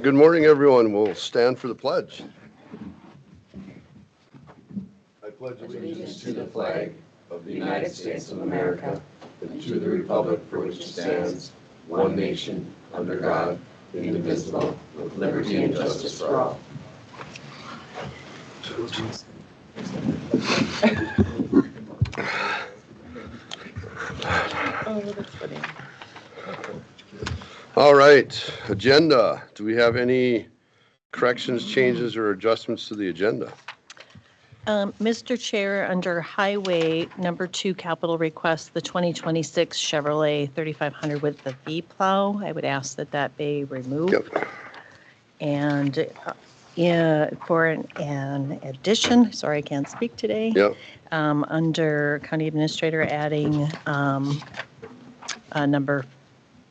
Good morning, everyone. We'll stand for the pledge. I pledge allegiance to the flag of the United States of America and to the republic for which it stands, one nation, under God, indivisible, with liberty and justice for all. Oh, that's funny. All right, agenda. Do we have any corrections, changes, or adjustments to the agenda? Mr. Chair, under Highway number 2 capital request, the 2026 Chevrolet 3500 with the V plow, I would ask that that be removed. Yep. And for an addition, sorry, I can't speak today. Yep. Under County Administrator, adding number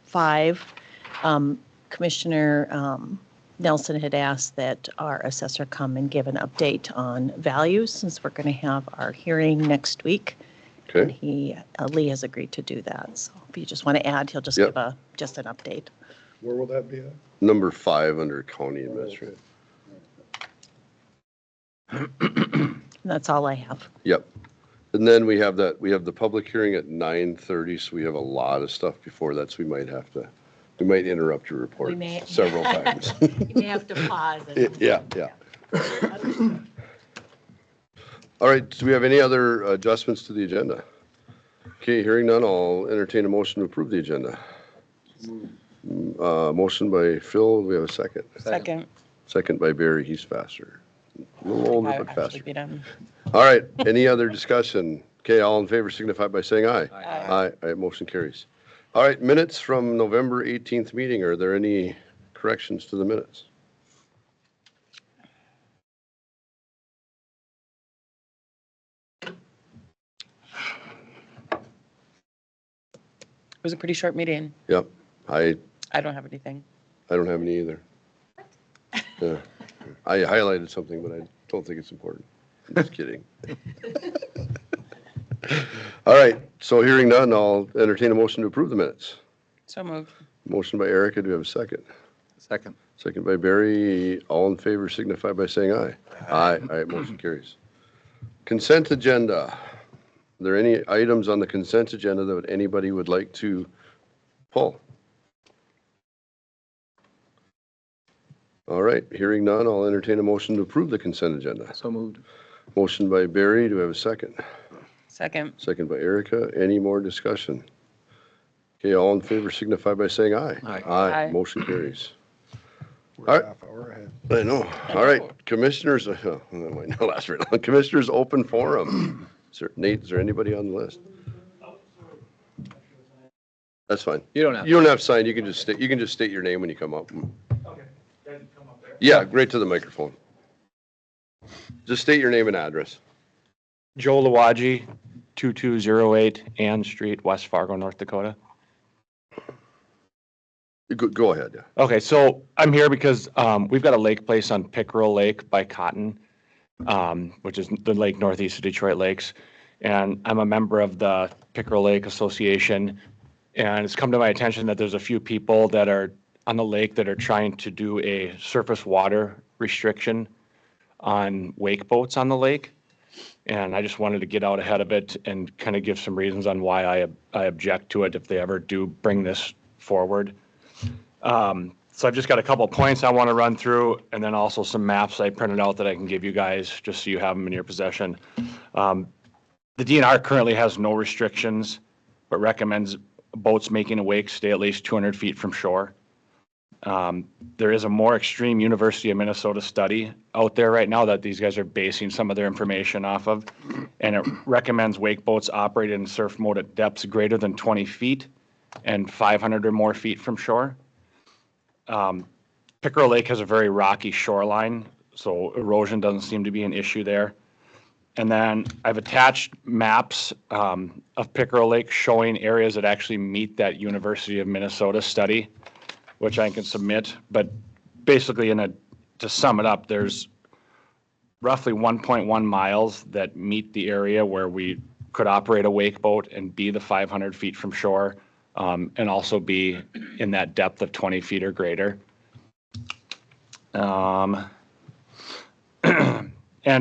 5, Commissioner Nelson had asked that our assessor come and give an update on values since we're going to have our hearing next week. Okay. And Lee has agreed to do that. So if you just want to add, he'll just Yep. give just an update. Where will that be at? Number 5 under County Administrator. And that's all I have. Yep. And then we have the public hearing at 9:30, so we have a lot of stuff before that, so we might interrupt your report We may. several times. You may have to pause. Yeah. All right, do we have any other adjustments to the agenda? Okay, hearing none, I'll entertain a motion to approve the agenda. Motion by Phil, do we have a second? Second. Second by Barry, he's faster. A little older, I but actually faster. beat him. All right, any other discussion? Okay, all in favor signify by saying aye. Aye. Aye, motion carries. All right, minutes from November 18th meeting, are there any corrections to the minutes? It was a pretty short meeting. Yep, I don't have anything. don't have any either. Yeah. I highlighted something, but I don't think it's important. I'm just kidding. All right, so hearing none, I'll entertain a motion to approve the minutes. So moved. Motion by Erica, do we have a second? Second. Second by Barry, all in favor signify by saying aye. Aye, motion carries. Consent agenda. Are there any items on the consent agenda that anybody would like to pull? All right, hearing none, I'll entertain a motion to approve the consent agenda. So moved. Motion by Barry, do we have a second? Second. Second by Erica, any more discussion? Okay, all in favor signify by saying aye. Aye. Aye. Motion carries. We're All right. a half hour ahead. I know. All right, commissioners, that might not last very long. Commissioners, open forum. Nate, is there anybody on the list? That's fine. You don't have. You don't have to sign, you can just state your name when you come up. Okay, then come up there. Yeah, right to the microphone. Just state your name and address. Joe Lawaji, 2208 Ann Street, West Fargo, North Dakota. Go ahead, yeah. Okay, so I'm here because we've got a lake place on Pickerel Lake by Cotton, which is the lake northeast of Detroit Lakes. And I'm a member of the Pickerel Lake Association. And it's come to my attention that there's a few people that are on the lake that are trying to do a surface water restriction on wake boats on the lake. And I just wanted to get out ahead of it and kind of give some reasons on why I object to it if they ever do bring this forward. So I've just got a couple points I want to run through, and then also some maps I printed out that I can give you guys just so you have them in your possession. The DNR currently has no restrictions, but recommends boats making a wake stay at least 200 feet from shore. There is a more extreme University of Minnesota study out there right now that these guys are basing some of their information off of, and it recommends wake boats operate in surf mode at depths greater than 20 feet and 500 or more feet from shore. Pickerel Lake has a very rocky shoreline, so erosion doesn't seem to be an issue there. And then I've attached maps of Pickerel Lake showing areas that actually meet that University of Minnesota study, which I can submit. But basically, to sum it up, there's roughly 1.1 miles that meet the area where we could operate a wake boat and be the 500 feet from shore, and also be in that depth of 20 feet or greater. And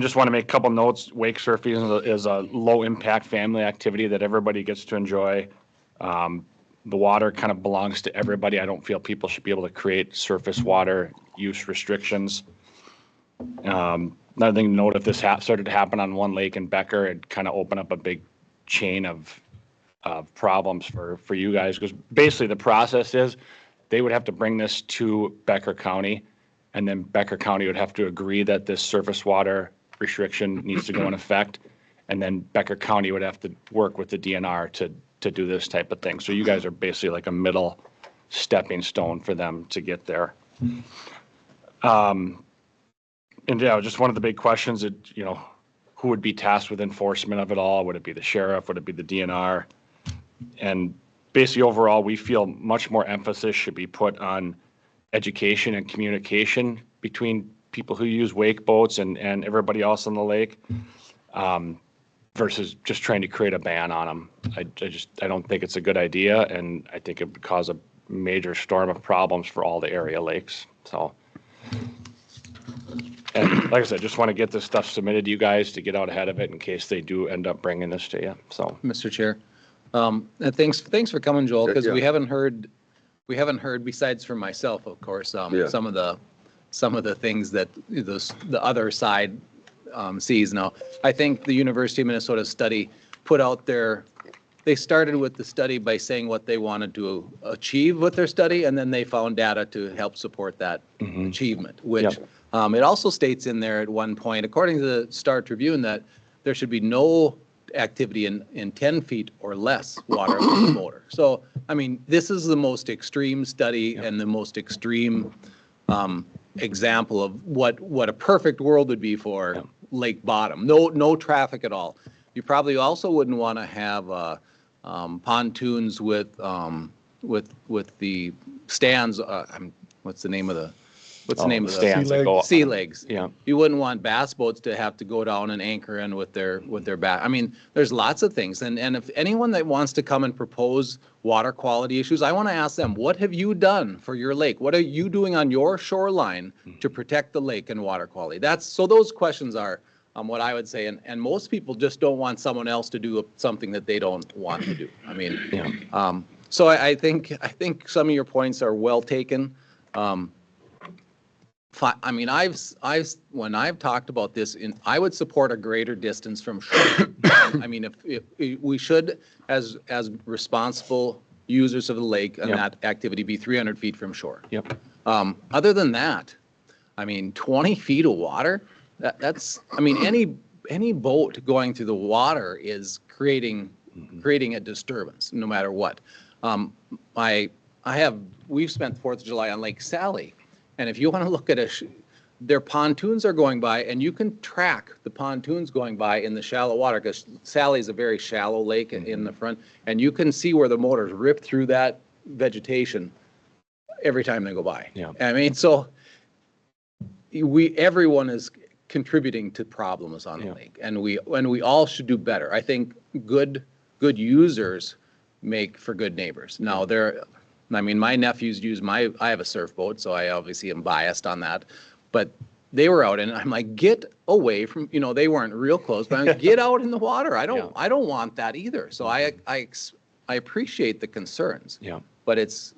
just want to make a couple notes. Wake surfing is a low-impact family activity that everybody gets to enjoy. The water kind of belongs to everybody. I don't feel people should be able to create surface water use restrictions. Another thing to note, if this started to happen on one lake in Becker, it'd kind of open up a big chain of problems for you guys. Because basically the process is they would have to bring this to Becker County, and then Becker County would have to agree that this surface water restriction needs to go in effect. And then Becker County would have to work with the DNR to do this type of thing. So you guys are basically like a middle stepping stone for them to get there. And yeah, just one of the big questions that, who would be tasked with enforcement of it all? Would it be the sheriff? Would it be the DNR? And basically overall, we feel much more emphasis should be put on education and communication between people who use wake boats and everybody else on the lake, versus just trying to create a ban on them. I don't think it's a good idea, and I think it would cause a major storm of problems for all the area lakes. So, and like I said, just want to get this stuff submitted to you guys to get out ahead of it in case they do end up bringing this to you. So, Mr. Chair, and thanks for coming, Joel, because Yeah. we haven't heard besides from myself, of course, Yeah. some of the things that the other side sees. Now, I think the University of Minnesota study put out they started with the study by saying what they wanted to achieve with their study, and then they found data to help support that achievement, which Yep. It also states in there at one point, according to the Star Tribune, that there should be no activity in 10 feet or less water with the motor. So, I mean, this is the most extreme study and the most extreme example of what a perfect world would be for lake bottom. No traffic at all. You probably also wouldn't want to have pontoons with the stands. What's the name of the stands that go up. sea legs? Yeah. You wouldn't want bass boats to have to go down and anchor in with their back. I mean, there's lots of things. And if anyone that wants to come and propose water quality issues, I want to ask them, what have you done for your lake? What are you doing on your shoreline to protect the lake and water quality? So those questions are what I would say. And most people just don't want someone else to do something that they don't want to do. I mean, so I think some of your points are well taken. I mean, when I've talked about this, I would support a greater distance from shore. I mean, if we should, as responsible users of the lake and that activity, be 300 feet from shore. Yep. Other than that, I mean, 20 feet of water, that's, I mean, any boat going through the water is creating a disturbance, no matter what. We've spent the 4th of July on Lake Sally. And if you want to look at their pontoons are going by, and you can track the pontoons going by in the shallow water, because Sally is a very shallow lake in the front, and you can see where the motors rip through that vegetation every time they go by. Yeah. I mean, so everyone is contributing to problems on the lake, and we all should do better. I think good users make for good neighbors. Now, I mean, my nephews I have a surf boat, so I obviously am biased on that, but they were out, and I'm like, get away from, they weren't real close, but I'm like, get out in the water. I don't want that either. So I appreciate the concerns. Yeah. But it's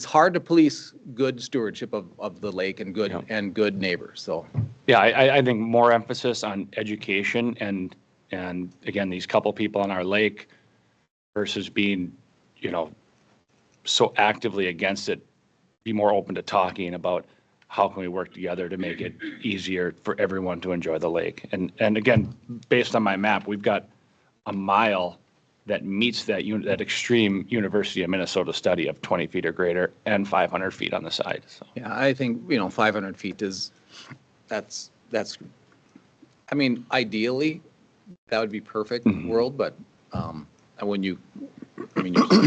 hard to police good stewardship of the lake and good neighbors. So Yeah, I think more emphasis on education and again, these couple people on our lake versus being, so actively against it, be more open to talking about how can we work together to make it easier for everyone to enjoy the lake. And again, based on my map, we've got a mile that meets that extreme University of Minnesota study of 20 feet or greater and 500 feet on the side. So yeah, I think 500 feet that's. I mean, ideally, that would be perfect world, but when you're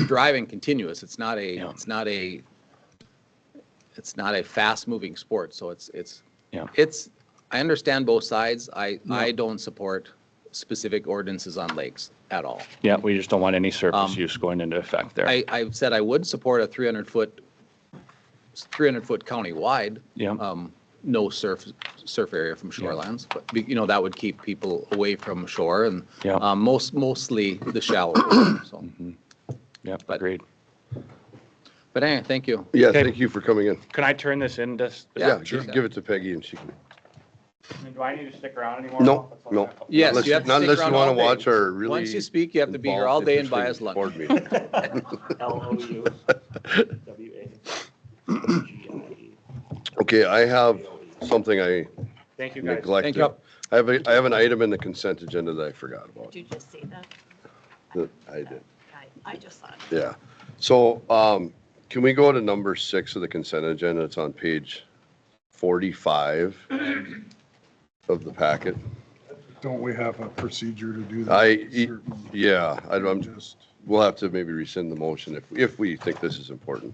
driving continuous, it's not a fast moving sport. So I understand both sides. I don't support specific ordinances on lakes at all. yeah, we just don't want any surface use going into effect there. I've said I would support a 300-foot 300-foot county-wide. Yeah. No surf area from shorelands, but, that would keep people away from shore and Yeah. mostly the shallow water, so. Yep, But- agreed. But anyway, thank you. Yeah, Okay. thank you for coming in. Can I turn this in? Yeah, give it to Peggy and she can. Do I need to stick around anymore? No, no. Yes, Unless you have to not stick unless you around want all to day. watch our really. Once you speak, you have to be here all involved, day and buy us interesting lunch. board meeting. Okay, I have something I Thank you, guys. neglected. Thank you. I have an item in the consent agenda that I forgot about. Did you just say that? That I did, I just thought. yeah. So, can we go to number 6 of the consent agenda? It's on page 45 of the packet. Don't we have a procedure to do that? Yeah, I'm Just, we'll have to maybe rescind the motion if we think this is important.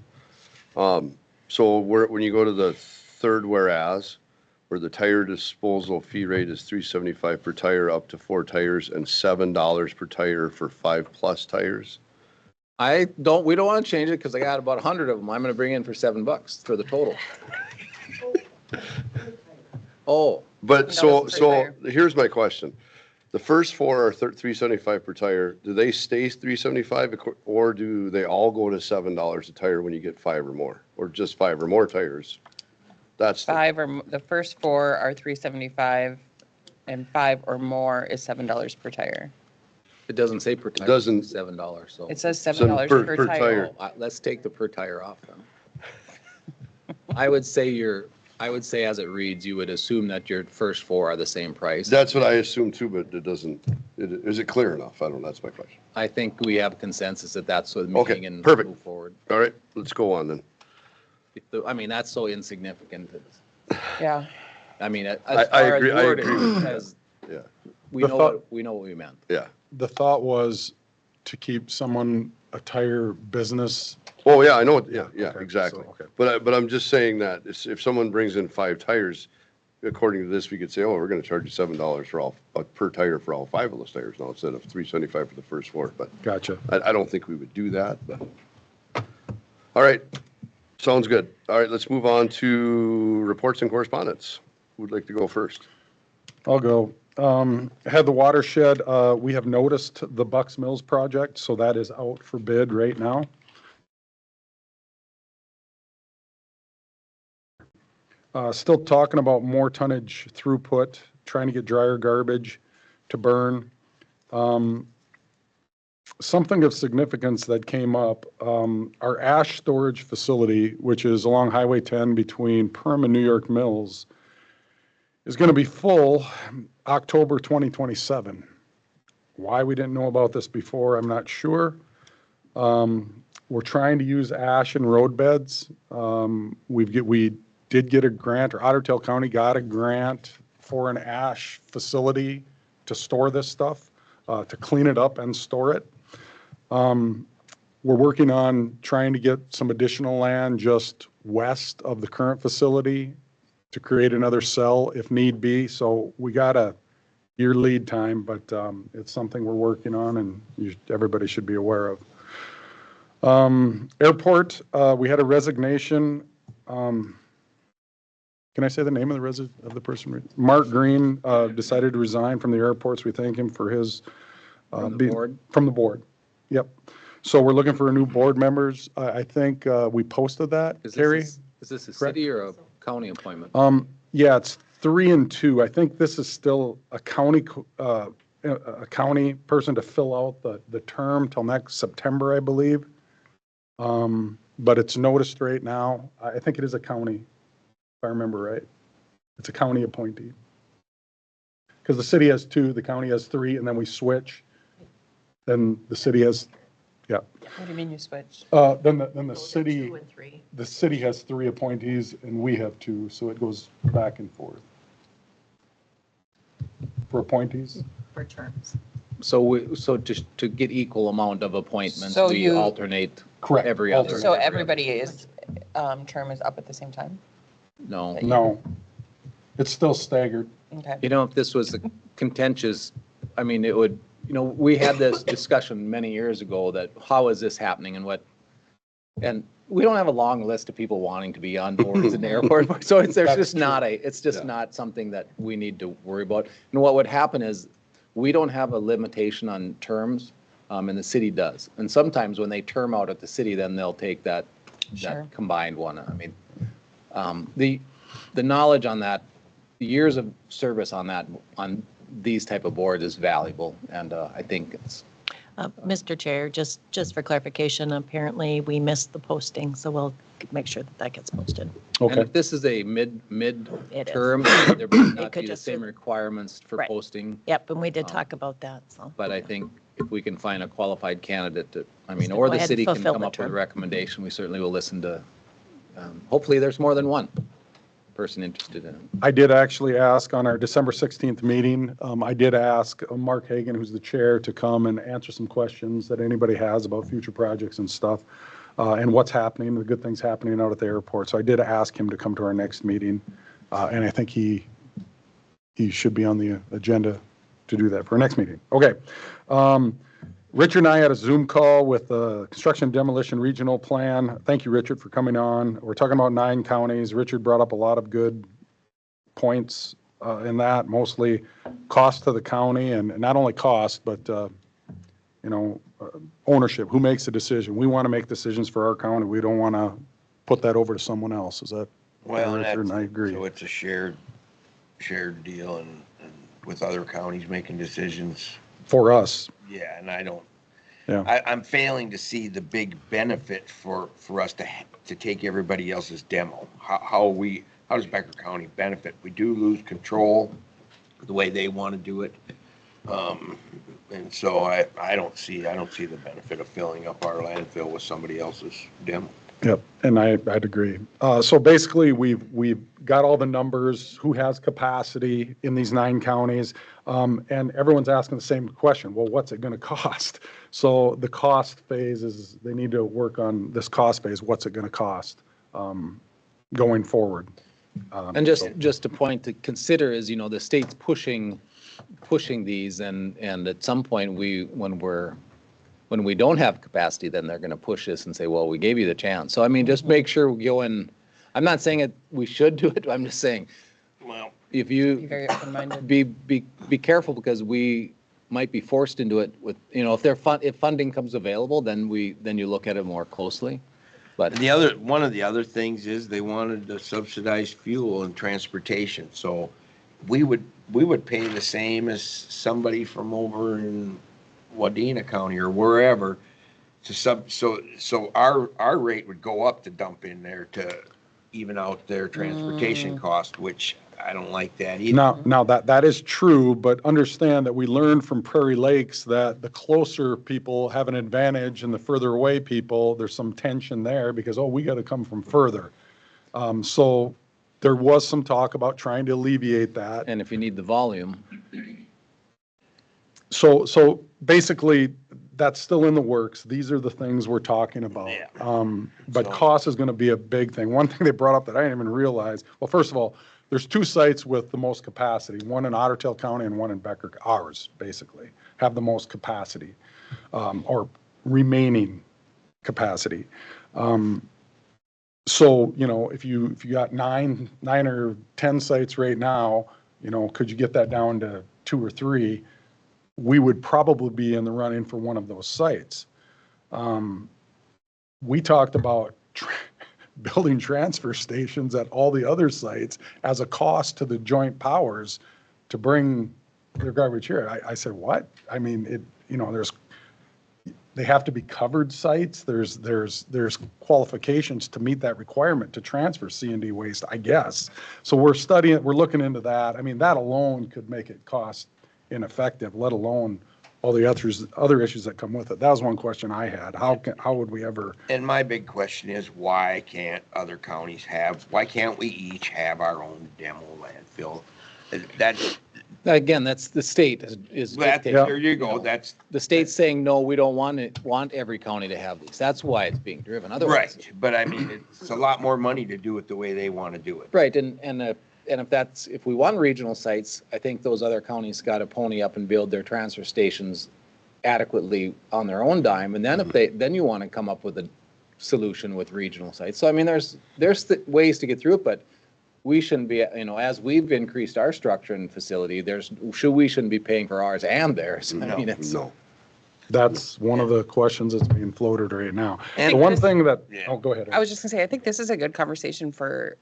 So when you go to the third whereas, where the tire disposal fee rate is $3.75 per tire up to 4 tires and $7 per tire for 5+ tires. We don't want to change it because I got about 100 of them. I'm going to bring in for $7 for the total. Oh, But so $7 per tire. here's my question. The first 4 are $3.75 per tire. Do they stay $3.75 or do they all go to $7 a tire when you get 5 or more? Or just 5 or more tires? That's The first 4 are $3.75 and 5 or more is $7 per tire. it doesn't say per tire. doesn't- It's $7, so. It says So $7 per per tire. tire. Let's take the per tire off then. I would say as it reads, you would assume that your first 4 are the same price. That's what I assume too, but it doesn't, is it clear enough? I don't know, that's my question. I think we have consensus that that's what the Okay, meeting and perfect. move forward. All right, let's go on then. I mean, that's so insignificant. Yeah. I mean, as I far as agree- I wording, agree with because Yeah, we The know thought- what we meant. yeah. the thought was to keep a tire business. Oh, yeah, I know, yeah, Okay, exactly. so, okay. But I'm just saying that if someone brings in 5 tires, according to this, we could say, oh, we're gonna charge you $7 for per tire for all 5 of those tires now instead of $3.75 for the first 4. But Gotcha. I don't think we would do that, but. All right, sounds good. All right, let's move on to reports and correspondence. Who would like to go first? I'll go. Had the watershed, we have noticed the Bucks Mills project, so that is out for bid right now. Still talking about more tonnage throughput, trying to get drier garbage to burn. Something of significance that came up, our ash storage facility, which is along Highway 10 between Perham and New York Mills, is going to be full October 2027. Why we didn't know about this before, I'm not sure. We're trying to use ash in road beds. We did get a grant, or Otter Tail County got a grant for an ash facility to store this stuff, to clean it up and store it. We're working on trying to get some additional land just west of the current facility to create another cell if need be. So we got a year lead time, but it's something we're working on and everybody should be aware of. Airport, we had a resignation. Can I say the name of the person? Mark Green decided to resign from the airports. We thank him for his. From the board? From the board, yep. So we're looking for new board members. I think we posted that, Carrie? Is this a city or a county appointment? Yeah, it's 3 and 2. I think this is still a county person to fill out the term till next September, I believe. But it's noticed right now. I think it is a county, if I remember right. It's a county appointee. Because the city has 2, the county has 3, and then we switch. Then the city has, yeah. What do you mean you switched? Then the city. 2 and 3 The city has 3 appointees and we have 2, so it goes back and forth. For appointees? for terms. So to get equal amount of appointments, So we you- alternate Correct. every other. Alternate. So everybody is, term is up at the same time? No. No. It's still staggered. Okay. If this was a contentious, I mean, it would, we had this discussion many years ago that how is this happening and what, and we don't have a long list of people wanting to be on boards in the airport. So there's just not it's just not something that we need to worry about. And what would happen is we don't have a limitation on terms, and the city does. And sometimes when they term out at the city, then they'll take that combined one. I mean, the knowledge on that, the years of service on that, on these type of boards is valuable. And I think it's, Mr. Chair, just for clarification, apparently we missed the posting, so we'll make sure that gets posted. and Okay, if this is a It mid-term, there might not could be the just same be- requirements for Right. posting. Yep, and we did talk about that, so. But I think if we can find a qualified candidate that, I mean, So or go the ahead and city can fulfill come the up with a term. recommendation, we certainly will listen to, hopefully there's more than one person interested in it. I did actually ask on our December 16th meeting, I did ask Mark Hagan, who's the chair, to come and answer some questions that anybody has about future projects and stuff, and what's happening, the good things happening out at the airport. So I did ask him to come to our next meeting, and I think he should be on the agenda to do that for our next meeting. Okay. Richard and I had a Zoom call with the Construction Demolition Regional Plan. Thank you, Richard, for coming on. We're talking about 9 counties. Richard brought up a lot of good points in that, mostly cost to the county, and not only cost, but, ownership. Who makes the decision? We want to make decisions for our county. We don't want to put that over to someone else. Is that Well, fair, Richard? And I that's, agree. so it's a shared deal and with other counties making decisions. For us, Yeah, and I don't, yeah. I'm failing to see the big benefit for us to take everybody else's demo. How does Becker County benefit? We do lose control the way they want to do it. And so I don't see the benefit of filling up our landfill with somebody else's demo. Yep, and I'd agree. So basically, we've got all the numbers, who has capacity in these 9 counties, and everyone's asking the same question, well, what's it going to cost? So the cost phase is, they need to work on this cost phase, what's it going to cost going forward? And just a point to consider is, the state's pushing these, and at some point, when we don't have capacity, then they're going to push us and say, well, we gave you the chance. So, I mean, just make sure we go in. I'm not saying we should do it. I'm just saying, Well, if Be you very open-minded. be careful, because we might be forced into it with, if funding comes available, then you look at it more closely. But one of the other things is they wanted to subsidize fuel and transportation. So we would pay the same as somebody from over in Wadena County or wherever so our rate would go up to dump in there to even out their transportation cost, which I don't like that either. Now that is true, but understand that we learned from Prairie Lakes that the closer people have an advantage and the further away people, there's some tension there because, we got to come from further. So there was some talk about trying to alleviate that. and if you need the volume, So basically, that's still in the works. These are the things we're talking about. Yeah. But So- cost is going to be a big thing. One thing they brought up that I didn't even realize, well, first of all, there's 2 sites with the most capacity, one in Otter Tail County and one in Becker, ours, basically, have the most capacity, or remaining capacity. So, if you got nine or 10 sites right now, could you get that down to 2 or 3? We would probably be in the running for one of those sites. We talked about building transfer stations at all the other sites as a cost to the joint powers to bring their garbage here. I said, what? I mean, they have to be covered sites. There's qualifications to meet that requirement to transfer C&D waste, I guess. So we're looking into that. I mean, that alone could make it cost ineffective, let alone all the other issues that come with it. That was one question I had. How would we ever? And my big question is, why can't we each have our own demo landfill? That's, again, that's the state is dictating. there you go, that's, The state's saying, no, we don't want every county to have these. That's why it's being driven. Otherwise, right, but I mean, it's a lot more money to do it the way they want to do it. right, and if we want regional sites, I think those other counties got to pony up and build their transfer stations adequately on their own dime. And then then you want to come up with solution with regional sites. So I mean, there's ways to get through it, but we shouldn't be, as we've increased our structure and facility, we shouldn't be paying for ours and theirs. I mean, it's. No. That's one of the questions that's being floated right now. And The one this- thing that, Yeah. oh, go ahead. I was just gonna say, I think this is a good conversation for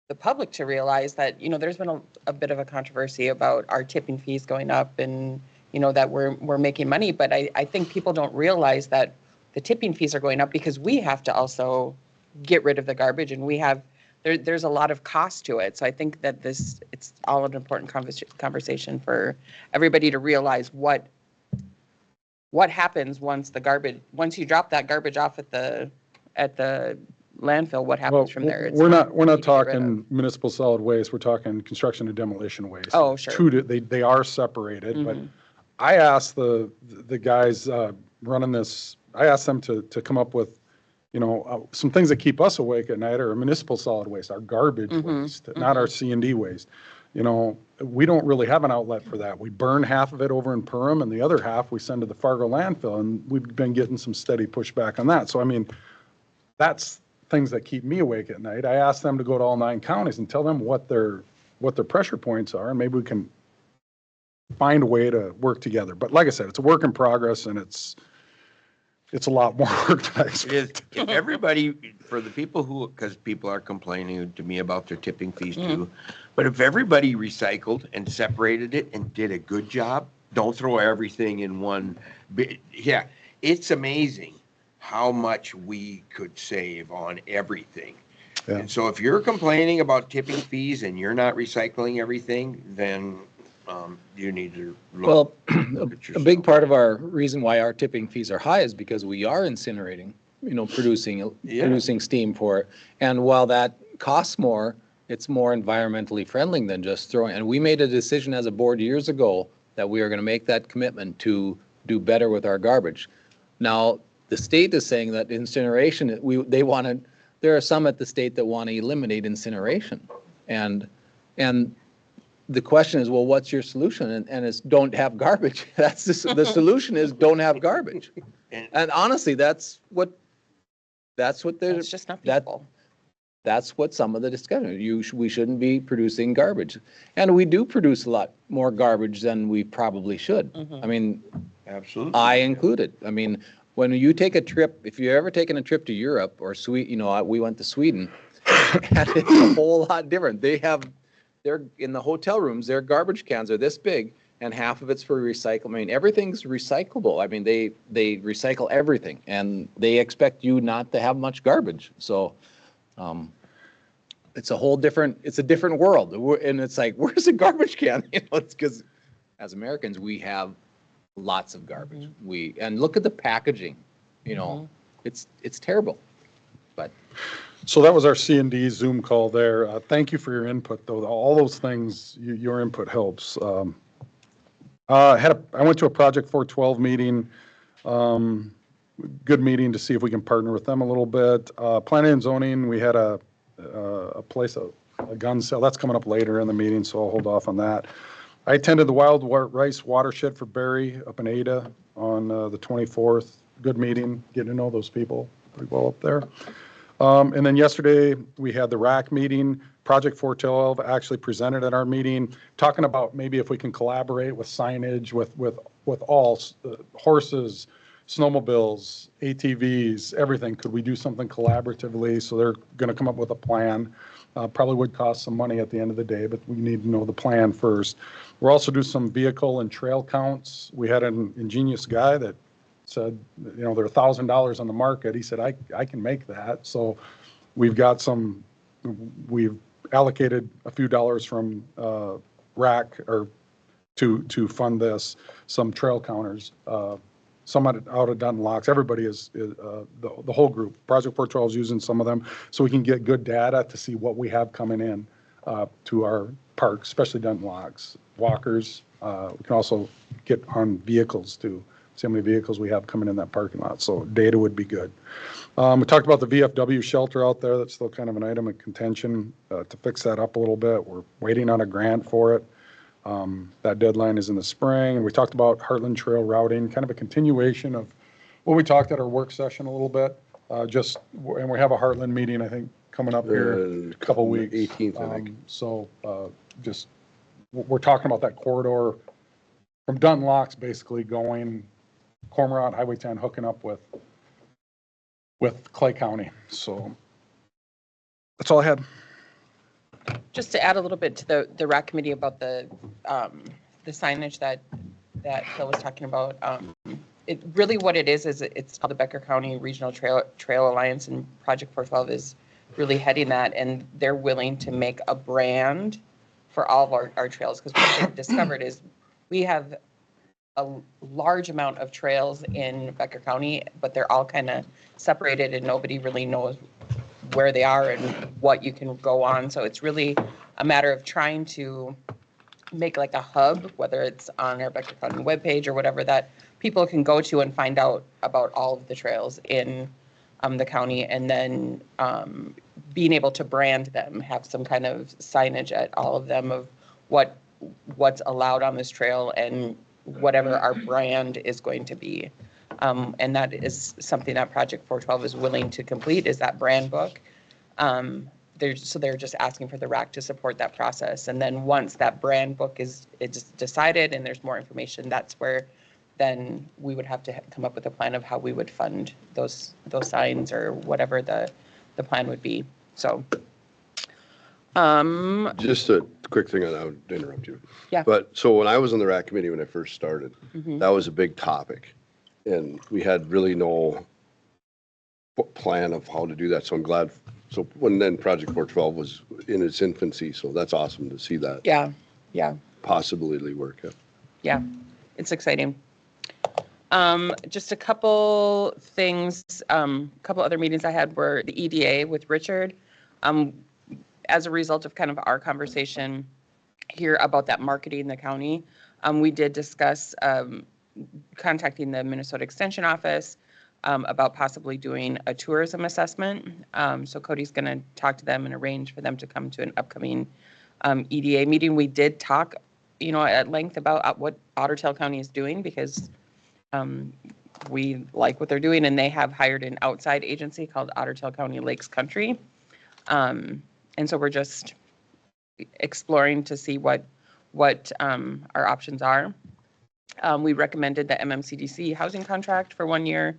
the public to realize that, there's been a bit of a controversy about our tipping fees going up and, that we're making money. But I think people don't realize that the tipping fees are going up because we have to also get rid of the garbage, and there's a lot of cost to it. So I think that it's all an important conversation for everybody to realize what happens once you drop that garbage off at the landfill, what Well, happens from there. It's we're not easy to get rid talking municipal solid waste, we're talking construction and demolition waste. Oh, sure. They are separated, but Mhm. I asked the guys running this, I asked them to come up with, some things that keep us awake at night are municipal solid waste, our garbage waste, not our C&D waste. We don't really have an outlet for that. We burn half of it over in Perham, and the other half we send to the Fargo landfill, and we've been getting some steady pushback on that. So, I mean, that's things that keep me awake at night. I asked them to go to all 9 counties and tell them what their pressure points are, and maybe we can find a way to work together. But like I said, it's a work in progress, and it's a lot more work than I It is, expected. if everybody, for the people because people are complaining to me about their tipping fees too, but if everybody recycled and separated it and did a good job, don't throw everything in one, yeah, it's amazing how much we could save on everything. Yeah. And so if you're complaining about tipping fees and you're not recycling everything, then you need to Well, look at a big yourself. part of our reason why our tipping fees are high is because we are incinerating, producing steam for it. And while that costs more, it's more environmentally friendly than just throwing. And we made a decision as a board years ago that we are going to make that commitment to do better with our garbage. Now, the state is saying that incineration, there are some at the state that want to eliminate incineration. And the question is, well, what's your solution? And it's don't have garbage. The solution is don't have garbage. And honestly, that's what there's. It's just not people. That's what some of the discussion. We shouldn't be producing garbage, and we do produce a lot more garbage than we probably should. I mean, Absolutely. I included. I mean, when you take a trip, if you've ever taken a trip to Europe or Sweden, we went to Sweden, and it's a whole lot different. They're in the hotel rooms, their garbage cans are this big, and half of it's for recycle. I mean, everything's recyclable. I mean, they recycle everything, and they expect you not to have much garbage. So, it's a different world, and it's like, where's the garbage can? It's because as Americans we have lots of garbage. And look at the packaging. It's terrible. But So that was our C&D Zoom call there. Thank you for your input, though. All those things, your input helps. I went to a Project 412 meeting. Good meeting to see if we can partner with them a little bit. Planning and zoning, we had a gun sale. That's coming up later in the meeting, so I'll hold off on that. I attended the Wild Rice Watershed for Barry up in Ada on the 24th. Good meeting, getting to know those people pretty well up there. And then yesterday, we had the RAC meeting. Project 412 actually presented at our meeting, talking about maybe if we can collaborate with signage, with all horses, snowmobiles, ATVs, everything. Could we do something collaboratively? So they're going to come up with a plan. Probably would cost some money at the end of the day, but we need to know the plan first. We're also doing some vehicle and trail counts. We had an ingenious guy that said, they're $1,000 on the market. He said, I can make that. So we've allocated a few dollars from RAC or to fund this, some trail counters, some out of Dunlocks. Everybody is the whole group. Project 412 is using some of them so we can get good data to see what we have coming in to our parks, especially Dunlocks, walkers. We can also get on vehicles too. See how many vehicles we have coming in that parking lot. So data would be good. We talked about the VFW shelter out there. That's still kind of an item of contention to fix that up a little bit. We're waiting on a grant for it. That deadline is in the spring. And we talked about Heartland Trail routing, kind of a continuation of what we talked at our work session a little bit. And we have a Heartland meeting, I think, coming up here in a couple weeks. 18th, I think. We're talking about that corridor from Dun Locks, basically going Cormorant, Highway 10, hooking up with Clay County. So that's all I had. Just to add a little bit to the RAC committee about the signage that Phil was talking about. It really what it is it's called the Becker County Regional Trail Alliance, and Project 412 is really heading that, and they're willing to make a brand for all of our trails, because what they've discovered is we have a large amount of trails in Becker County, but they're all kind of separated and nobody really knows where they are and what you can go on. So it's really a matter of trying to make like a hub, whether it's on our Becker County webpage or whatever, that people can go to and find out about all of the trails in the county, and then being able to brand them, have some kind of signage at all of them of what's allowed on this trail and whatever our brand is going to be. And that is something that Project 412 is willing to complete, is that brand book. They're just asking for the RAC to support that process. And then once that brand book is decided and there's more information, that's where then we would have to come up with a plan of how we would fund those signs or whatever the plan would be. So. Just a quick thing, I would interrupt you. Yeah. But so when I was on the RAC committee, when I first started, Mhm. that was a big topic. And we had really no plan of how to do that. So I'm glad. So when then Project 412 was in its infancy, so that's awesome to see that Yeah, possibility work. yeah, it's exciting. Just a couple things, couple other meetings I had were the EDA with Richard. As a result of kind of our conversation here about that marketing the county, we did discuss contacting the Minnesota Extension Office about possibly doing a tourism assessment. So Cody's going to talk to them and arrange for them to come to an upcoming EDA meeting. We did talk, at length about what Otter Tail County is doing, because we like what they're doing, and they have hired an outside agency called Otter Tail County Lakes Country. And so we're just exploring to see what our options are. We recommended the MMCDC housing contract for 1 year.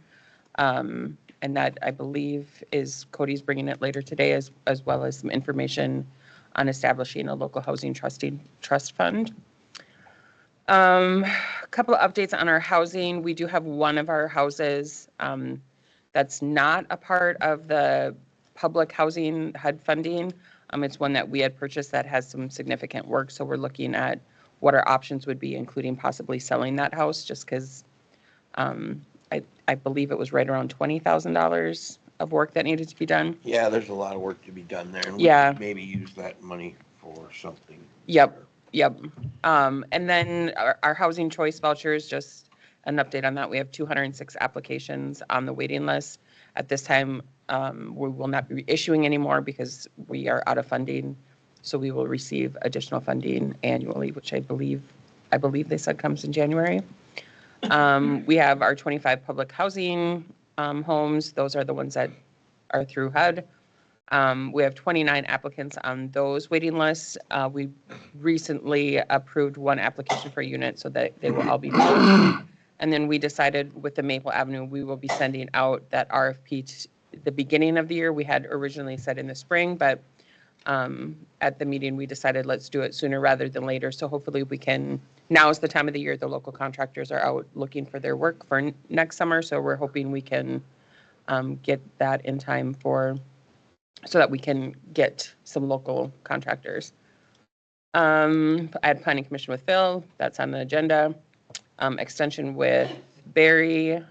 And that, I believe, is Cody's bringing it later today, as well as some information on establishing a local housing trust fund. A couple of updates on our housing. We do have one of our houses that's not a part of the public housing HUD funding. It's one that we had purchased that has some significant work. So we're looking at what our options would be, including possibly selling that house, just because I believe it was right around $20,000 of work that needed to be done. Yeah, there's a lot of work to be done there. And Yeah. we could maybe use that money for something. Yep. And then our housing choice vouchers, just an update on that. We have 206 applications on the waiting list. At this time, we will not be issuing anymore because we are out of funding. So we will receive additional funding annually, which I believe they said comes in January. We have our 25 public housing homes. Those are the ones that are through HUD. We have 29 applicants on those waiting lists. We recently approved one application for a unit, so that they will all be filled. And then we decided with the Maple Avenue, we will be sending out that RFP the beginning of the year. We had originally said in the spring, but at the meeting, we decided let's do it sooner rather than later. So hopefully we can, now is the time of the year the local contractors are out looking for their work for next summer. So we're hoping we can get that in time so that we can get some local contractors. I had planning commission with Phil, that's on the agenda. Extension with Barry.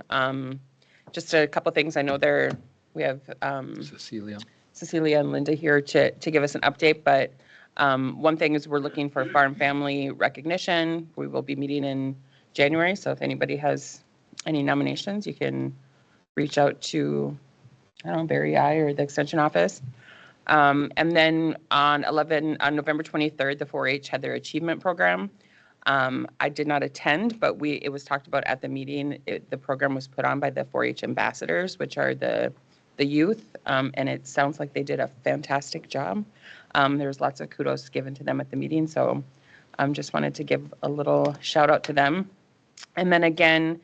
Just a couple things. I know we have Cecilia and Linda here to give us an update, but one thing is we're looking for farm family recognition. We will be meeting in January, so if anybody has any nominations, you can reach out to, Barry I or the extension office. And then on November 23rd, the 4-H had their achievement program. I did not attend, but it was talked about at the meeting. The program was put on by the 4-H ambassadors, which are the the youth, and it sounds like they did a fantastic job. There was lots of kudos given to them at the meeting, so just wanted to give a little shout out to them. And then again,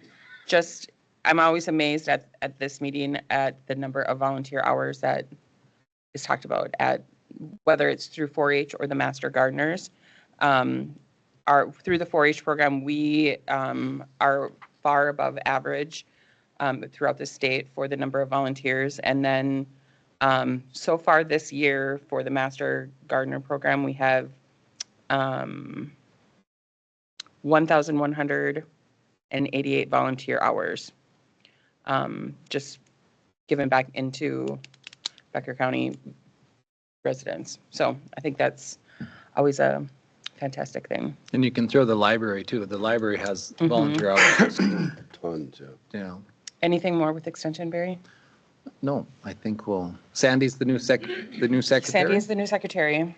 just, I'm always amazed at this meeting at the number of volunteer hours that is talked about at, whether it's through 4-H or the Master Gardeners. Through the 4-H program, we are far above average throughout the state for the number of volunteers. And then so far this year for the Master Gardener program, we have 1,188 volunteer hours just given back into Becker County residents. So I think that's always a fantastic thing. And you can throw the library too. The library has volunteer hours. Tons, yeah. Yeah. Anything more with Extension, Barry? No, I think Sandy's the new secretary. Sandy is the new secretary.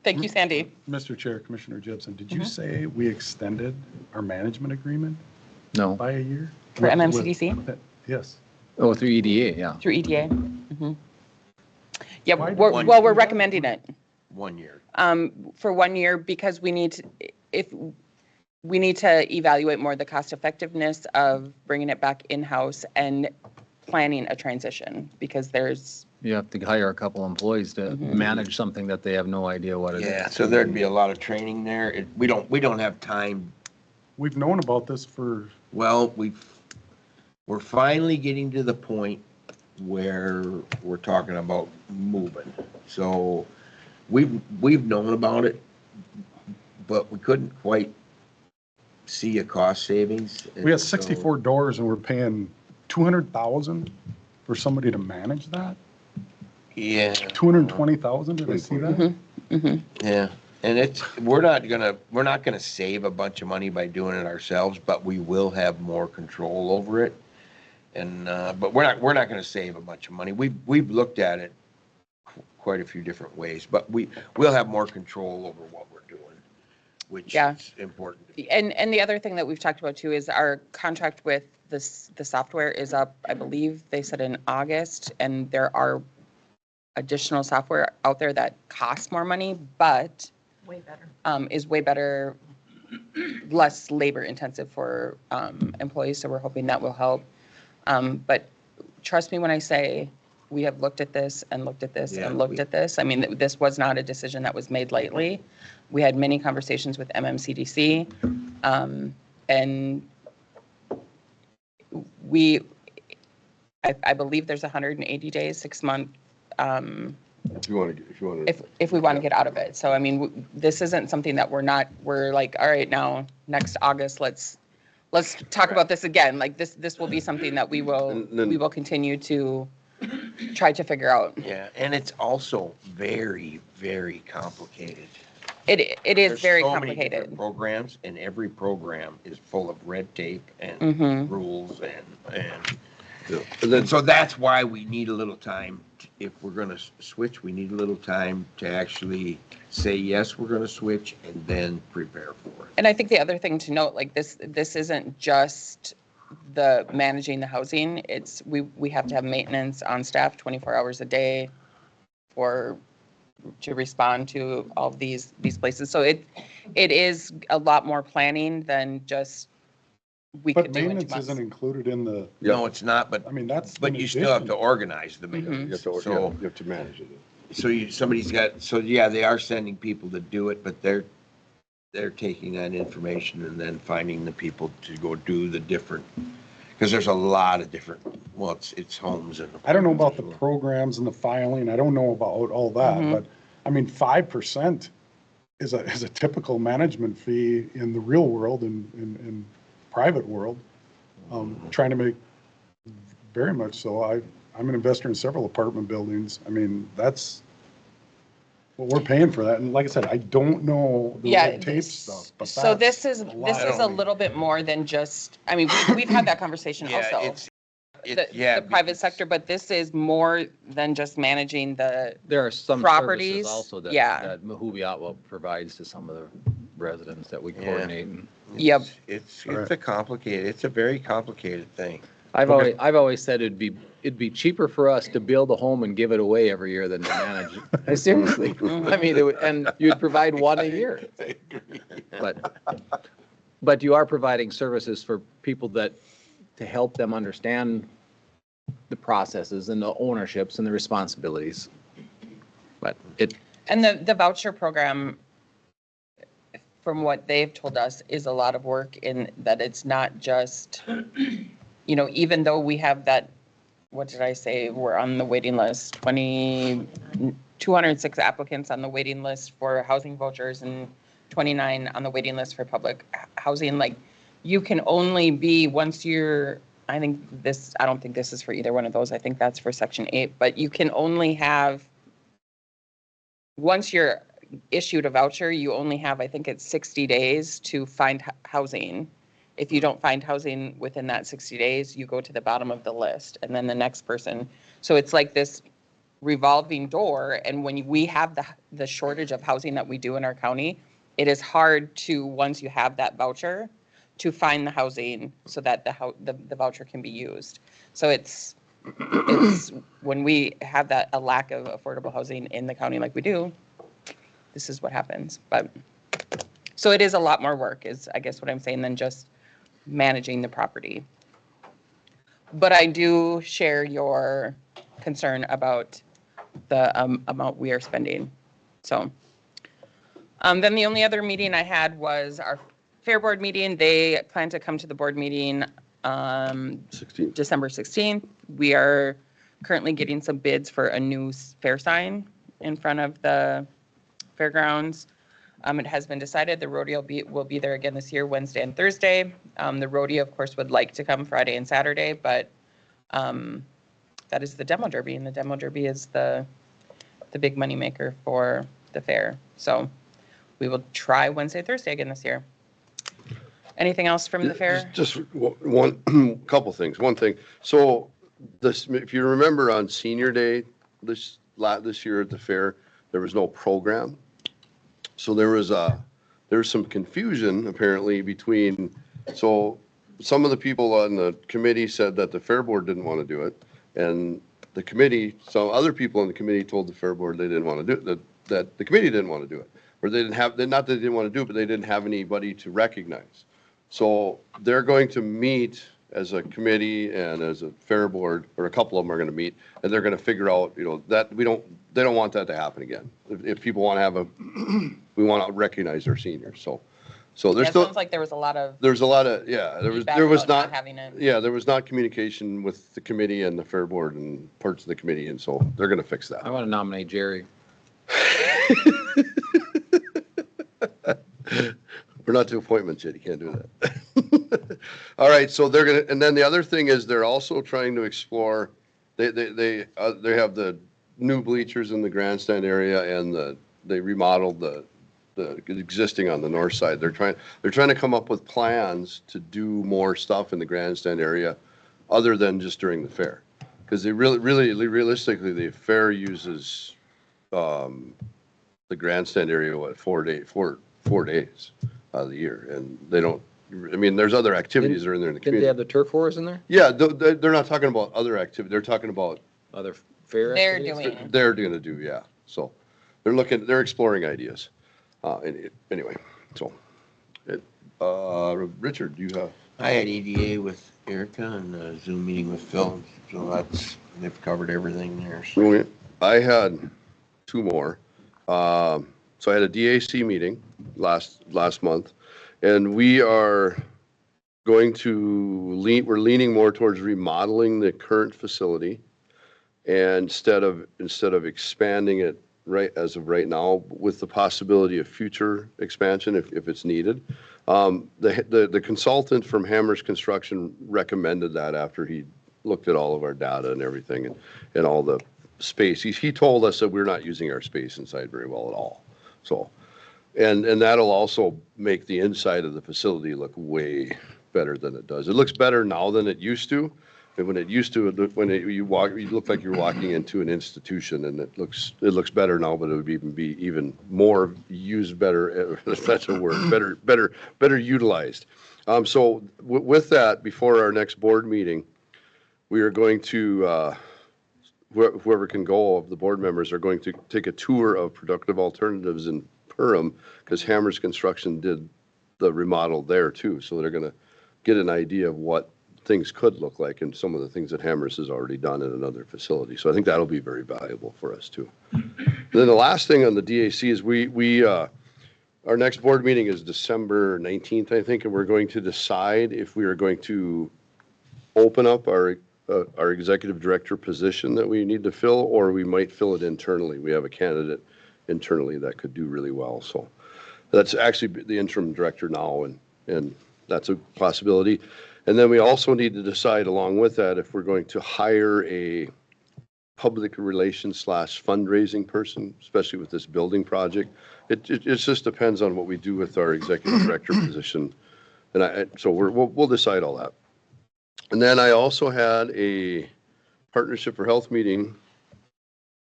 Thank you, Sandy. Mr. Chair, Commissioner Gibson, did you say we extended our management agreement No. by a year? For MMCDC? Yes. Oh, through EDA, yeah. Through EDA. Yeah, Why- we're recommending it 1 year. for 1 year because we need to, evaluate more the cost effectiveness of bringing it back in-house and planning a transition because there's, You have to hire a couple employees to manage something that they have no idea what it is. Yeah, so there'd be a lot of training there. We don't have time. We've known about this for, Well, we're finally getting to the point where we're talking about moving. So we've known about it, but we couldn't quite see a cost savings. we had And so- 64 doors and we're paying 200,000 for somebody to manage that? Yeah, 220,000, did I see that? yeah. And we're not gonna save a bunch of money by doing it ourselves, but we will have more control over it. And, but we're not gonna save a bunch of money. We've looked at it quite a few different ways, but we'll have more control over what we're doing, which Yeah. is important. and the other thing that we've talked about too is our contract with the software is up, I believe they said in August, and there are additional software out there that costs more money, but Way better. is way better, less labor intensive for employees. So we're hoping that will help. But trust me when I say we have looked at this and looked at this Yeah, and looked at this. I mean, this was not a decision that was made lightly. We had many conversations with MMCDC, and I believe there's 180 days, 6 month, If you want to. if we want to get out of it. So, I mean, this isn't something that we're like, all right, now, next August, let's talk about this again. Like, this will be something that we will continue to try to figure out. Yeah, and it's also very, very complicated. It is There's very so many different complicated. programs, and every program is full of red tape and Mhm. rules and And then, so that's why we need a little time. If we're gonna switch, we need a little time to actually say, yes, we're gonna switch, and then prepare for it. And I think the other thing to note, like this isn't just the managing the housing. It's, we have to have maintenance on staff 24 hours a day to respond to all of these places. So it is a lot more planning than just we But could do in 2 maintenance months. isn't included in the, No, it's not, but, I mean, that's. but in you still have to addition. organize the Mhm. you maintenance. have to, So, you have to manage it. so somebody's got, so yeah, they are sending people to do it, but they're taking that information and then finding the people to go do the different, because there's a lot of different, well, it's homes and. I don't know about the programs and the filing, I don't know about all that, Mhm. but, I mean, 5% is a typical management fee in the real world and in private world. Trying to make, very much so, I'm an investor in several apartment buildings, I mean, that's what we're paying for that, and like I said, I don't know the Yeah. red tape stuff, but So that's this is a lot. a little bit more than just, I mean, we've had that conversation Yeah, also. yeah. The private because- sector, but this is more than just managing the, There are some Properties, services also that, yeah. that Mahubiatwa provides to some of the residents that we Yeah. coordinate. And Yep. It's a very complicated thing. I've always said it'd be it'd be cheaper for us to build a home and give it away every year than to manage it. Seriously. I mean, and you'd provide one a year. But you are providing services for people to help them understand the processes and the ownerships and the responsibilities. But And the voucher program, from what they've told us, is a lot of work in that it's not just, even though we have that, what did I say? We're on the waiting list, 206 applicants on the waiting list for housing vouchers and 29 on the waiting list for public housing. Like, you can only be, once you're, I don't think this is for either one of those. I think that's for Section 8, but you can only have, once you're issued a voucher, you only have, I think it's 60 days to find housing. If you don't find housing within that 60 days, you go to the bottom of the list and then the next person. So it's like this revolving door. And when we have the shortage of housing that we do in our county, it is hard to, once you have that voucher, to find the housing so that the voucher can be used. So it's when we have a lack of affordable housing in the county like we do, this is what happens. But so it is a lot more work, is I guess what I'm saying, than just managing the property. But I do share your concern about the amount we are spending. So then the only other meeting I had was our Fair Board meeting. They plan to come to the board meeting 16. December 16th. We are currently getting some bids for a new fair sign in front of the fairgrounds. It has been decided the rodeo will be there again this year, Wednesday and Thursday. The rodeo, of course, would like to come Friday and Saturday, but that is the demo derby, and the demo derby is the big money maker for the fair. So we will try Wednesday, Thursday again this year. Anything else from the fair? Just one, couple things. One thing, so if you remember on Senior Day this year at the fair, there was no program. So there was some confusion apparently between, so some of the people on the committee said that the Fair Board didn't want to do it. And the committee, so other people on the committee told the Fair Board they didn't want to do it, that the committee didn't want to do it. Or they didn't have, not that they didn't want to do it, but they didn't have anybody to recognize. So they're going to meet as a committee and as a Fair Board, or a couple of them are going to meet, and they're going to figure out, that they don't want that to happen again. If people want to have we want to recognize our seniors. So there's Yeah, it still. sounds like there was a lot of There was feedback about not having it. Yeah, there was not communication with the committee and the Fair Board and parts of the committee, and so they're going to fix that. I want to nominate Jerry. We're not to appointments yet. You can't do that. All right, so they're gonna, and then the other thing is they're also trying to explore. They have the new bleachers in the grandstand area, and they remodeled the existing on the north side. They're trying to come up with plans to do more stuff in the grandstand area, other than just during the fair, because they realistically the fair uses the grandstand area 4 days out of the year, and they don't. I mean, there's other activities that are in there in the Didn't community. they have the turf wars in there? Yeah, they're not talking about other activity. They're talking about Other fair They're activities? doing. they're going to do, yeah. So they're exploring ideas. Anyway, so Richard, you have. I had EDA with Erica and a Zoom meeting with Phil, so they've covered everything there. So. I had two more. So I had a DAC meeting last month, and we are going to we're leaning more towards remodeling the current facility, and instead of expanding it as of right now, with the possibility of future expansion if it's needed. The consultant from Hammers Construction recommended that after he looked at all of our data and everything and all the space. He told us that we're not using our space inside very well at all. So, and that'll also make the inside of the facility look way better than it does. It looks better now than it used to. And when it used to, you look like you're walking into an institution, and it looks better now, but it would be even more used better. If that's a word, better utilized. So with that, before our next board meeting, we are going to, whoever can go of the board members are going to take a tour of productive alternatives in Perham, because Hammers Construction did the remodel there too. So they're going to get an idea of what things could look like and some of the things that Hammers has already done in another facility. So I think that'll be very valuable for us too. Then the last thing on the DAC is our next board meeting is December 19th, I think, and we're going to decide if we are going to open up our executive director position that we need to fill, or we might fill it internally. We have a candidate internally that could do really well. So that's actually the interim director now, and that's a possibility. And then we also need to decide along with that if we're going to hire a public relations / fundraising person, especially with this building project. It just depends on what we do with our executive director position. And so we'll decide all that. And then I also had a Partnership for Health meeting.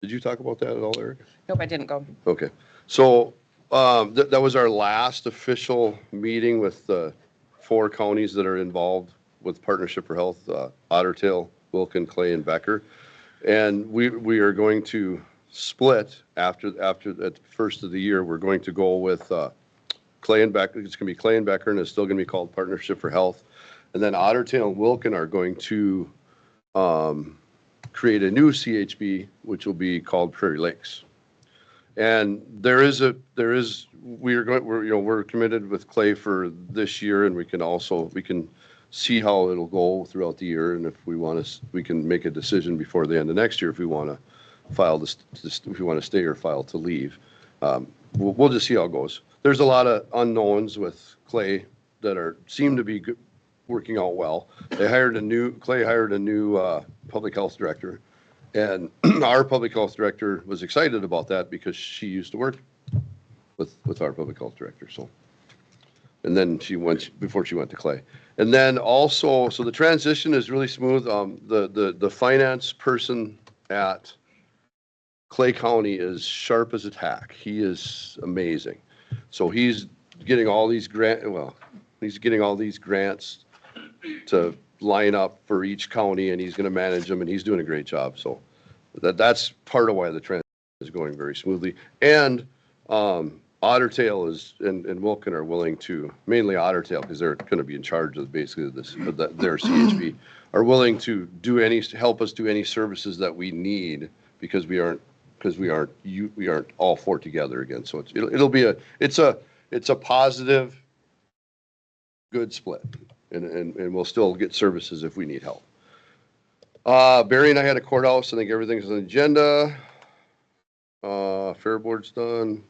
Did you talk about that at all, Eric? Nope, I didn't go. Okay. So that was our last official meeting with the 4 counties that are involved with Partnership for Health, Otter Tail, Wilkin, Clay, and Becker. And we are going to split after at the first of the year. We're going to go with Clay and Becker. It's going to be Clay and Becker, and it's still going to be called Partnership for Health. And then Otter Tail and Wilkin are going to create a new CHB, which will be called Prairie Lakes. And we're committed with Clay for this year, and we can see how it'll go throughout the year. And if we want to, we can make a decision before the end of next year if we want to file this, if we want to stay or file to leave. We'll just see how it goes. There's a lot of unknowns with Clay that seem to be good, working out well. Clay hired a new public health director, and our public health director was excited about that because she used to work with our public health director. So, and then before she went to Clay. And then also, so the transition is really smooth. The finance person at Clay County is sharp as a tack. He is amazing. So he's getting all these grants to line up for each county, and he's going to manage them, and he's doing a great job. So that's part of why the transition is going very smoothly. And Otter Tail and Wilkin are willing to, mainly Otter Tail, because they're going to be in charge of basically their CHB, are willing to help us do any services that we need, because we aren't all 4 together again. So it's a positive, good split, and we'll still get services if we need help. Barry and I had a courthouse. I think everything's on the agenda. Fair board's done.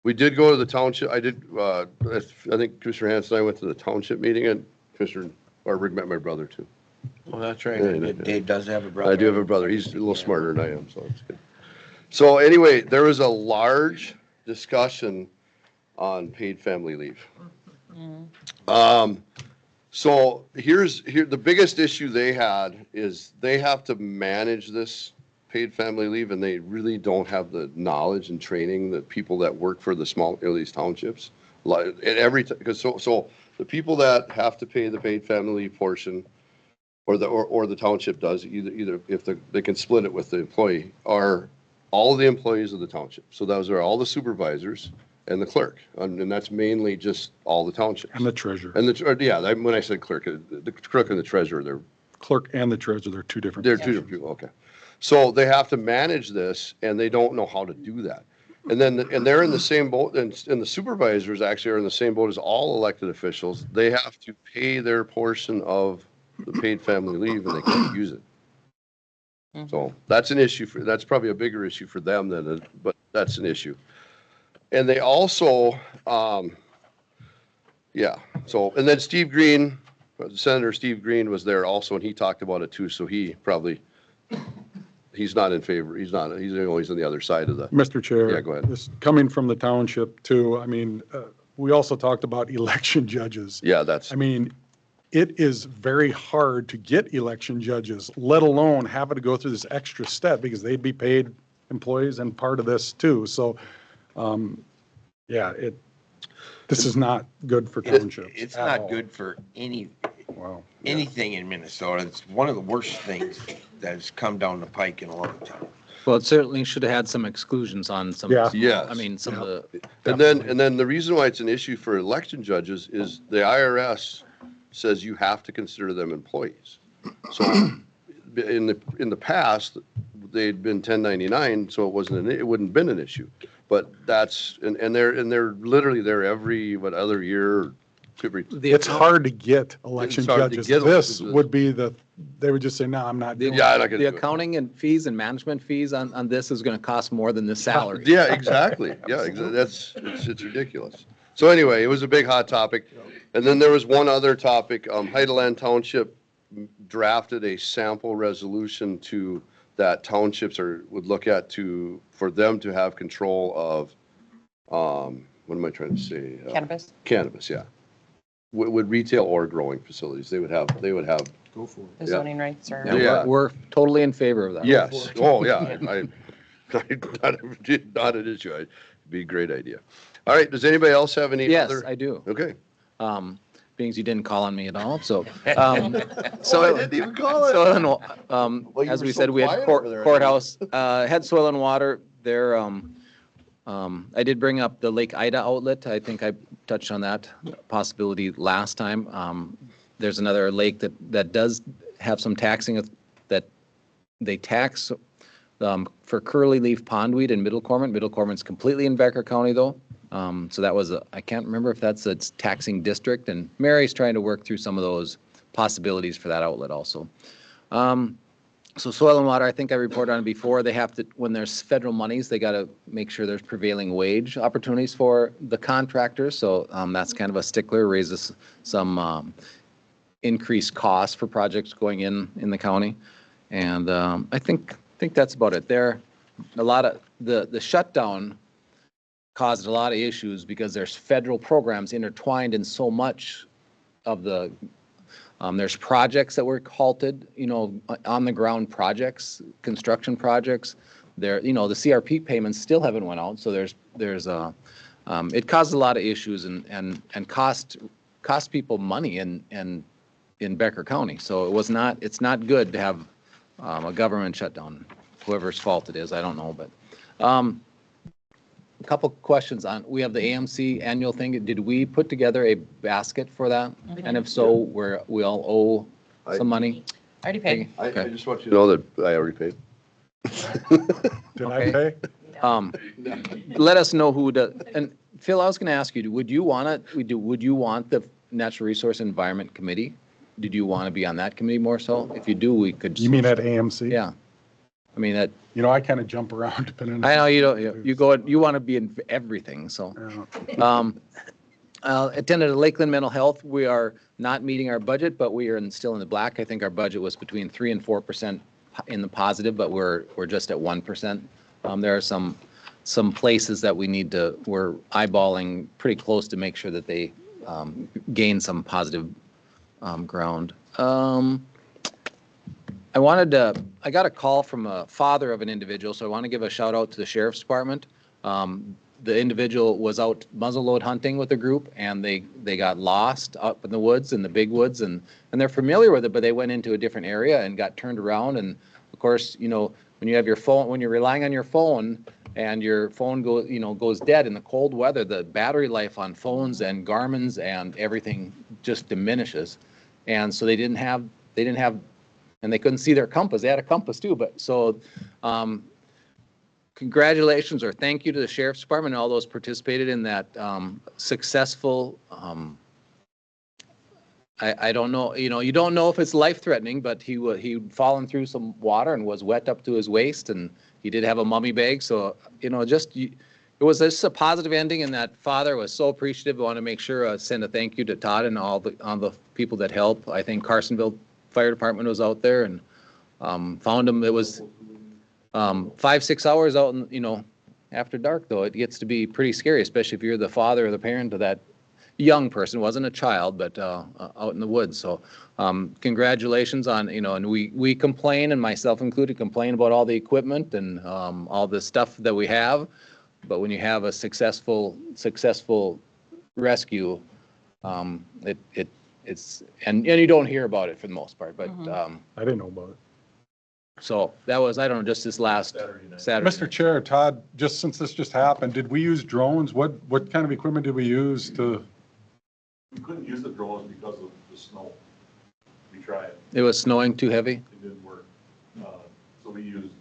We did go to the township. I think Commissioner Hanson and I went to the township meeting, and Commissioner Barberg met my brother too. Well, that's right. Dave does have a brother. I do have a brother. He's a little smarter than I am, so that's good. So anyway, there was a large discussion on paid family leave. So here the biggest issue they had is they have to manage this paid family leave, and they really don't have the knowledge and training that people that work for these townships. So the people that have to pay the paid family leave portion, or the township does, either if they can split it with the employee, are all of the employees of the township. So those are all the supervisors and the clerk, and that's mainly just all the townships. And the treasurer. And when I said clerk, the clerk and the treasurer, they're Clerk and the treasurer, they're two different. two different people. Okay, so they have to manage this, and they don't know how to do that. And they're in the same boat, and the supervisors actually are in the same boat as all elected officials. They have to pay their portion of the paid family leave, and they can't use it. So that's an issue that's probably a bigger issue for them but that's an issue. And they also, and then Steve Green, Senator Steve Green was there also, and he talked about it too. So he's not in favor. He's always on the other side of the. Mr. Chair. Yeah, go ahead. This coming from the township too, I mean, we also talked about election judges. Yeah, it is very hard to get election judges, let alone having to go through this extra step, because they'd be paid employees and part of this too. So, this is not good for townships. It's not good for any, Wow. anything in Minnesota. It's one of the worst things that has come down the pike in a long time. Well, it certainly should have had some exclusions on some. Yeah. Yes. I mean, some of the. And then the reason why it's an issue for election judges is the IRS says you have to consider them employees. So in the past, they'd been 1099, so it wouldn't have been an issue. But that's, and they're literally there every, other year, It's hard to get election It's hard to judges. get This election would be they would just say, no, I'm not doing it. Yeah, I'm not gonna The do it. accounting and fees and management fees on this is going to cost more than the salary. Yeah, exactly. Yeah, it's ridiculous. So anyway, it was a big hot topic. And then there was one other topic. Heideland Township drafted a sample resolution that townships would look at for them to have control of, what am I trying to say? Cannabis? Cannabis, yeah. Would retail or growing facilities. They would have, Go for it. The zoning rights or? Yeah, Yeah. we're totally in favor of that. yes. Oh, yeah. Not an issue. It'd be a great idea. All right. Does anybody else have any Yes, other? I do. Okay. Being as you didn't call on me at all, so. I didn't even call it. Soil and, Well, you as were we so said, we had quiet over there. courthouse, had Soil and Water, there, I did bring up the Lake Ida outlet. I think I touched on that possibility last time. There's another lake that does have some taxing that they tax for curly leaf pondweed in Middle Cormorant. Middle Cormorant's completely in Becker County though. So that was, I can't remember if that's its taxing district, and Mary's trying to work through some of those possibilities for that outlet also. So Soil and Water, I think I reported on it before, they have to, when there's federal monies, they got to make sure there's prevailing wage opportunities for the contractors. So that's kind of a stickler, raises some increased costs for projects going in the county. And I think that's about it. There, a lot of, the shutdown caused a lot of issues because there's federal programs intertwined in so much of the, there's projects that were halted, on the ground projects, construction projects. There, the CRP payments still haven't went out. So there's it caused a lot of issues and cost people money in Becker County. So it's not good to have a government shutdown, whoever's fault it is, I don't know, but a couple questions we have the AMC annual thing. Did we put together a basket for that? And if so, we all owe some money? Already paid. I just want you to know that I already paid. Did I pay? Let us know who does. And Phil, I was going to ask you, would you want the Natural Resource Environment Committee? Did you want to be on that committee more so? If you do, we could. You mean at AMC? Yeah. I mean, that, I kind of jump around depending on. I know you don't, you want to be in everything, so. Attended to Lakeland Mental Health. We are not meeting our budget, but we are still in the black. I think our budget was between 3% and 4% in the positive, but we're just at 1%. There are some places that we're eyeballing pretty close to make sure that they gain some positive ground. I got a call from a father of an individual, so I want to give a shout out to the Sheriff's Department. The individual was out muzzleload hunting with a group, and they got lost up in the woods, in the big woods, and they're familiar with it, but they went into a different area and got turned around. And of course, when you have your phone, when you're relying on your phone and your phone goes dead in the cold weather, the battery life on phones and Garmin's and everything just diminishes. And so they didn't have, and they couldn't see their compass. They had a compass too, but so congratulations or thank you to the Sheriff's Department and all those participated in that successful, I don't know, you don't know if it's life-threatening, but he'd fallen through some water and was wet up to his waist, and he did have a mummy bag. So, it was just a positive ending, and that father was so appreciative. I want to make sure send a thank you to Todd and all the people that helped. I think Carsonville Fire Department was out there and found him. It was 5-6 hours out, and after dark though, it gets to be pretty scary, especially if you're the father or the parent of that young person. Wasn't a child, but out in the woods. So congratulations on and we complain, and myself included, complain about all the equipment and all the stuff that we have, but when you have a successful rescue, it it's, and you don't hear about it for the most part, but, I didn't know about it. so that was, I don't know, just this last Saturday. Mr. Chair, Todd, just since this just happened, did we use drones? What kind of equipment did we use to? We couldn't use the drones because of the snow. We tried, It was snowing too heavy? it didn't work. So we used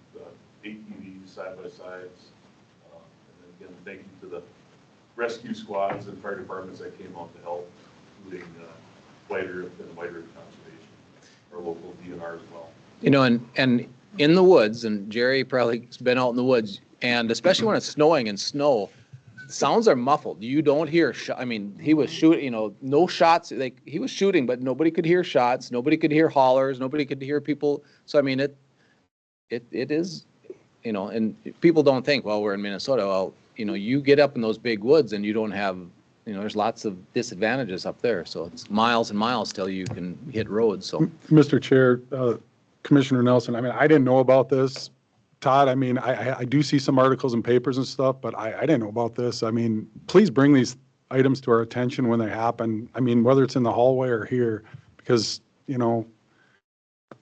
ATVs, side-by-sides. And then again, thank you to the rescue squads and fire departments that came out to help, including White Earth and White Earth Conservation, our local DNR as well. You know, and in the woods, and Jerry probably has been out in the woods, and especially when it's snowing and snow, sounds are muffled. You don't hear, I mean, he was shooting, you know, no shots, like, he was shooting, but nobody could hear shots, nobody could hear hollers, nobody could hear people. So, I mean, it is, you know, and people don't think, well, we're in Minnesota. Well, you know, you get up in those big woods and you don't have, you know, there's lots of disadvantages up there. So it's miles and miles till you can hit roads, so. Mr. Chair, Commissioner Nelson, I mean, I didn't know about this. Todd, I mean, I do see some articles and papers and stuff, but I didn't know about this. I mean, please bring these items to our attention when they happen. I mean, whether it's in the hallway or here, because, you know,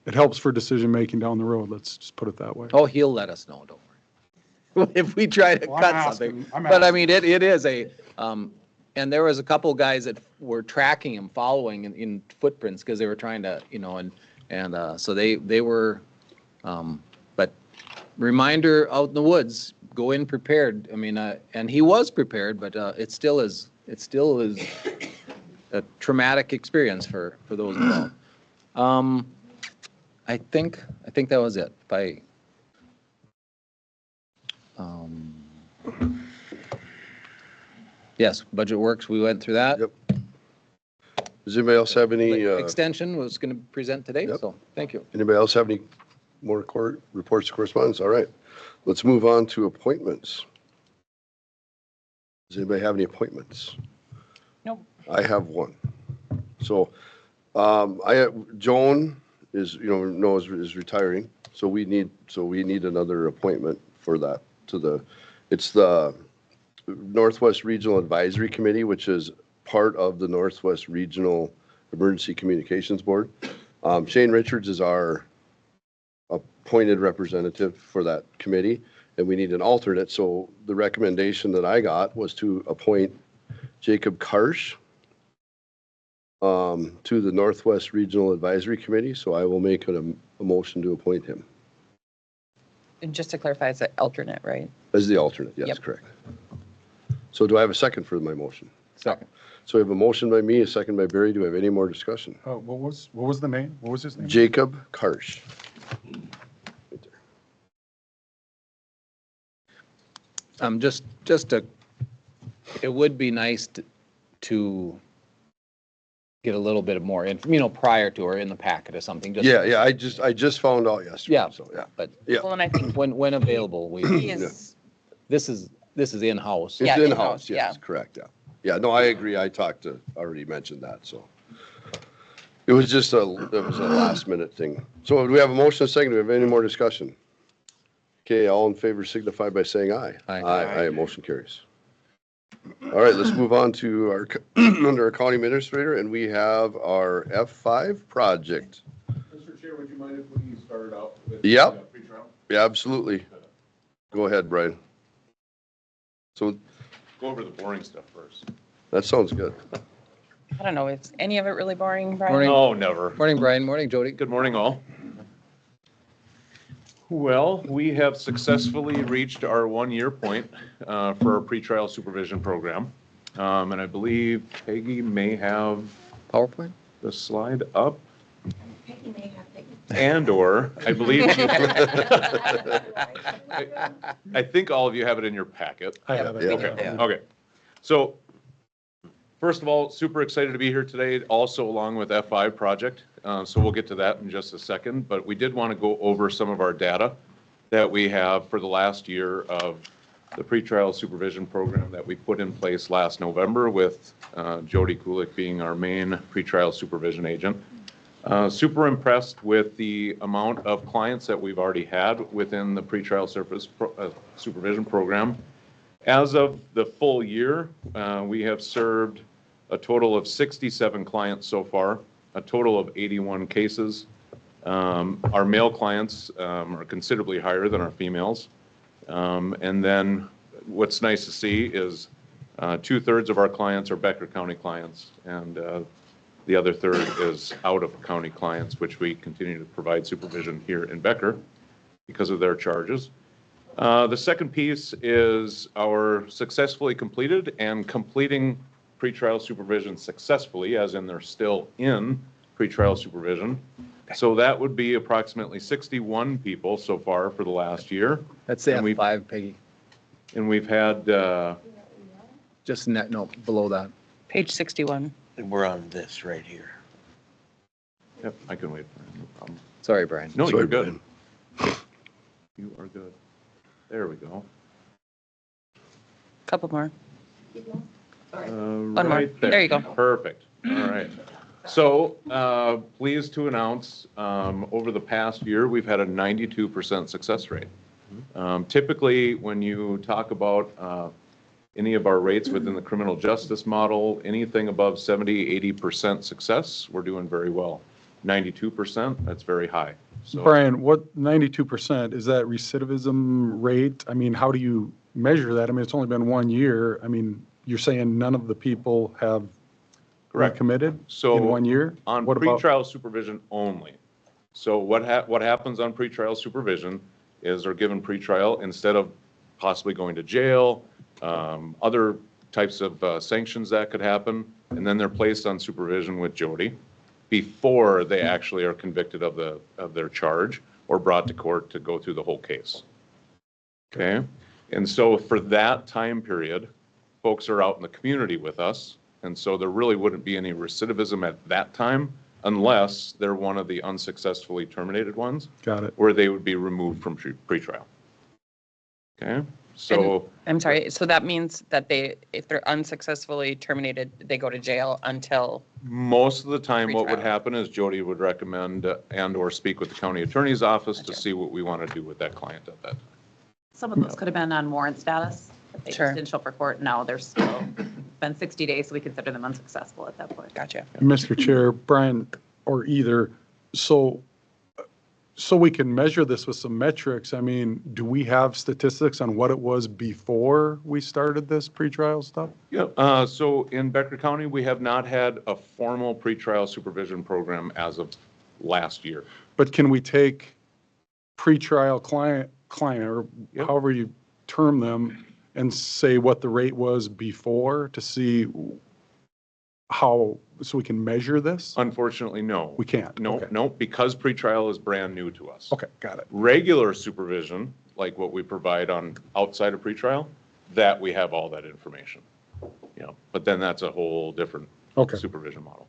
it helps for decision-making down the road. Let's just put it that way. Oh, he'll let us know, don't worry. If we try to Well, I'm cut asking, something. I'm But I asking. mean, it is a, and there was a couple guys that were tracking him, following in footprints because they were trying to, you know, and so they were, but reminder out in the woods, go in prepared. I mean, and he was prepared, but it still is a traumatic experience for those involved. I think that was it. Yes, Budget Works, we went through that. Yep. Does anybody else have any, Extension was going to present today, Yep. so thank you. anybody else have any more reports of correspondence? All right. Let's move on to appointments. Does anybody have any appointments? Nope. I have one. So, Joan is, you know, is retiring, so we need another appointment for that it's the Northwest Regional Advisory Committee, which is part of the Northwest Regional Emergency Communications Board. Shane Richards is our appointed representative for that committee, and we need an alternate. So the recommendation that I got was to appoint Jacob Karsh to the Northwest Regional Advisory Committee. So I will make a motion to appoint him And just to clarify, it's an alternate, right? as the alternate. Yes, Yep. correct. So do I have a second for my motion? Second. So we have a motion by me, a second by Barry. Do we have any more discussion? What was the name? What was his name? Jacob Karsh. It would be nice to get a little bit more, you know, prior to or in the packet or something. Just Yeah, I just found out yesterday. Yeah, So, yeah. but Yeah. Well, and I think when available, he is, this is in-house. Yeah, It's in-house, in-house, yes, yeah. correct, yeah. Yeah, no, I agree. Already mentioned that, so. It was just it was a last minute thing. So do we have a motion and a second? Do we have any more discussion? Okay, all in favor signify by saying aye. Aye. Aye, motion carries. All right, let's move on to our, under our county administrator, and we have our F5 project. Mr. Chair, would you mind if we started out with? Yep. Pre-trial? Yeah, absolutely. Go ahead, Brian. So Go over the boring stuff first. that sounds good. I don't know, is any of it really boring, Brian? Morning. No, never. Morning, Brian. Morning, Jody. Good morning, all. Well, we have successfully reached our 1-year point for our pretrial supervision program. And I believe Peggy may have PowerPoint? the slide up. And/or, I believe, I think all of you have it in your packet. I have it. Yeah. Okay. So, first of all, super excited to be here today, also along with F5 project. So we'll get to that in just a second, but we did want to go over some of our data that we have for the last year of the pretrial supervision program that we put in place last November with Jody Kulik being our main pretrial supervision agent. Super impressed with the amount of clients that we've already had within the pretrial supervision program. As of the full year, we have served a a total of 67 clients so far, a total of 81 cases. Our male clients are considerably higher than our females. And then what's nice to see is 2/3 of our clients are Becker County clients, and the other third is out-of-county clients, which we continue to provide supervision here in Becker because of their charges. The second piece is our successfully completed and completing pretrial supervision successfully, as in they're still in pretrial supervision. So that would be approximately 61 people so far for the last year. That's the And we've- F5, Peggy. And we've had, Just net, no, below that. Page 61. We're on this right here. yep, I can wait for it, no problem. Sorry, Brian. No, Sorry, you're good. Brian. You are good. There we go. Couple more. One more. There you go. Perfect. All right. So, pleased to announce, over the past year, we've had a 92% success rate. Typically, when you talk about any of our rates within the criminal justice model, anything above 70, 80% success, we're doing very well. 92%, that's very high. So, Brian, what 92%, is that recidivism rate? I mean, how do you measure that? I mean, it's only been 1 year. I mean, you're saying none of the people have correct. recommitted So, in 1 year? On What about- pretrial supervision only. So what happens on pretrial supervision is they're given pretrial instead of possibly going to jail, other types of sanctions that could happen, and then they're placed on supervision with Jody before they actually are convicted of their charge or brought to court to go through the whole case. Okay? And so for that time period, folks are out in the community with us, and so there really wouldn't be any recidivism at that time unless they're one of the unsuccessfully terminated ones, Got it. where they would be removed from pretrial. Okay? So, I'm sorry, so that means that if they're unsuccessfully terminated, they go to jail until, most of the time, what would Pretrial. happen is Jody would recommend and/or speak with the county attorney's office to Gotcha. see what we want to do with that client at that time. Some of those could have been on warrant status, but they Sure. just didn't show up for court. Now they're still, been 60 days, so we consider them unsuccessful at that point. gotcha. Mr. Chair, Brian, or either, so we can measure this with some metrics. I mean, do we have statistics on what it was before we started this pretrial stuff? Yeah, so in Becker County, we have not had a formal pretrial supervision program as of last year. But can we take pretrial client, or Yep. however you term them, and say what the rate was before to see how, so we can measure this? Unfortunately, no. We can't. No, Okay. no, because pretrial is brand new to us. Okay, got it. Regular supervision, like what we provide on outside of pretrial, that we have all that information. You know, but then that's a whole different Okay. supervision model.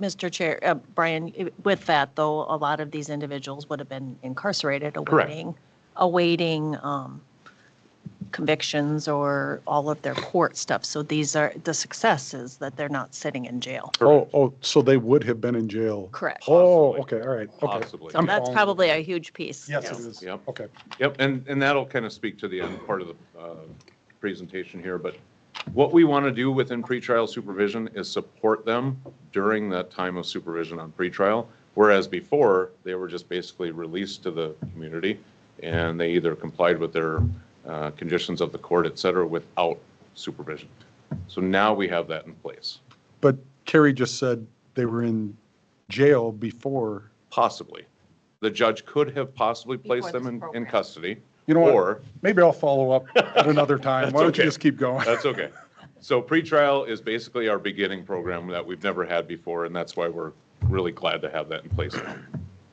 Mr. Chair, Brian, with that, though, a lot of these individuals would have been incarcerated Correct. awaiting convictions or all of their court stuff. So these are the successes that they're not sitting in jail. Oh, so they would have been in jail? Correct. Oh, Possibly. okay, all right. Okay. Possibly. So that's probably a huge piece. Yes, it is. Yep. Okay. Yep, and that'll kind of speak to the end part of the presentation here, but what we want to do within pretrial supervision is support them during that time of supervision on pretrial, whereas before, they were just basically released to the community, and they either complied with their conditions of the court, et cetera, without supervision. So now we have that in place, But Carrie just said they were in jail before. possibly. The judge could have possibly placed Before them this in program. custody, You know what? or Maybe I'll follow up at another time. Why don't you okay. just keep going? That's okay. So pretrial is basically our beginning program that we've never had before, and that's why we're really glad to have that in place now.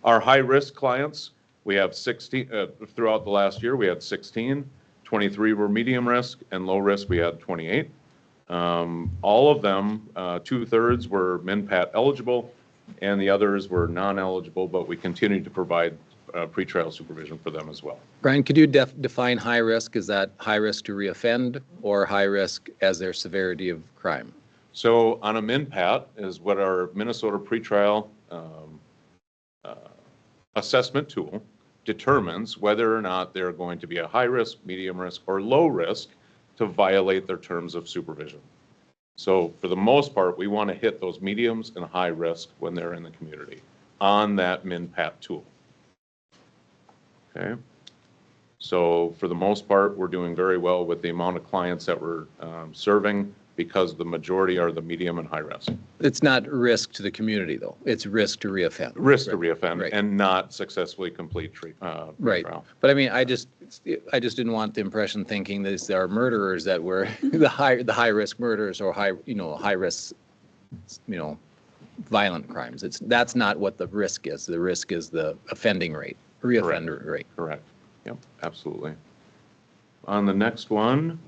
Our high-risk clients, we have 16, throughout the last year, we had 16, 23 were medium risk, and low risk, we had 28. All of them, 2/3 were MinPat eligible, and the others were non-eligible, but we continue to provide pretrial supervision for them as well. Brian, could you define high risk? Is that high risk to reoffend or high risk as their severity of crime? So on a MinPat is what our Minnesota pretrial assessment tool determines whether or not they're going to be a high risk, medium risk, or low risk to violate their terms of supervision. So for the most part, we want to hit those mediums and high risk when they're in the community on that MinPAT tool. Okay. So for the most part, we're doing very well with the amount of clients that we're serving because the majority are the medium and high risk. It's not risk to the community, though. It's risk to reoffend. Risk to reoffend Right. and not successfully complete Right. trial. But I mean, I just didn't want the impression thinking that there are murderers that were the high risk murders or high risk, violent crimes. That's not what the risk is. The risk is the offending rate, reoffender rate. Correct. Yep, absolutely. On the next one,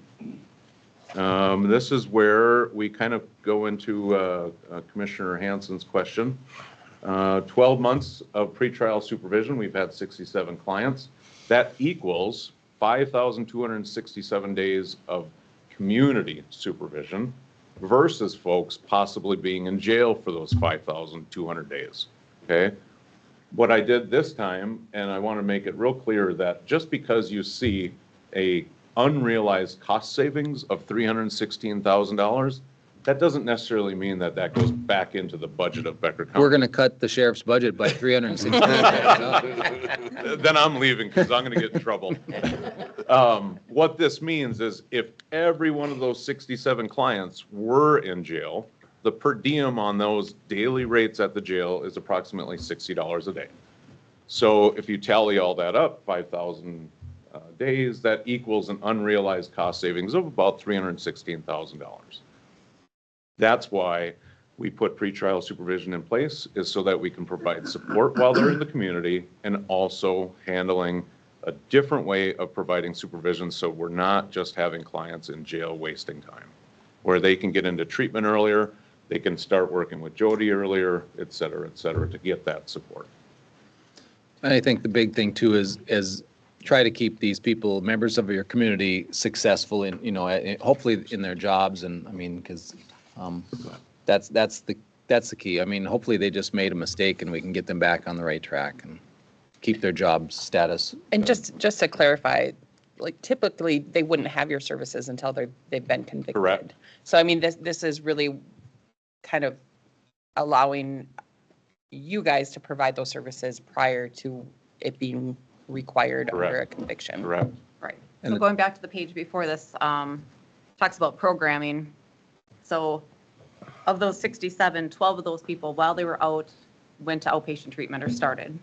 this is where we kind of go into Commissioner Hansen's question. 12 months of pretrial supervision, we've had 67 clients. That equals 5,267 days of community supervision versus folks possibly being in jail for those 5,200 days, okay? What I did this time, and I want to make it real clear that just because you see a unrealized cost savings of $316,000, that doesn't necessarily mean that that goes back into the budget of Becker County. We're going to cut the sheriff's budget by $360,000. Then I'm leaving because I'm going to get in trouble. What this means is if every one of those 67 clients were in jail, the per diem on those daily rates at the jail is approximately $60 a day. So if you tally all that up, 5,000 days, that equals an unrealized cost savings of about $316,000. That's why we put pretrial supervision in place, is so that we can provide support while they're in the community and also handling a different way of providing supervision, so we're not just having clients in jail wasting time, where they can get into treatment earlier, they can start working with Jody earlier, et cetera, to get that support. I think the big thing too is try to keep these people, members of your community, successful in, hopefully in their jobs. And I mean, because that's the key. I mean, hopefully they just made a mistake and we can get them back on the right track and keep their job status. And just to clarify, like typically they wouldn't have your services until they've been convicted. Correct. So I mean, this is really kind of allowing you guys to provide those services prior to it being required under a conviction. Correct. Right. And So going back to the page before this, talks about programming. So of those 67, 12 of those people, while they were out, went to outpatient treatment or started.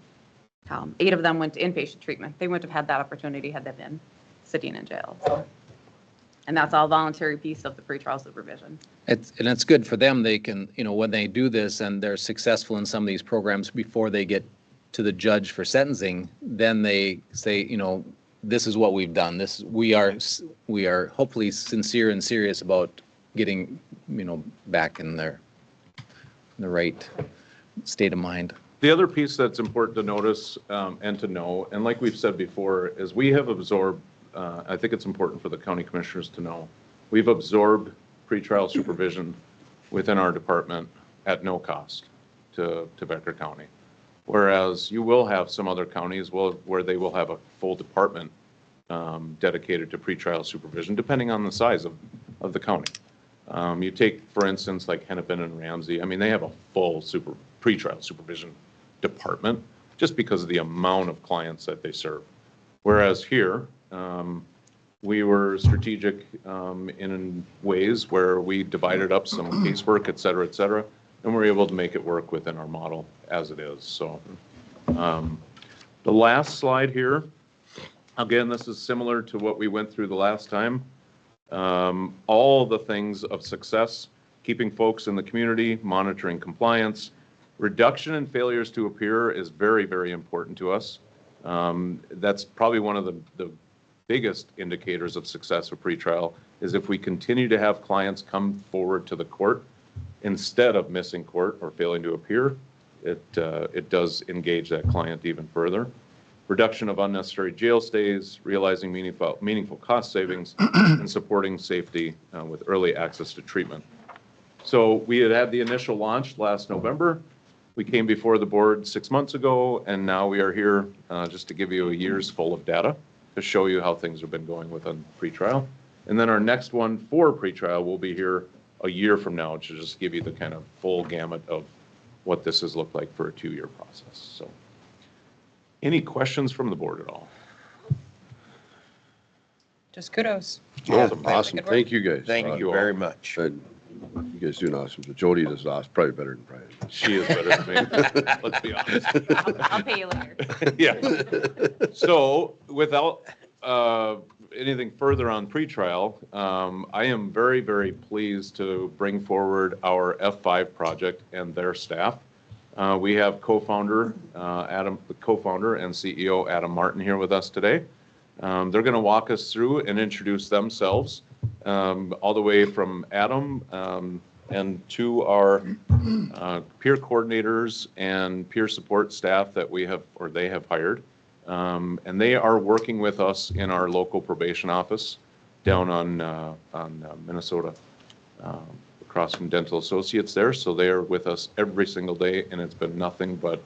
8 of them went to inpatient treatment. They wouldn't have had that opportunity had they been sitting in jail. So, and that's all voluntary piece of the pretrial supervision. It's good for them. They can, when they do this and they're successful in some of these programs before they get to the judge for sentencing, then they say, this is what we've done. We are hopefully sincere and serious about getting, back in the right state of mind. The other piece that's important to notice and to know, and like we've said before, is we have absorbed, I think it's important for the county commissioners to know, we've absorbed pretrial supervision within our department at no cost to Becker County. Whereas you will have some other counties where they will have a full department dedicated to pretrial supervision, depending on the size of the county. You take, for instance, like Hennepin and Ramsey. I mean, they have a full pretrial supervision department just because of the amount of clients that they serve. Whereas here, we were strategic in ways where we divided up some casework, et cetera, and we're able to make it work within our model as it is. So the last slide here, again, this is similar to what we went through the last time. All the things of success, keeping folks in the community, monitoring compliance, reduction in failures to appear is very, very important to us. That's probably one of the biggest indicators of success of pretrial is if we continue to have clients come forward to the court instead of missing court or failing to appear, it does engage that client even further. Reduction of unnecessary jail stays, realizing meaningful cost savings, and supporting safety with early access to treatment. So we had the initial launch last November. We came before the board 6 months ago, and now we are here just to give you a year's full of data to show you how things have been going within pretrial. And then our next one for pretrial will be here a year from now to just give you the kind of full gamut of what this has looked like for a 2-year process. So any questions from the board at all? Just kudos. Awesome, Good awesome. work. Thank you guys. Thank you very much. You guys doing awesome. But Jody does awesome, probably better than Brian. She is better than me, let's be honest. I'll pay you later. Yeah. So without anything further on pretrial, I am very, very pleased to bring forward our F5 project and their staff. We have co-founder and CEO Adam Martin here with us today. They're going to walk us through and introduce themselves, all the way from Adam and to our peer coordinators and peer support staff that we have, or they have hired. And they are working with us in our local probation office down on Minnesota, across from Dental Associates there. So they are with us every single day, and it's been nothing but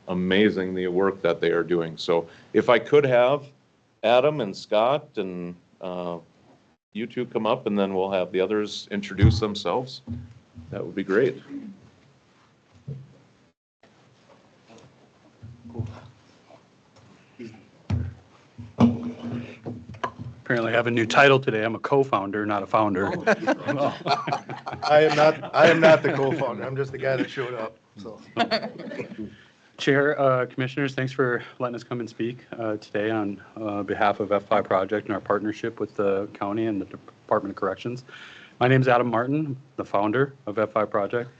amazing the work that they are doing. So if I could have Adam and Scott and you two come up, and then we'll have the others introduce themselves. That would be great. Apparently I have a new title today. I'm a co-founder, not a founder. I am not the co-founder. I'm just the guy that showed up, so. Chair, Commissioners, thanks for letting us come and speak today on behalf of F5 Project and our partnership with the county and the Department of Corrections. My name is Adam Martin, the founder of F5 Project.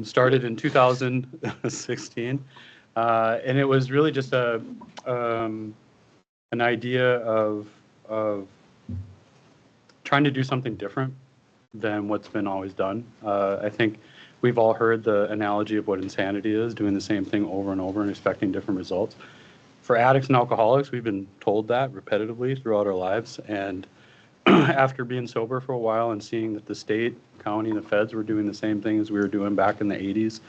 Started in 2016, and it was really just an idea of trying to do something different than what's been always done. I think we've all heard the analogy of what insanity is, doing the same thing over and over and expecting different results. For addicts and alcoholics, we've been told that repetitively throughout our lives. And after being sober for a while and seeing that the state, county, and the feds were doing the same thing as we were doing back in the 80s,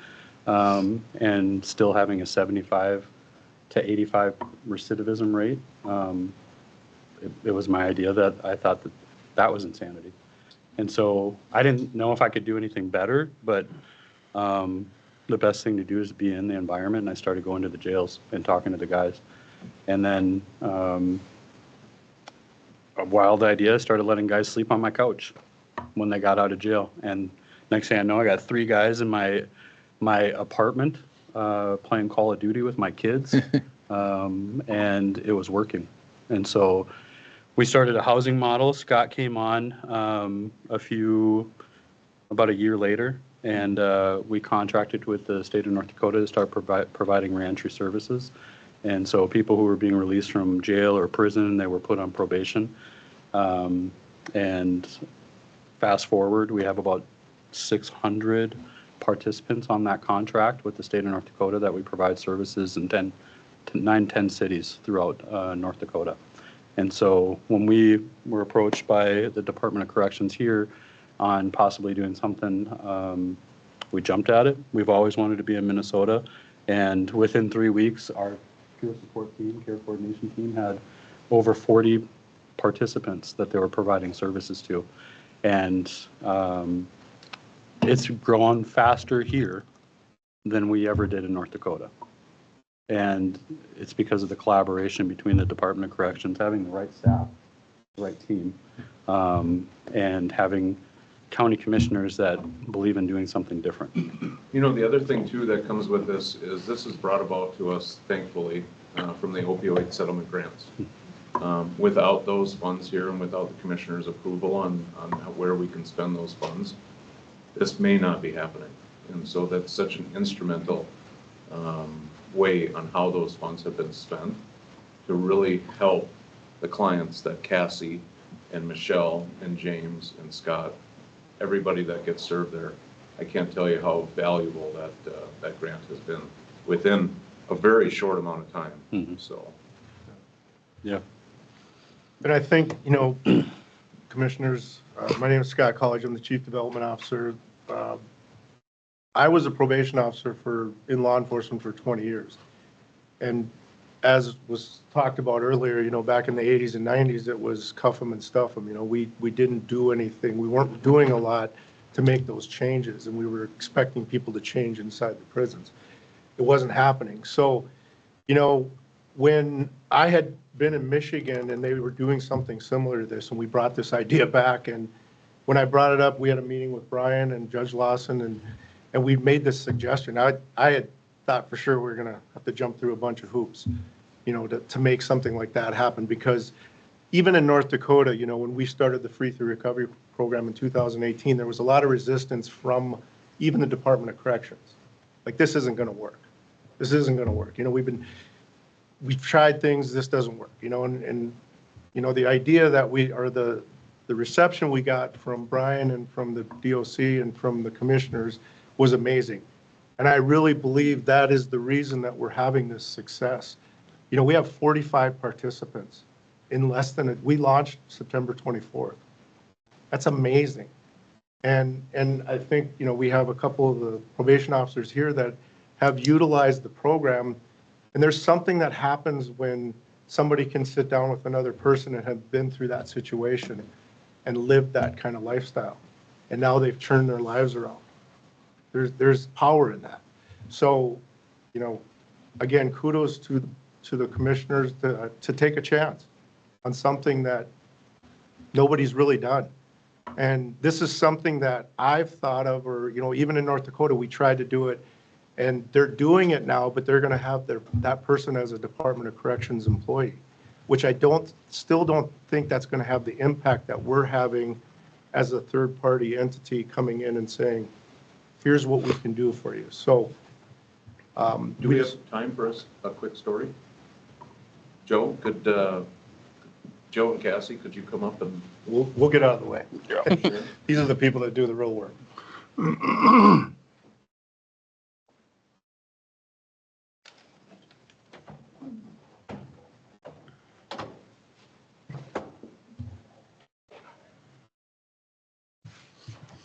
and still having a 75 to 85 recidivism rate, it was my idea that I thought that was insanity. And so I didn't know if I could do anything better, but the best thing to do is to be in the environment. And I started going to the jails and talking to the guys. And then a wild idea, started letting guys sleep on my couch when they got out of jail. And next thing I know, I got 3 guys in my apartment playing Call of Duty with my kids. And it was working. And so we started a housing model. Scott came on about a year later, and we contracted with the state of North Dakota to start providing reentry services. And so people who were being released from jail or prison, they were put on probation. And fast forward, we have about 600 participants on that contract with the state of North Dakota that we provide services in 10 cities throughout North Dakota. And so when we were approached by the Department of Corrections here on possibly doing something, we jumped at it. We've always wanted to be in Minnesota. And within 3 weeks, our peer support team, care coordination team, had over 40 participants that they were providing services to. And it's grown faster here than we ever did in North Dakota. And it's because of the collaboration between the Department of Corrections, having the right staff, the right team, and having county commissioners that believe in doing something different. You know, the other thing too that comes with this is brought about to us, thankfully, from the opioid settlement grants. Without those funds here and without the commissioner's approval on where we can spend those funds, this may not be happening. And so that's such an instrumental way on how those funds have been spent to really help the clients that Cassie and Michelle and James and Scott, everybody that gets served there. I can't tell you how valuable that grant has been within a very short amount of time. Mm-hmm. So, yeah. And I think, Commissioners, my name is Scott College. I'm the Chief Development Officer. I was a probation officer in law enforcement for 20 years. And as was talked about earlier, back in the 80s and 90s, it was cuff them and stuff them. We didn't do anything. We weren't doing a lot to make those changes, and we were expecting people to change inside the prisons. It wasn't happening. So, you know, when I had been in Michigan and they were doing something similar to this, and we brought this idea back, and when I brought it up, we had a meeting with Brian and Judge Lawson, and we made this suggestion. I had thought for sure we were going to have to jump through a bunch of hoops, you know, to make something like that happen, because even in North Dakota, you know, when we started the Free Through Recovery program in 2018, there was a lot of resistance from even the Department of Corrections. Like, this isn't going to work. This isn't going to work. You know, we've tried things, this doesn't work, you know, and you know, the idea that the reception we got from Brian and from the DOC and from the commissioners was amazing. And I really believe that is the reason that we're having this success. You know, we have 45 participants in we launched September 24th. That's amazing. And I think, you know, we have a couple of the probation officers here that have utilized the program. And there's something that happens when somebody can sit down with another person and have been through that situation and lived that kind of lifestyle. And now they've turned their lives around. There's power in that. So, you know, again, kudos to the commissioners to take a chance on something that nobody's really done. And this is something that I've thought of, or, you know, even in North Dakota, we tried to do it, and they're doing it now, but they're going to have that person as a Department of Corrections employee, which I still don't think that's going to have the impact that we're having as a third-party entity coming in and saying, here's what we can do for you. So Do we have time for a quick story? Joe, Joe and Cassie, could you come up and? We'll get out of the way. These are the people that do the real work.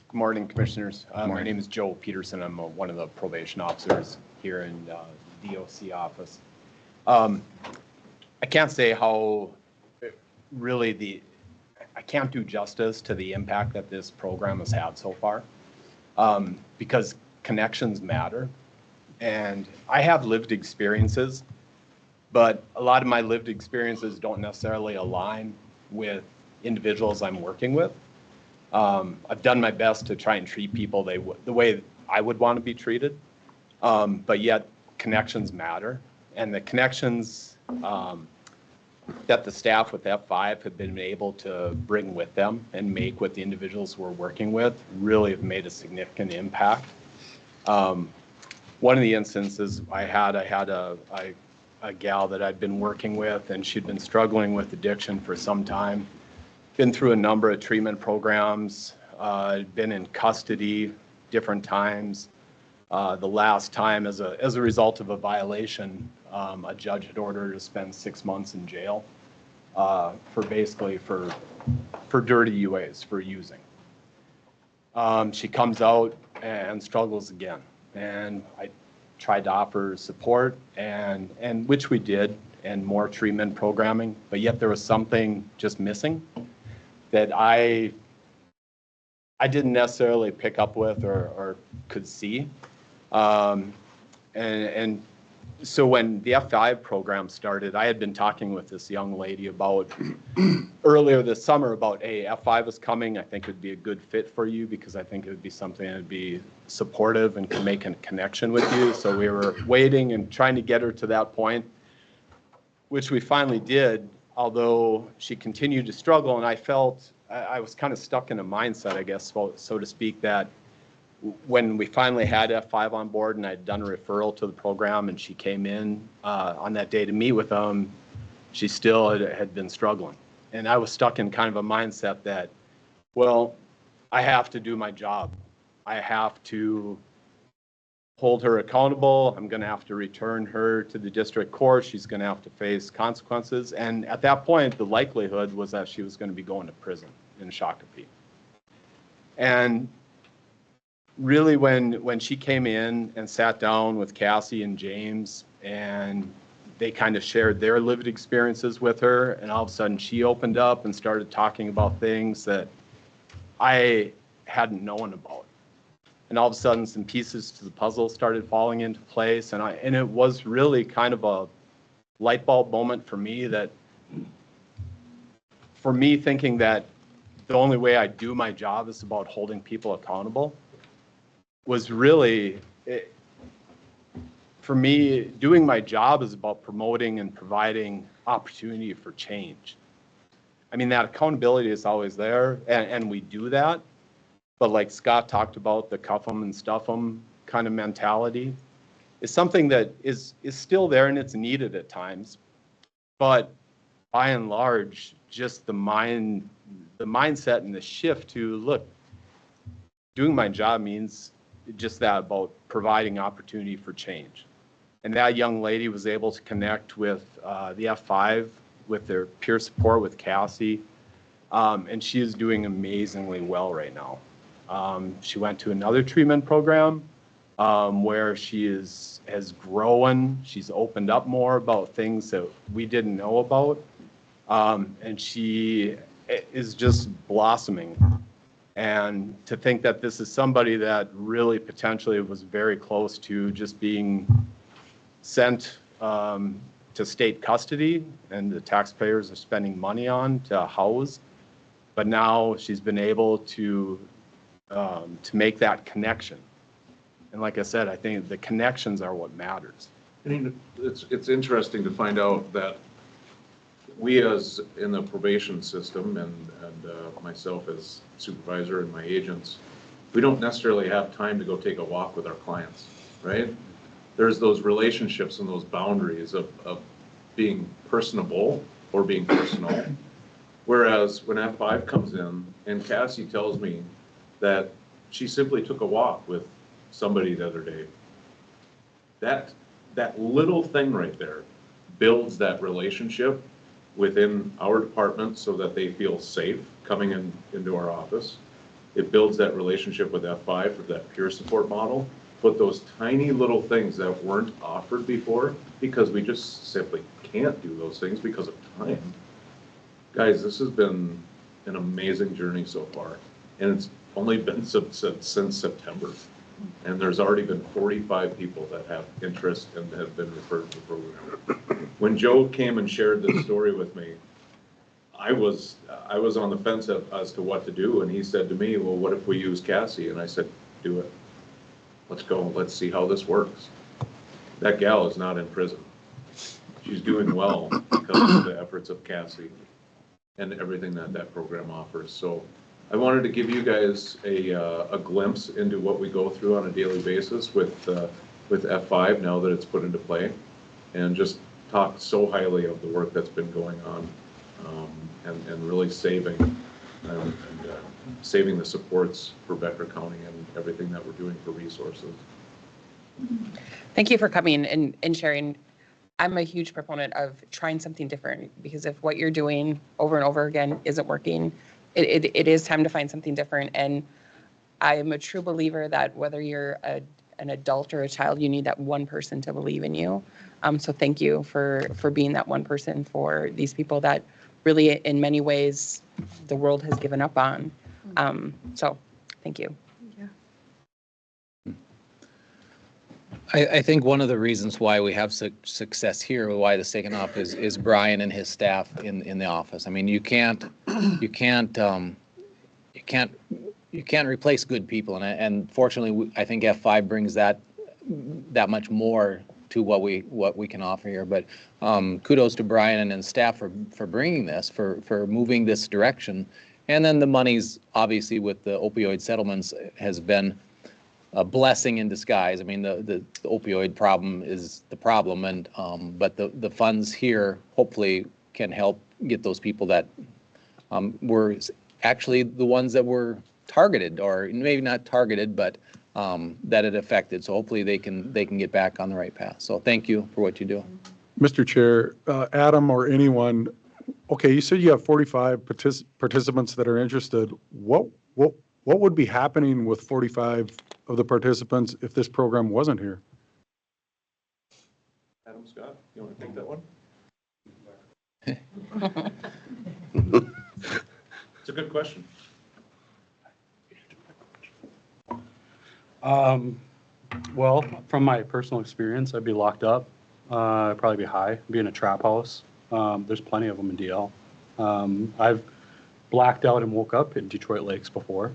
Good morning, Commissioners. My name is Joe Peterson. I'm one of the probation officers here in the DOC office. I can't say how really I can't do justice to the impact that this program has had so far, because connections matter. And I have lived experiences, but a lot of my lived experiences don't necessarily align with individuals I'm working with. I've done my best to try and treat people the way I would want to be treated, but yet connections matter. And the connections that the staff with F5 have been able to bring with them and make with the individuals we're working with really have made a significant impact. One of the instances I had a gal that I'd been working with, and she'd been struggling with addiction for some time. Been through a number of treatment programs, been in custody different times. The last time, as a result of a violation, a judge had ordered her to spend 6 months in jail for dirty UAs, for using. She comes out and struggles again, and I tried to offer her support, and which we did, and more treatment programming, but yet there was something just missing that I didn't necessarily pick up with or could see. And so when the F5 program started, I had been talking with this young lady about earlier this summer about, hey, F5 is coming. I think it would be a good fit for you because I think it would be something that would be supportive and can make a connection with you. So we were waiting and trying to get her to that point, which we finally did, although she continued to struggle. And I felt I was kind of stuck in a mindset, I guess, so to speak, that when we finally had F5 on board and I'd done a referral to the program and she came in on that day to meet with them, she still had been struggling. And I was stuck in kind of a mindset that, well, I have to do my job. I have to hold her accountable. I'm going to have to return her to the district court. She's going to have to face consequences. And at that point, the likelihood was that she was going to be going to prison in Shakopee. And really, when she came in and sat down with Cassie and James, and they kind of shared their lived experiences with her, and all of a sudden she opened up and started talking about things that I hadn't known about. And all of a sudden, some pieces to the puzzle started falling into place, and it was really kind of a light bulb moment for me thinking that the only way I do my job is about holding people accountable was really, for me, doing my job is about promoting and providing opportunity for change. I mean, that accountability is always there, and we do that. But like Scott talked about, the cuff 'em and stuff 'em kind of mentality is something that is still there and it's needed at times. But by and large, just the mindset and the shift to, look, doing my job means just that, about providing opportunity for change. And that young lady was able to connect with the F5, with their peer support with Cassie, and she is doing amazingly well right now. She went to another treatment program where she has grown. She's opened up more about things that we didn't know about, and she is just blossoming. And to think that this is somebody that really potentially was very close to just being sent to state custody, and the taxpayers are spending money on to house, but now she's been able to make that connection. And like I said, I think the connections are what matters. I mean, it's interesting to find out that we, as in the probation system, and myself as supervisor and my agents, we don't necessarily have time to go take a walk with our clients, right? There's those relationships and those boundaries of being personable or being personal. Whereas when F5 comes in and Cassie tells me that she simply took a walk with somebody the other day, that little thing right there builds that relationship within our department so that they feel safe coming into our office. It builds that relationship with F5 for that peer support model. But those tiny little things that weren't offered before, because we just simply can't do those things because of time. Guys, this has been an amazing journey so far. And it's only been since September. And there's already been 45 people that have interest and have been referred to the program. When Joe came and shared this story with me, I was on the fence as to what to do. And he said to me, well, what if we use Cassie? And I said, do it. Let's go. Let's see how this works. That gal is not in prison. She's doing well because of the efforts of Cassie and everything that program offers. So I wanted to give you guys a glimpse into what we go through on a daily basis with F5 now that it's put into play, and just talk so highly of the work that's been going on, and really saving the supports for Becker County and everything that we're doing for resources. Thank you for coming and sharing. I'm a huge proponent of trying something different, because if what you're doing over and over again isn't working, it is time to find something different. And I am a true believer that whether you're an adult or a child, you need that one person to believe in you. So thank you for being that one person for these people that really, in many ways, the world has given up on. So thank you. I think one of the reasons why we have success here, why this taken off, is Brian and his staff in the office. I mean, you can't replace good people, and fortunately, I think F5 brings that much more to what we can offer here. But kudos to Brian and staff for bringing this, for moving this direction, and then the monies, obviously, with the opioid settlements, has been a blessing in disguise. I mean, the opioid problem is the problem, and but the funds here hopefully can help get those people that were actually the ones that were targeted, or maybe not targeted, but that it affected. So hopefully they can get back on the right path. So thank you for what you do. Mr. Chair, Adam or anyone, okay, you said you have 45 participants that are interested. What would be happening with 45 of the participants if this program wasn't here? Adam, Scott, you want to take that one? It's a good question. Well, from my personal experience, I'd be locked up. I'd probably be high, I'd be in a trap house. There's plenty of them in DL. I've blacked out and woke up in Detroit Lakes before.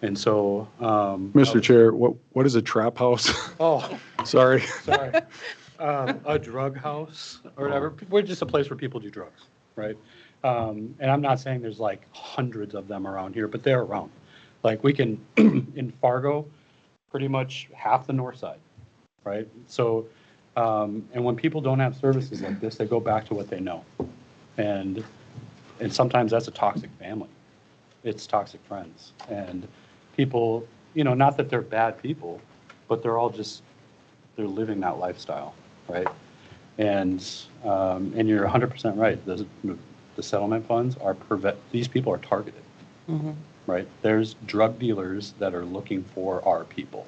And so, Mr. Chair, what is a trap house? oh, Sorry. sorry. A drug house or whatever. We're just a place where people do drugs, right? And I'm not saying there's like hundreds of them around here, but they're around. Like we can, in Fargo, pretty much half the north side, right? So, and when people don't have services like this, they go back to what they know. And sometimes that's a toxic family. It's toxic friends. And people, not that they're bad people, but they're all just, they're living that lifestyle, right? And you're 100% right. The settlement funds are, these people are targeted, right? There's drug dealers that are looking for our people.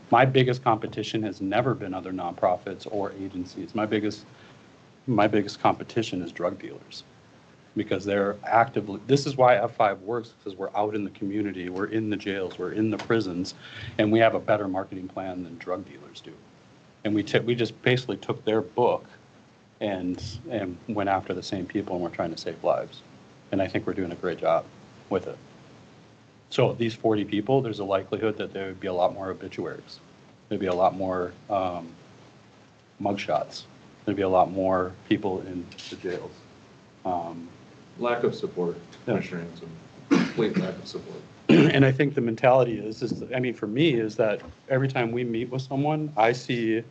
My biggest competition has never been other nonprofits or agencies. My biggest competition is drug dealers because they're actively, this is why F5 works, because we're out in the community, we're in the jails, we're in the prisons, and we have a better marketing plan than drug dealers do. And we just basically took their book and went after the same people, and we're trying to save lives. And I think we're doing a great job with it. So these 40 people, there's a likelihood that there would be a lot more obituaries. There'd be a lot more mugshots. There'd be a lot more people in the jails. Lack of support, Commissioner Hanson. Complete lack of support. And I think the mentality is, I mean, for me, is that every time we meet with someone, I see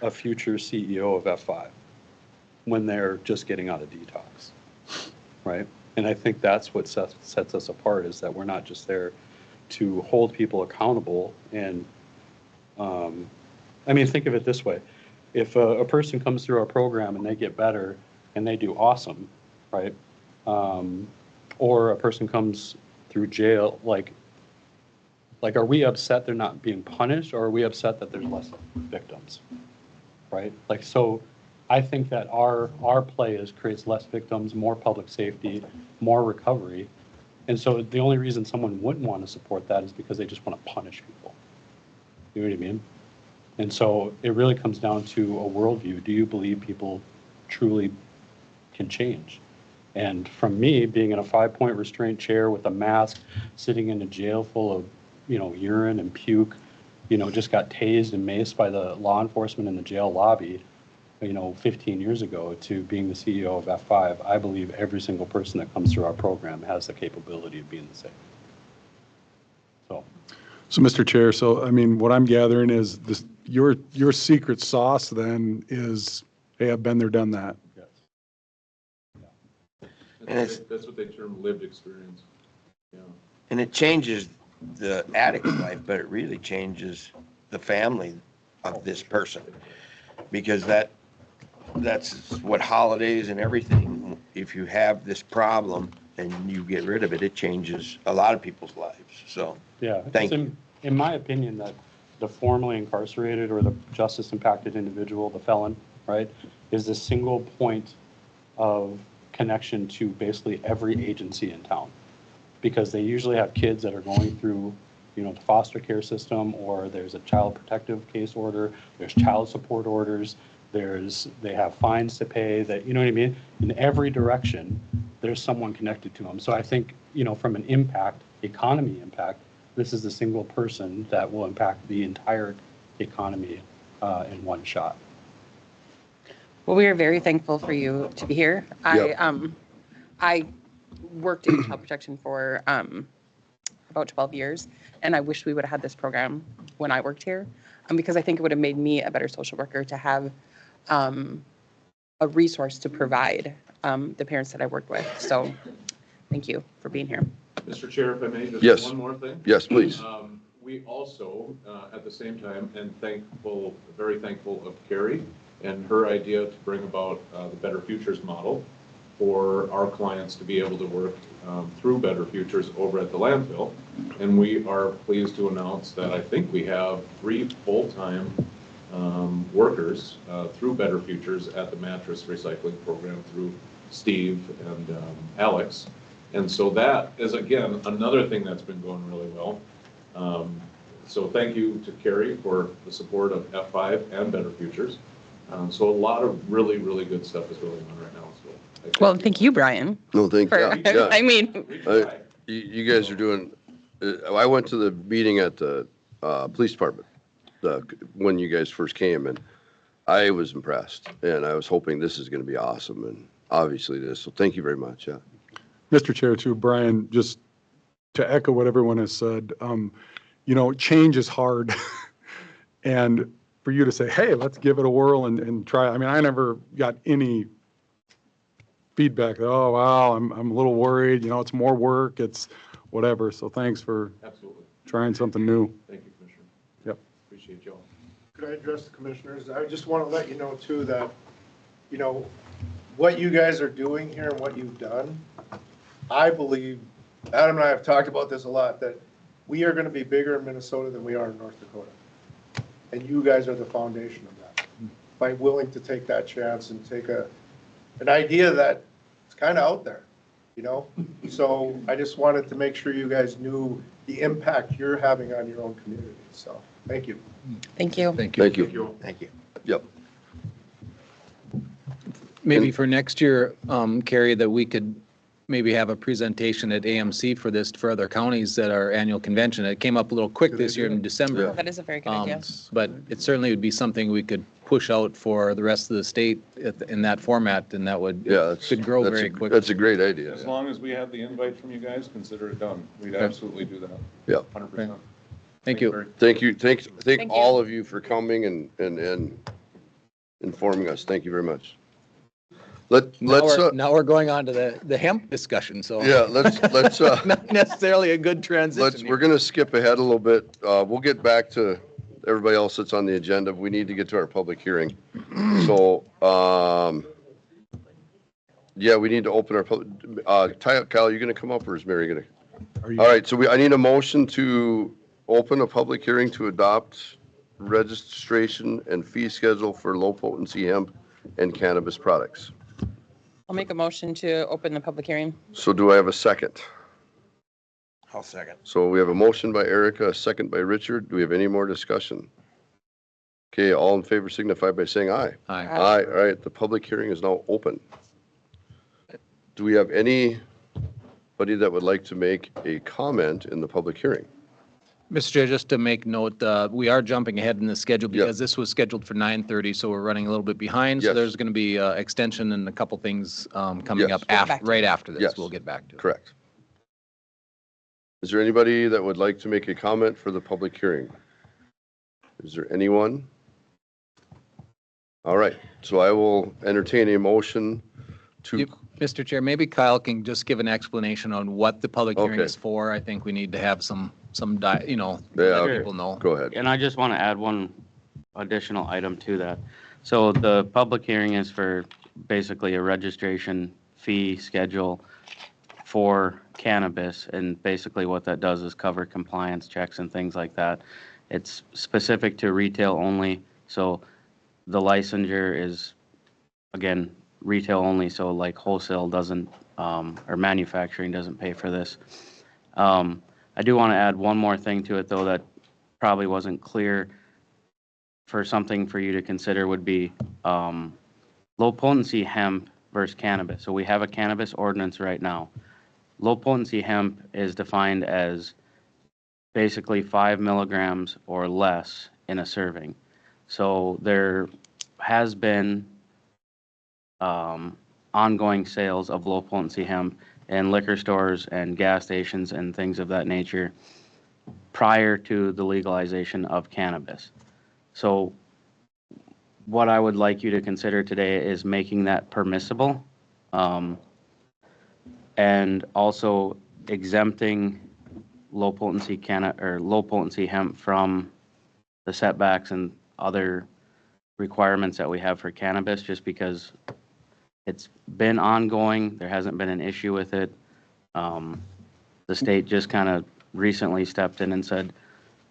a future CEO of F5 when they're just getting out of detox, right? And I think that's what sets us apart, is that we're not just there to hold people accountable. And I mean, think of it this way. If a person comes through our program and they get better and they do awesome, right? Or a person comes through jail, like are we upset they're not being punished, or are we upset that there's less victims, right? Like, so I think that our play creates less victims, more public safety, more recovery. And so the only reason someone wouldn't want to support that is because they just want to punish people. You know what I mean? And so it really comes down to a worldview. Do you believe people truly can change? And from me, being in a 5-point restraint chair with a mask, sitting in a jail full of, urine and puke, just got tased and maced by the law enforcement in the jail lobby, 15 years ago, to being the CEO of F5, I believe every single person that comes through our program has the capability of being the same. So, Mr. Chair, I mean, what I'm gathering is this, your secret sauce then is, hey, I've been there, done that. Yes. That's what they term lived experience. Yeah. And it changes the addict's life, but it really changes the family of this person. Because that's what holidays and everything, if you have this problem and you get rid of it, it changes a lot of people's lives. So, yeah, thank you. In my opinion, that the formerly incarcerated or the justice impacted individual, the felon, right, is the single point of connection to basically every agency in town. Because they usually have kids that are going through, the foster care system, or there's a child protective case order, there's child support orders, they have fines to pay, that, you know what I mean? In every direction, there's someone connected to them. So I think, from an economy impact, this is the single person that will impact the entire economy in one shot. Well, we are very thankful for you to be here. Yep. I worked in child protection for about 12 years, and I wish we would have had this program when I worked here, because I think it would have made me a better social worker to have a resource to provide the parents that I worked with. So thank you for being here. Mr. Chair, if I may, just Yes. one more thing. Yes, please. We also, at the same time, very thankful of Carrie and her idea to bring about the Better Futures model for our clients to be able to work through Better Futures over at the landfill. And we are pleased to announce that I think we have 3 full-time workers through Better Futures at the mattress recycling program through Steve and Alex. And so that is, again, another thing that's been going really well. So thank you to Carrie for the support of F5 and Better Futures. So a lot of really, really good stuff is going on right now. So Well, thank you, Brian. No, For, yeah. I mean, You guys are doing, I went to the meeting at the police department when you guys first came, and I was impressed, and I was hoping this is going to be awesome, and obviously it is. So thank you very much. Yeah. Mr. Chair, too, Brian, just to echo what everyone has said, change is hard. And for you to say, hey, let's give it a whirl and try. I mean, I never got any feedback. Oh, wow, I'm a little worried. It's more work. It's whatever. So thanks for absolutely. trying something new. Thank you, Commissioner. Yep. Appreciate you all. Could I address the commissioners? I just want to let you know too that, what you guys are doing here and what you've done, I believe, Adam and I have talked about this a lot, that we are going to be bigger in Minnesota than we are in North Dakota. And you guys are the foundation of that. By willing to take that chance and take an idea that it's kind of out there, So I just wanted to make sure you guys knew the impact you're having on your own community. So, thank you. thank you. Thank you. Thank you. Thank you. Yep. Maybe for next year, Carrie, that we could maybe have a presentation at AMC for this, for other counties at our annual convention. It came up a little quick this year in December. That is a very good idea. But it certainly would be something we could push out for the rest of the state in that format, and that would, could grow very quickly. That's a great idea. As long as we have the invite from you guys, consider it done. We'd absolutely do that. Yeah. 100%. Thank you. Thank you. Thank Thank all you. of you for coming and informing us. Thank you very much. Now we're going on to the hemp discussion, so. Yeah, let's Not necessarily a good transition. we're going to skip ahead a little bit. We'll get back to everybody else that's on the agenda. We need to get to our public hearing. So, yeah, we need to open our public, Kyle, you going to come up or is Mary going to? All right, so I need a motion to open a public hearing to adopt registration and fee schedule for low potency hemp and cannabis products. I'll make a motion to open the public hearing. So do I have a second? I'll second. So we have a motion by Erica, a second by Richard. Do we have any more discussion? Okay, all in favor signify by saying aye. Aye. Aye, all right, the public hearing is now open. Do we have anybody that would like to make a comment in the public hearing? Mr. Chair, just to make note, we are jumping ahead in the schedule Yeah. because this was scheduled for 9:30, so we're running a little bit behind. So Yes. there's going to be extension and a couple things coming Yes. up We'll get back to right after this. Yes. We'll get back to it. Correct. Is there anybody that would like to make a comment for the public hearing? Is there anyone? All right, so I will entertain a motion to, Mr. Chair, maybe Kyle can just give an explanation on what the public hearing Okay. is for. I think we need to have some, let Yeah. people know. go ahead. And I just want to add one additional item to that. So the public hearing is for basically a registration fee schedule for cannabis. And basically what that does is cover compliance checks and things like that. It's specific to retail only. So the licensure is, again, retail only. So like wholesale doesn't, or manufacturing doesn't pay for this. I do want to add one more thing to it, though, that probably wasn't clear. For something for you to consider would be low potency hemp versus cannabis. So we have a cannabis ordinance right now. Low potency hemp is defined as basically 5 milligrams or less in a serving. So there has been ongoing sales of low potency hemp in liquor stores and gas stations and things of that nature prior to the legalization of cannabis. So what I would like you to consider today is making that permissible, and also exempting low potency hemp from the setbacks and other requirements that we have for cannabis, just because it's been ongoing. There hasn't been an issue with it. The state just kind of recently stepped in and said,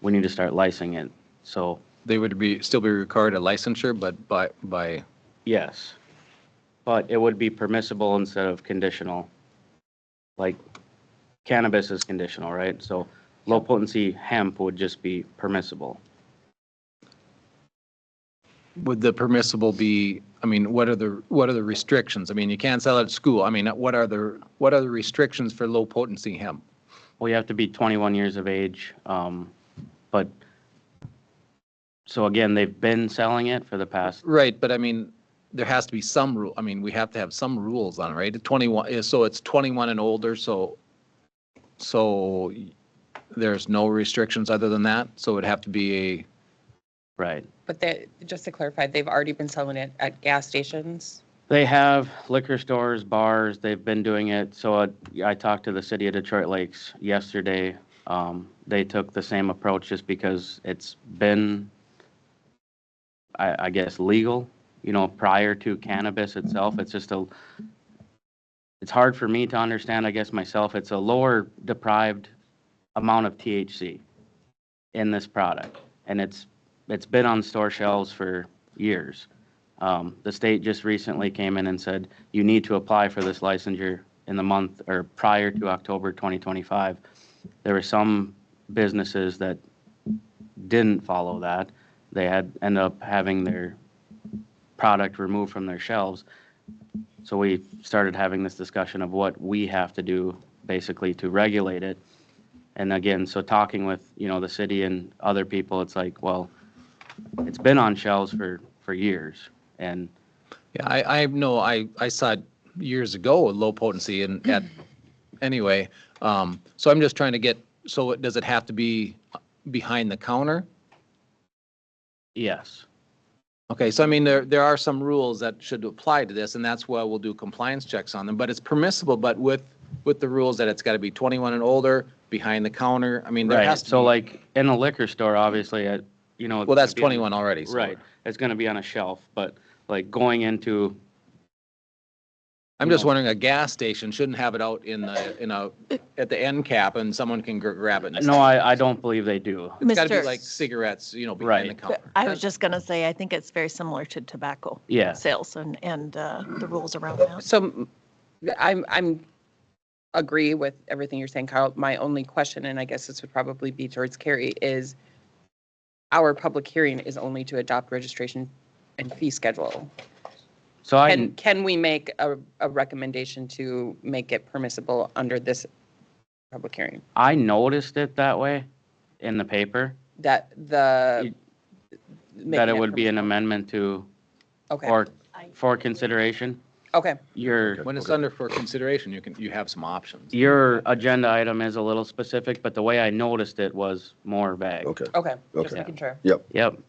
we need to start licensing it. So They would still be required a licensure, but by, yes, but it would be permissible instead of conditional. Like cannabis is conditional, right? So Low potency hemp would just be permissible. Would the permissible be, I mean, what are the restrictions? I mean, you can't sell it at school. I mean, what are the restrictions for low potency hemp? Well, you have to be 21 years of age, but, so again, they've been selling it for the past, Right, but I mean, there has to be some rule, I mean, we have to have some rules on it, right? 21, so it's 21 and older, so there's no restrictions other than that? So it'd have to be right. But just to clarify, they've already been selling it at gas stations? They have liquor stores, bars, they've been doing it. So I talked to the city of Detroit Lakes yesterday. They took the same approach just because it's been, I guess, legal, prior to cannabis itself. It's just it's hard for me to understand, I guess, myself. It's a lower deprived amount of THC in this product. And it's been on store shelves for years. The state just recently came in and said, you need to apply for this licensure in the month or prior to October 2025. There were some businesses that didn't follow that. They ended up having their product removed from their shelves. So we started having this discussion of what we have to do basically to regulate it. And again, so talking with, the city and other people, it's like, well, it's been on shelves for years. And yeah, I know, I saw it years ago, low potency anyway. So I'm just trying to get, so does it have to be behind the counter? yes. Okay, so I mean, there are some rules that should apply to this, and that's why we'll do compliance checks on them, but it's permissible, but with the rules that it's got to be 21 and older, behind the counter. I mean, there has Right. to So be. like in a liquor store, obviously, Well, that's 21 already. So right. It's going to be on a shelf, but like going into, I'm just wondering, a gas station shouldn't have it out at the end cap and someone can grab it. no, I don't believe they do. It's got to be Mr. like cigarettes, behind Right. the counter. I was just going to say, I think it's very similar to tobacco Yeah. sales and the rules around that. So I'm agree with everything you're saying, Kyle. My only question, and I guess this would probably be towards Carrie, is our public hearing is only to adopt registration and fee schedule. So Can we make a recommendation to make it permissible under this public hearing? I noticed it that way in the paper, That that making it would be an permissible. amendment to, Okay, or for consideration. okay. When it's under for consideration, you have some options. Your agenda item is a little specific, but the way I noticed it was more vague. Okay, Okay, just Okay. making sure. Yep.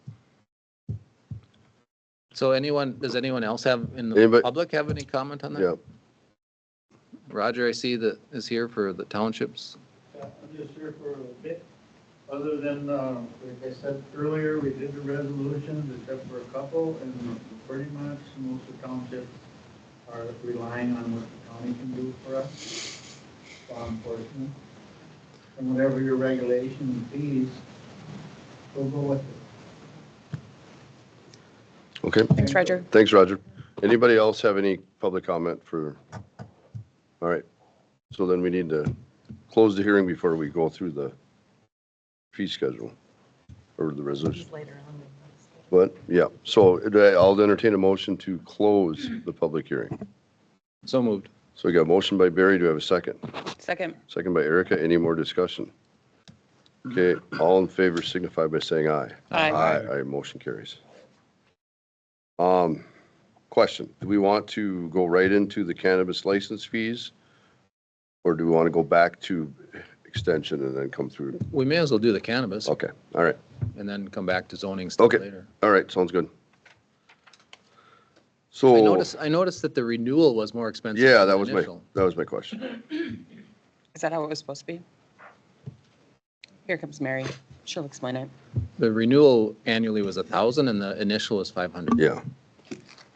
So does anyone else in the Anybody- public have any comment on that? yeah. Roger, I see that is here for the townships. I'm just here for a bit, other than, like I said earlier, we did the resolutions except for a couple, and pretty much most of the townships are relying on what the county can do for us, law enforcement. And whatever your regulation and fees, we'll go with it. Okay, Thanks, Roger. thanks, Roger. Anybody else have any public comment all right, so then we need to close the hearing before we go through the fee schedule or the resolution. Later on. But, yeah, so I'll entertain a motion to close the public hearing. So moved. So we got a motion by Barry, do we have a second? Second. Second by Erica, any more discussion? Okay, all in favor signify by saying aye. Aye. Aye, motion carries. Question, do we want to go right into the cannabis license fees? Or do we want to go back to extension and then come through? We may as well do the cannabis Okay, all right, and then come back to zoning stuff Okay. later. all right, sounds good. So. I noticed that the renewal was more expensive Yeah, than that the was initial. my question. Is that how it was supposed to be? Here comes Mary. She'll explain it. The renewal annually was 1,000 and the initial was 500. Yeah,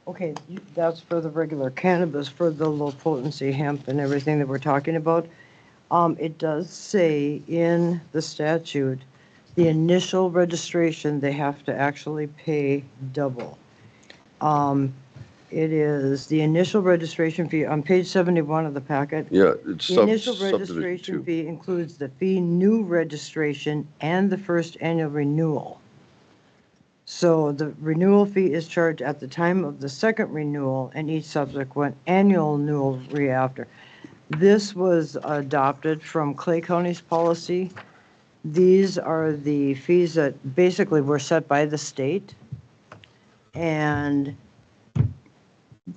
Okay, that's for the regular cannabis, for the low potency hemp and everything that we're talking about. It does say in the statute, the initial registration, they have to actually pay double. It is the initial registration fee on page 71 of the packet. Yeah, it's The initial subdivision registration 2. fee includes the fee new registration and the first annual renewal. So the renewal fee is charged at the time of the second renewal and each subsequent annual renewal thereafter. This was adopted from Clay County's policy. These are the fees that basically were set by the state. And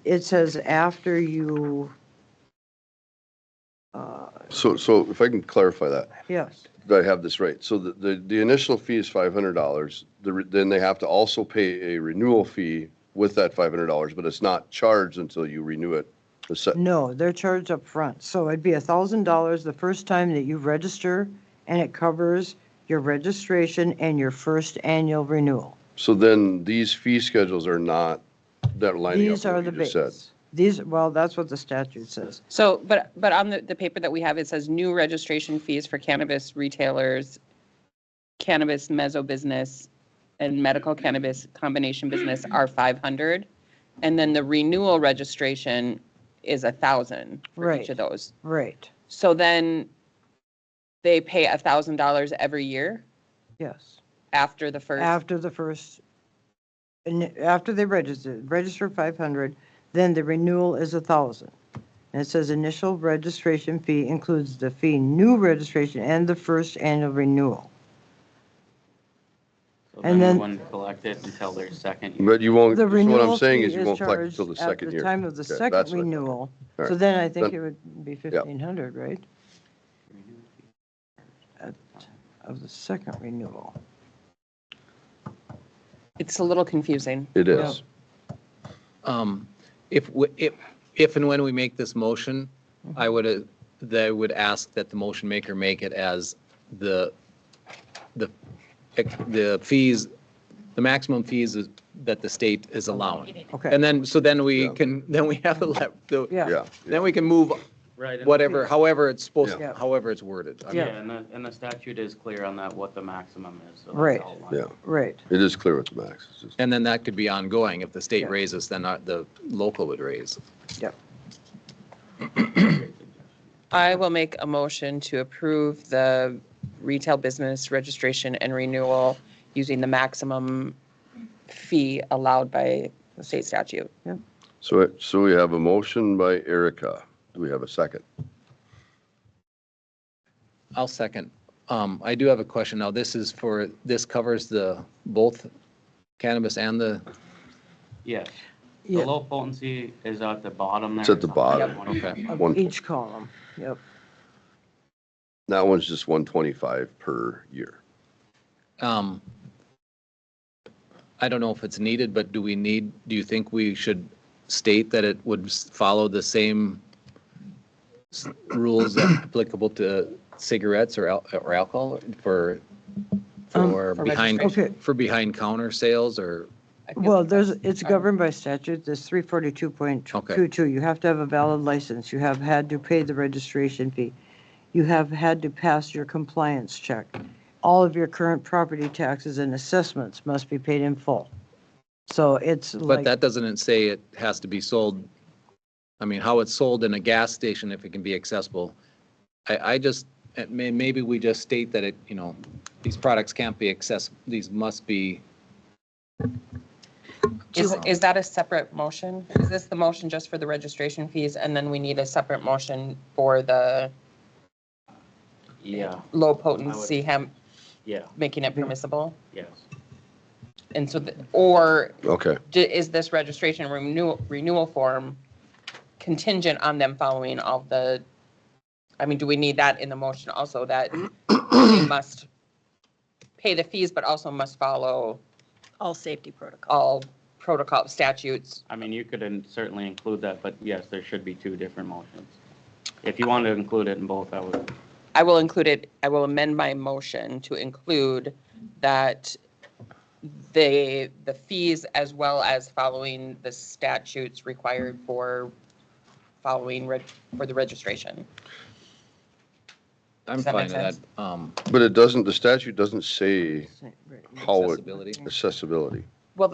it says after you, So if I can clarify that, yes, that I have this right. So the initial fee is $500. Then they have to also pay a renewal fee with that $500, but it's not charged until you renew it. no, they're charged up front. So it'd be $1,000 the first time that you register, and it covers your registration and your first annual renewal. So then these fee schedules are not, that lining up These with are what the you just said. base. These, well, that's what the statute says. So, but on the paper that we have, it says new registration fees for cannabis retailers, cannabis mezzo business, and medical cannabis combination business are 500. And then the renewal registration is 1,000 for each Right. of those. Right, So then they pay $1,000 every year yes. after the first. After the first, and after they register 500, then the renewal is 1,000. And it says initial registration fee includes the fee new registration and the first annual renewal. So And then then- we wouldn't collect it until their second year. But you won't, The so what I'm renewal saying fee is you is won't collect charged until the at second the year. time of the Okay, second that's what I thought. renewal. All So right. then I think Then- it would be 1,500, right? Of the second renewal. It's a little confusing. It is. If and when we make this motion, I would ask that the motion maker make it as the fees, the maximum fees that the state is allowing. Okay. And then, so then we Yeah. can, then we have Yeah. Yeah. then we can move Right. whatever, however it's supposed, Yeah. however it's worded. I mean, Yeah. Yeah, and the statute is clear on that, what the maximum is. So that's Right. outlined. Yeah, Right. it is clear what the max is. Just- And then that could be ongoing. If the state Yeah. raises, then the local would raise. Yep. I will make a motion to approve the retail business registration and renewal using the maximum fee allowed by the state statute. So we have a motion by Erica. Do we have a second? I'll second. I do have a question. Now, this covers both cannabis and the, Yes. The Yeah. low potency is at the bottom there. It's at the on bottom. 120. Of One- each column, yep. That one's just 125 per year. I don't know if it's needed, but do you think we should state that it would follow the same rules that applicable to cigarettes or alcohol for behind, Okay. for behind counter sales or? Well, it's governed by statute, there's 342.22. You have to have a valid license, you have had to pay the registration fee, you have had to pass your compliance check. All of your current property taxes and assessments must be paid in full. So it's But like, that doesn't say it has to be sold. I mean, how it's sold in a gas station, if it can be accessible. Maybe we just state that these products can't be accessible, these must be. Is that a separate motion? Is this the motion just for the registration fees and then we need a separate motion for the Yeah, low potency hemp, yeah, making it permissible? yes. And so, or Okay, is this registration renewal form contingent on them following all the, I mean, do we need that in the motion also, that they must pay the fees, but also must follow All safety protocol. all protocol statutes? I mean, you could certainly include that, but yes, there should be two different motions. If you want to include it in both, I would. I will include it, I will amend my motion to include that the fees as well as following the statutes required for for the registration. I'm Does that fine make with sense? that. but the statute doesn't say how it, Accessibility. accessibility. Well,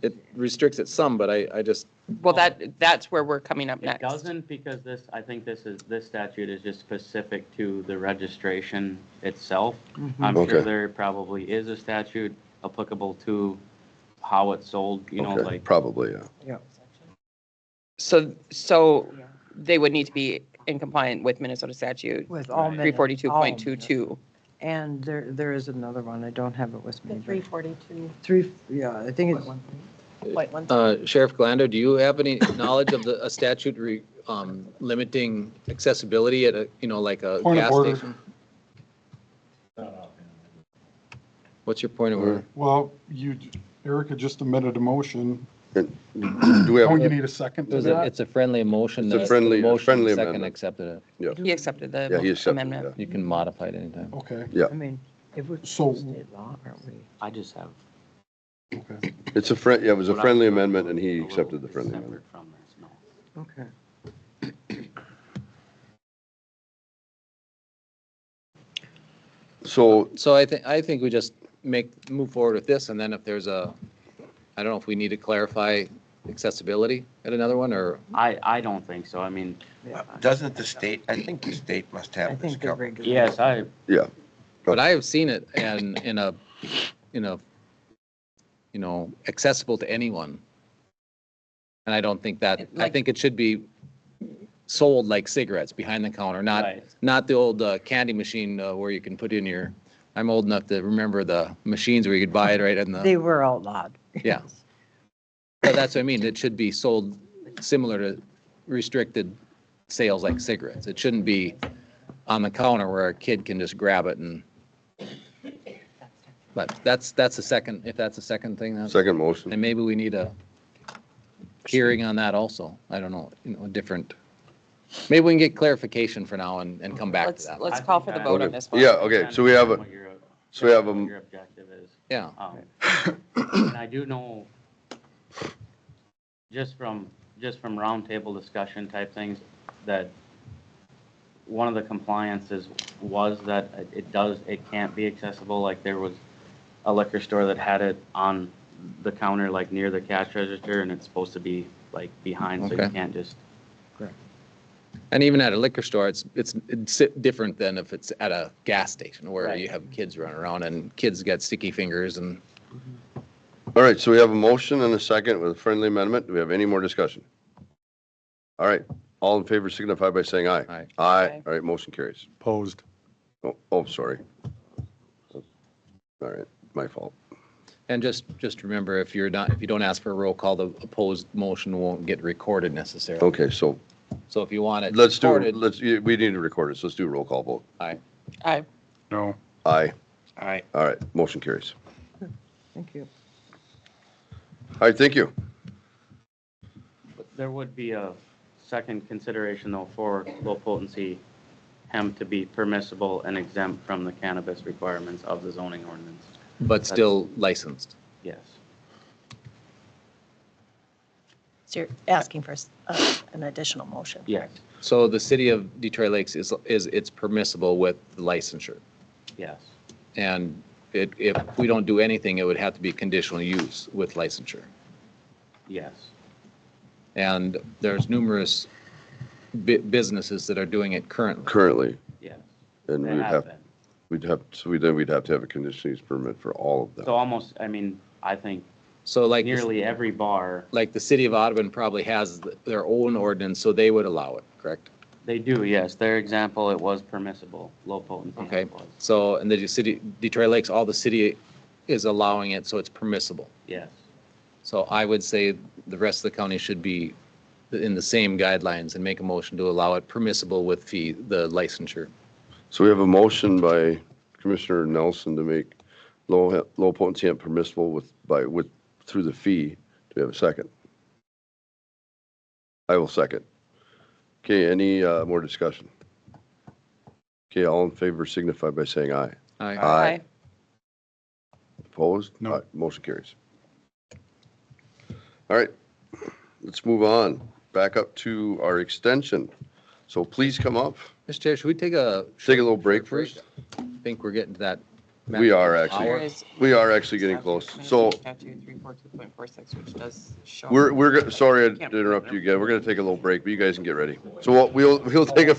it restricts it some, but I just, Well, that's where we're coming up It next. doesn't because I think this statute is just specific to the registration itself. I'm Okay. sure there probably is a statute applicable to how it's sold, Okay, like. probably, yeah. So they would need to be in compliant with Minnesota statute With all three minutes. 342.22. And there is another one, I don't have it with me. The but 342. Yeah, I think it's, Point one. Sheriff Galando, do you have any knowledge of a statute limiting accessibility at a, like a Point of gas order. station? What's your point of order? Well, Erica just amended a motion. And do we have, Don't you need a second to that? It's a friendly motion. It's a the friendly motion, second amendment. accepted it. He accepted Yeah, he the accepted, amendment. yeah. You can modify it anytime. Okay, I mean, if we're So- state law, aren't we? I just have. okay. It's it was a what I- friendly amendment, and he a little accepted the friendly separate amendment. from this, no. Okay. So, So I think we just move forward with this, and then if there's I don't know if we need to clarify accessibility at another one, or, I don't think so. I mean, Doesn't the state, I think the state must I have this think the covered. regular. yes, I, yeah, but I have seen it in a, accessible to anyone. And I don't think that, I Like- think it should be sold like cigarettes behind the counter, Right. not the old candy machine where you can put in I'm old enough to remember the machines where you could buy it right in the, They were outlawed. yeah. But that's what I mean, it should be sold similar to restricted sales like cigarettes. It shouldn't be on the counter where a kid can just grab it and, but that's a second, if that's a second thing, second motion. and maybe we need a hearing on that also. I don't know, a different, maybe we can get clarification for now and come back to that. Let's call for the vote on this one. Yeah, okay, so we have what a, your- so we have what a, your objective is. Yeah, And I do know, just from roundtable discussion type things, that one of the compliances was that it can't be accessible, like there was a liquor store that had it on the counter, like near the cash register, and it's supposed to be like behind, so you Okay. can't just. and even at a liquor store, it's different than if it's at a gas station where Right. you have kids running around and kids get sticky fingers and. all right, so we have a motion and a second with a friendly amendment. Do we have any more discussion? All right, all in favor signify by saying aye. Aye. Aye, Aye. all right, motion carries. Opposed. Oh, sorry. All right, my fault. And just remember, if you don't ask for a roll call, the opposed motion won't get recorded necessarily. Okay, so So if you want it let's do, recorded, we need to record it, so let's do a roll call vote. aye. Aye. No. Aye. Aye. All right, motion carries. Thank you. All right, thank you. There would be a second consideration though for low potency hemp to be permissible and exempt from the cannabis requirements of the zoning ordinance. But still licensed. Yes. So you're asking for an additional motion? Yes. So the city of Detroit Lakes it's permissible with licensure. Yes. And if we don't do anything, it would have to be conditional use with licensure. Yes. And there's numerous businesses that are doing it currently. Currently, Yes. and They we'd have have, been. we'd have to have a conditional use permit for all of So them. almost, I mean, I think So like, nearly every bar, like the city of Audubon probably has their own ordinance, so they would allow it, correct? they do, yes. Their example, it was permissible, low potency Okay, hemp was. so, and the city, Detroit Lakes, all the city is allowing it, so it's permissible. Yes. So I would say the rest of the county should be in the same guidelines and make a motion to allow it permissible with the licensure. So we have a motion by Commissioner Nelson to make low potency hemp permissible through the fee. Do we have a second? I will second. Okay, any more discussion? Okay, all in favor signify by saying aye. Aye. Aye. Opposed? No. Aye, motion carries. All right, let's move on. Back up to our extension. So please come up. Mr. Chair, should we take a Take a little break first. I think we're getting to that We are There actually, is. we are actually getting close. So Statute 342.46, which does show. sorry I Can't interrupt you again. We're gonna take a little break, but you guys can get ready. So we'll take a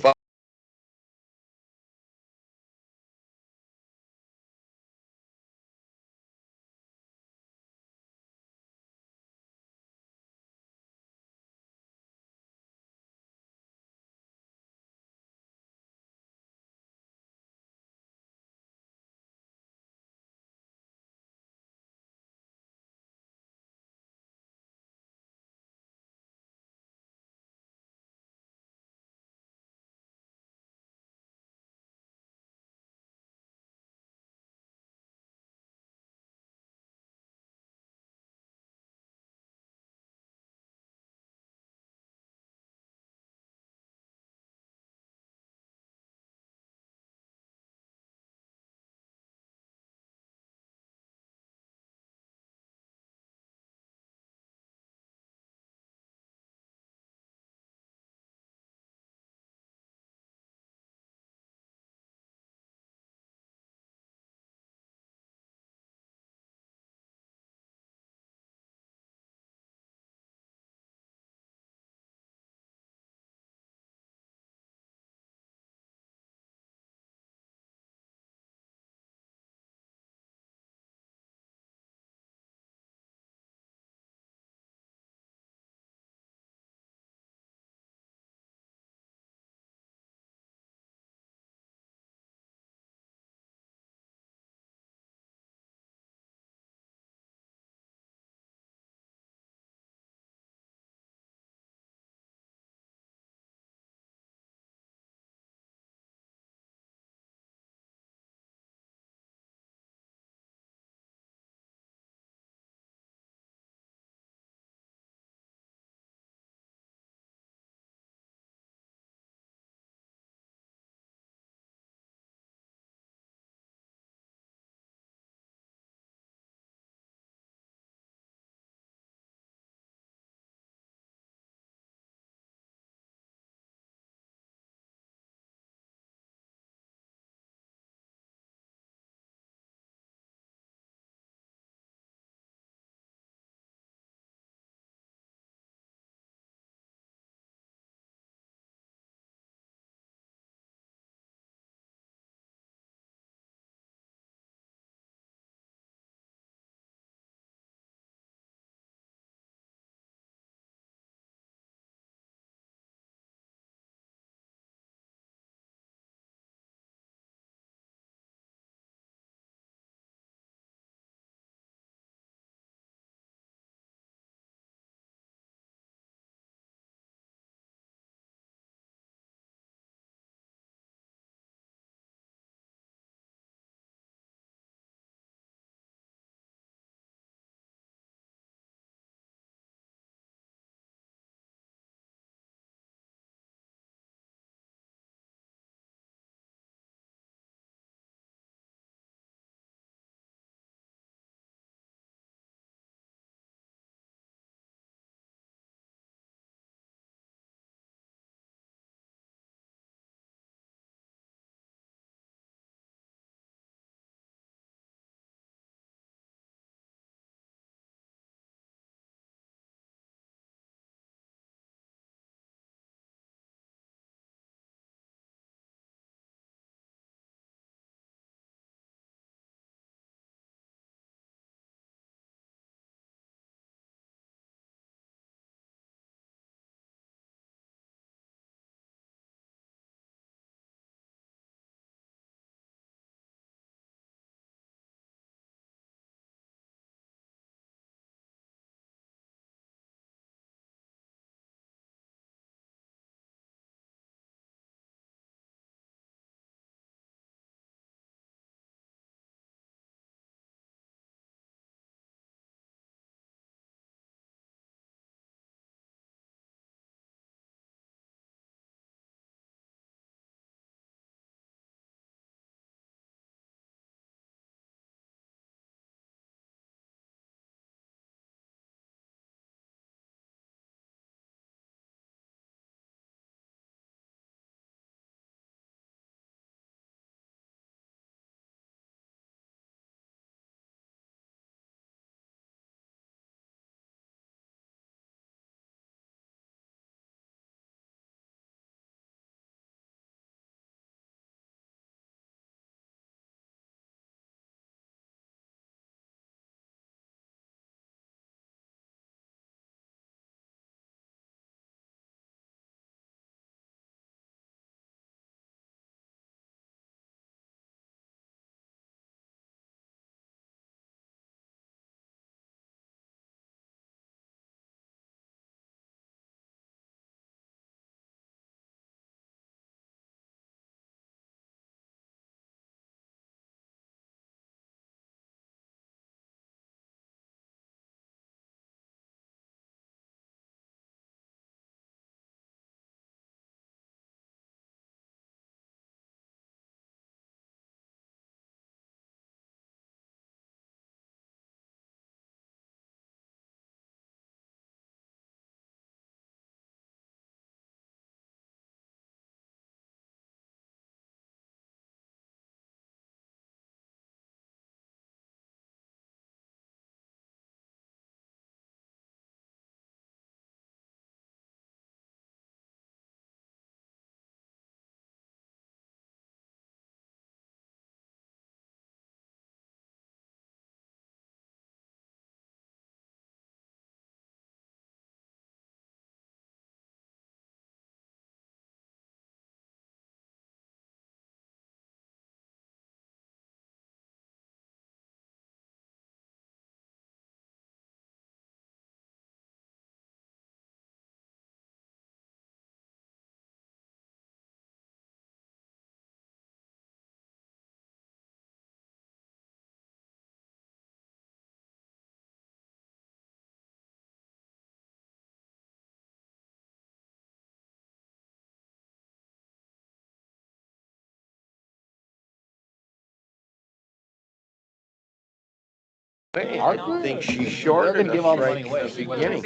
Hey, I think she shorted us right from the beginning.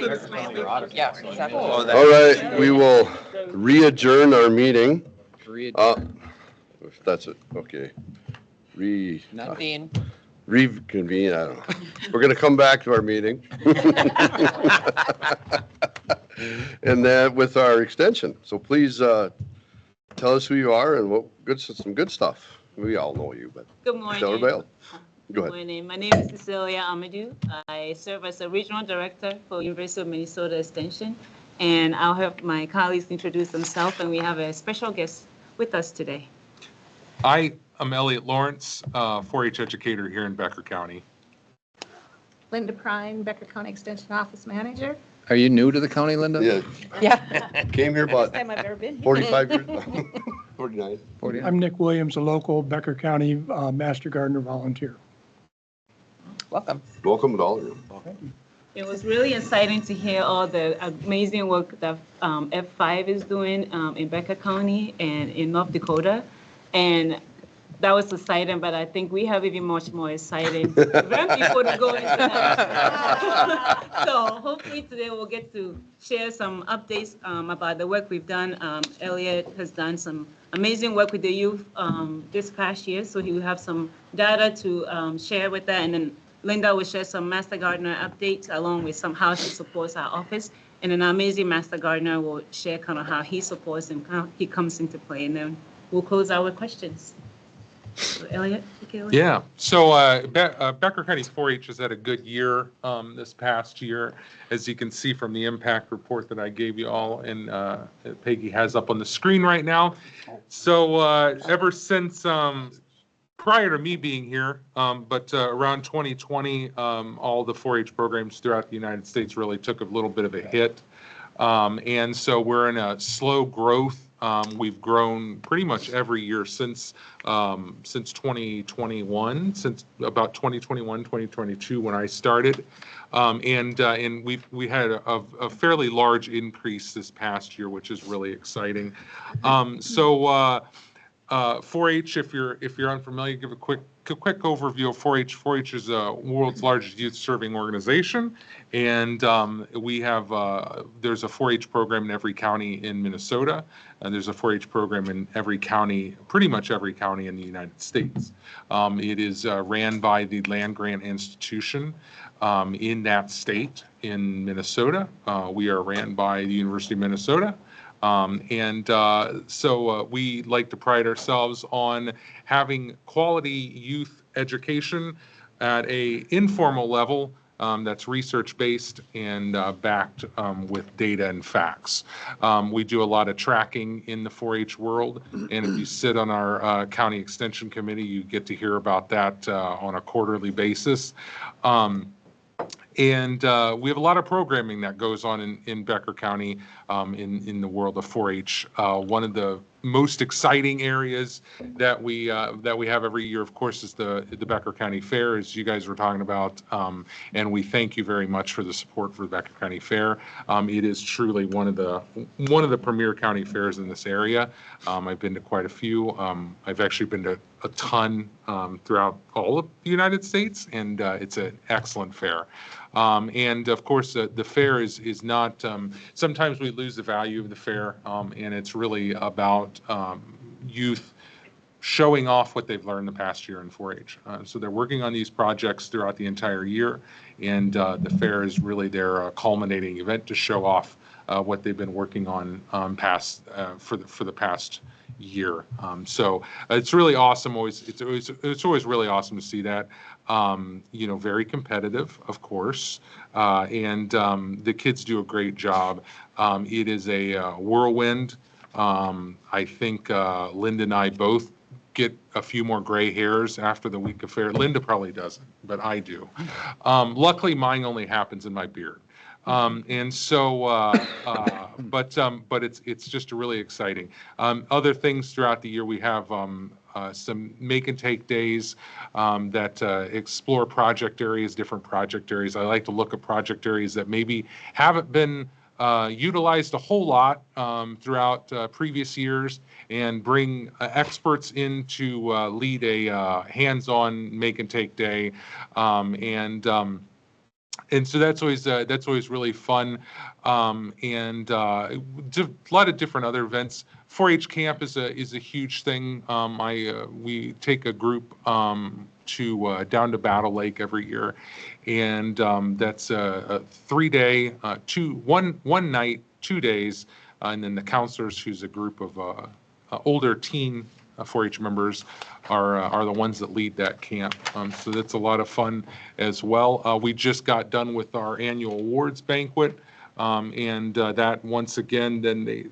Yeah, exactly. Oh, All right, we will re-adjourn our meeting. If that's it, okay. Dean. Reconvene, I don't know. We're going to come back to our meeting. And then with our extension. So please tell us who you are and some good stuff. We all know you, but Good tell morning. everybody else. Go ahead. Good morning. My name is Cecilia Amadou. I serve as a regional director for University of Minnesota Extension, and I'll have my colleagues introduce themselves, and we have a special guest with us today. I am Elliot Lawrence, 4-H educator here in Becker County. Linda Prime, Becker County Extension Office Manager. Are you new to the county, Linda? Yeah. Yeah. Came here about First time I've ever been here. 45 years, 49. I'm Nick Williams, a local Becker County Master Gardener volunteer. Welcome. Welcome to all of you. It was really exciting to hear all the amazing work that F5 is doing in Becker County and in North Dakota. And that was exciting, but I think we have even much more exciting event before to go into that. So hopefully today we'll get to share some updates about the work we've done. Elliot has done some amazing work with the youth this past year, so he will have some data to share with that. And then Linda will share some Master Gardener updates along with some how she supports our office. And then our amazing Master Gardener will share kind of how he supports and how he comes into play. And then we'll close our questions. So Elliot, take it away. Yeah, so Becker County's 4-H has had a good year this past year, as you can see from the impact report that I gave you all, and Peggy has up on the screen right now. So ever since prior to me being here, but around 2020, all the 4-H programs throughout the United States really took a little bit of a hit. And so we're in a slow growth. We've grown pretty much every year since 2021, since about 2021, 2022 when I started. And we had a fairly large increase this past year, which is really exciting. 4-H, if you're unfamiliar, give a quick overview of 4-H. 4-H is the world's largest youth serving organization, and we have there's a 4-H program in every county in Minnesota, and there's a 4-H program in every county, pretty much every county in the United States. It is ran by the land grant institution in that state in Minnesota. We are ran by the University of Minnesota. So we like to pride ourselves on having quality youth education at a informal level that's research-based and backed with data and facts. We do a lot of tracking in the 4-H world, and if you sit on our county extension committee, you get to hear about that on a quarterly basis. And we have a lot of programming that goes on in Becker County in the world of 4-H. One of the most exciting areas that we have every year, of course, is the Becker County Fair, as you guys were talking about. And we thank you very much for the support for the Becker County Fair. It is truly one of the premier county fairs in this area. I've been to quite a few. I've actually been to a ton throughout all of the United States, and it's an excellent fair. And of course, the fair is not, sometimes we lose the value of the fair, and it's really about youth showing off what they've learned the past year in 4-H. So they're working on these projects throughout the entire year, and the fair is really their culminating event to show off what they've been working on for the past year. So it's really awesome. It's always really awesome to see that. Very competitive, of course, and the kids do a great job. It is a whirlwind. I think Linda and I both get a few more gray hairs after the week of fair. Linda probably doesn't, but I do. Luckily, mine only happens in my beard. But it's just really exciting. Other things throughout the year, we have some make and take days that explore project areas, different project areas. I like to look at project areas that maybe haven't been utilized a whole lot throughout previous years and bring experts in to lead a hands-on make and take day. And so that's always really fun, and a lot of different other events. 4-H camp is a huge thing. We take a group to down to Battle Lake every year, and that's a 3-day, one night, 2 days, and then the counselors, who's a group of older teen 4-H members, are the ones that lead that camp. So that's a lot of fun as well. We just got done with our annual awards banquet, and that once again then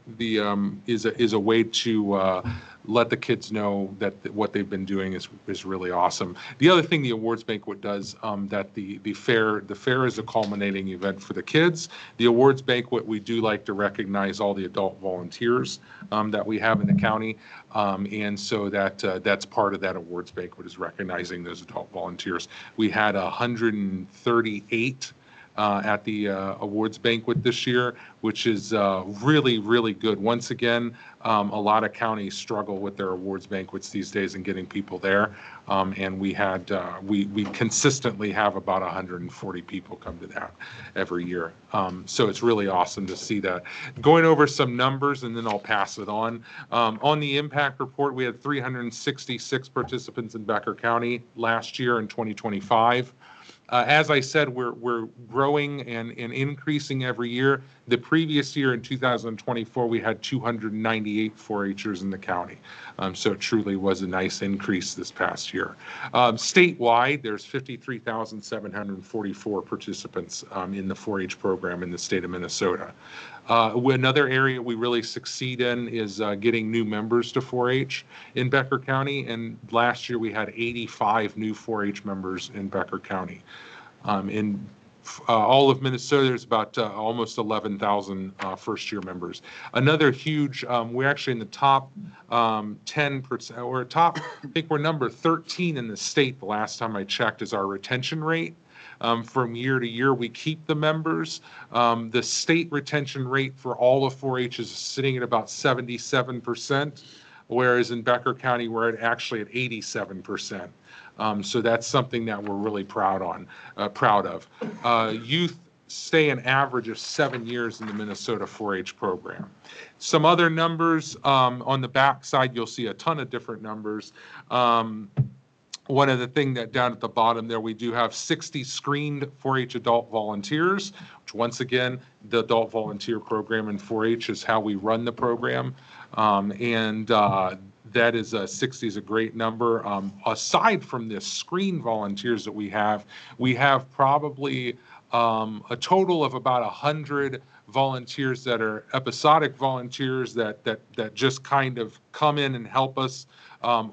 is a way to let the kids know that what they've been doing is really awesome. The other thing the awards banquet does, that the fair is a culminating event for the kids. The awards banquet, we do like to recognize all the adult volunteers that we have in the county, and so that's part of that awards banquet, is recognizing those adult volunteers. We had 138 at the awards banquet this year, which is really, really good. Once again, a lot of counties struggle with their awards banquets these days and getting people there. And we consistently have about 140 people come to that every year. So it's really awesome to see that. Going over some numbers, and then I'll pass it on. On the impact report, we had 366 participants in Becker County last year in 2025. As I said, we're growing and increasing every year. The previous year in 2024, we had 298 4-H'ers in the county. So it truly was a nice increase this past year. Statewide, there's 53,744 participants in the 4-H program in the state of Minnesota. Another area we really succeed in is getting new members to 4-H in Becker County, and last year we had 85 new 4-H members in Becker County. In all of Minnesota, there's about almost 11,000 first-year members. Another huge, we're actually in the top 10%, or top, I think we're number 13 in the state the last time I checked, is our retention rate. From year to year, we keep the members. The state retention rate for all of 4-H is sitting at about 77%, whereas in Becker County, we're actually at 87%. So that's something that we're really proud of. Youth stay an average of 7 years in the Minnesota 4-H program. Some other numbers, on the back side, you'll see a ton of different numbers. One of the things that down at the bottom there, we do have 60 screened 4-H adult volunteers, which once again, the adult volunteer program in 4-H is how we run the program. That is 60 is a great number. Aside from the screen volunteers that we have probably a total of about 100 volunteers that are episodic volunteers that just kind of come in and help us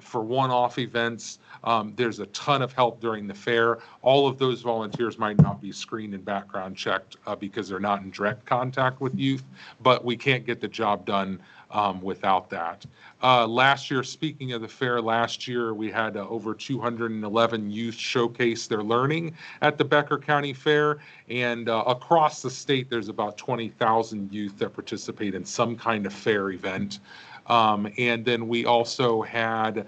for one-off events. There's a ton of help during the fair. All of those volunteers might not be screened and background checked because they're not in direct contact with youth, but we can't get the job done without that. Last year, speaking of the fair, last year we had over 211 youth showcase their learning at the Becker County Fair, and across the state there's about 20,000 youth that participate in some kind of fair event. And then we also had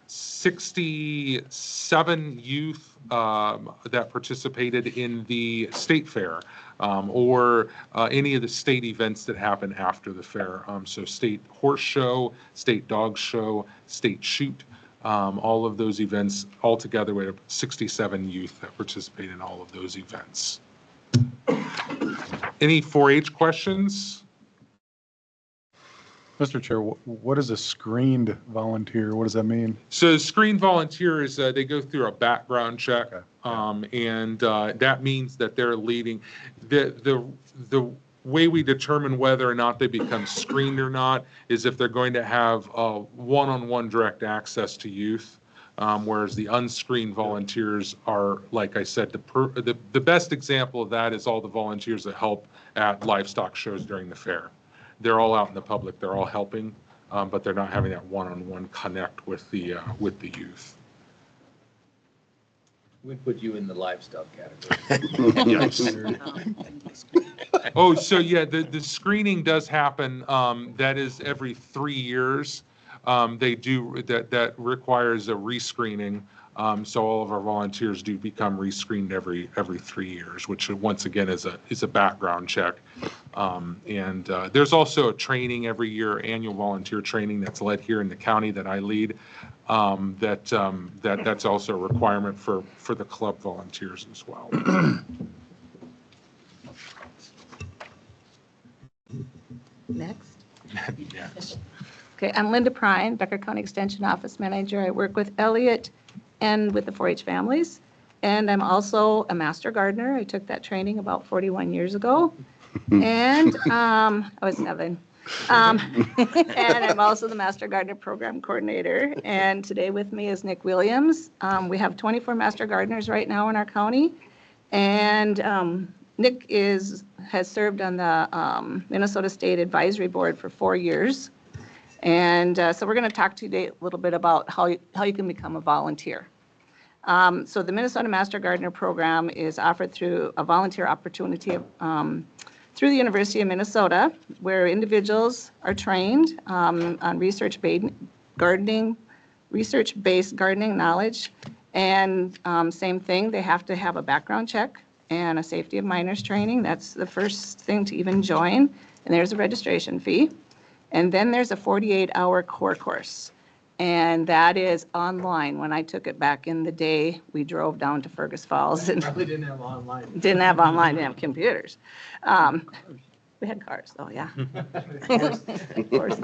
67 youth that participated in the state fair, or any of the state events that happen after the fair. So state horse show, state dog show, state shoot, all of those events altogether, we have 67 youth that participate in all of those events. Any 4-H questions? Mr. Chair, what is a screened volunteer? What does that mean? So screened volunteer is they go through a background check, and that means that they're leading. The way we determine whether or not they become screened or not is if they're going to have one-on-one direct access to youth. Whereas the unscreened volunteers are, like I said, the best example of that is all the volunteers that help at livestock shows during the fair. They're all out in the public, they're all helping, but they're not having that one-on-one connect with the youth. We put you in the livestock category. Yes. Oh, so yeah, the screening does happen. That is every 3 years. They do, that requires a rescreening. So all of our volunteers do become rescreened every 3 years, which once again is a background check. And there's also a training every year, annual volunteer training that's led here in the county that I lead. That's also a requirement for the club volunteers as well. Next. Yes. Okay, I'm Linda Prine, Becker County Extension Office Manager. I work with Elliott and with the 4-H families. And I'm also a master gardener. I took that training about 41 years ago. And I was 7. And I'm also the Master Gardener Program Coordinator. And today with me is Nick Williams. We have 24 Master Gardeners right now in our county. And Nick has served on the Minnesota State Advisory Board for 4 years. And so we're going to talk today a little bit about how you can become a volunteer. So the Minnesota Master Gardener Program is offered through a volunteer opportunity through the University of Minnesota, where individuals are trained on research-based gardening knowledge. And same thing, they have to have a background check and a safety of minors training. That's the first thing to even join. And there's a registration fee. And then there's a 48-hour core course. And that is online. When I took it back in the day, we drove down to Fergus Falls and Probably didn't have online. didn't have computers. We had cars, though, yeah. Of course.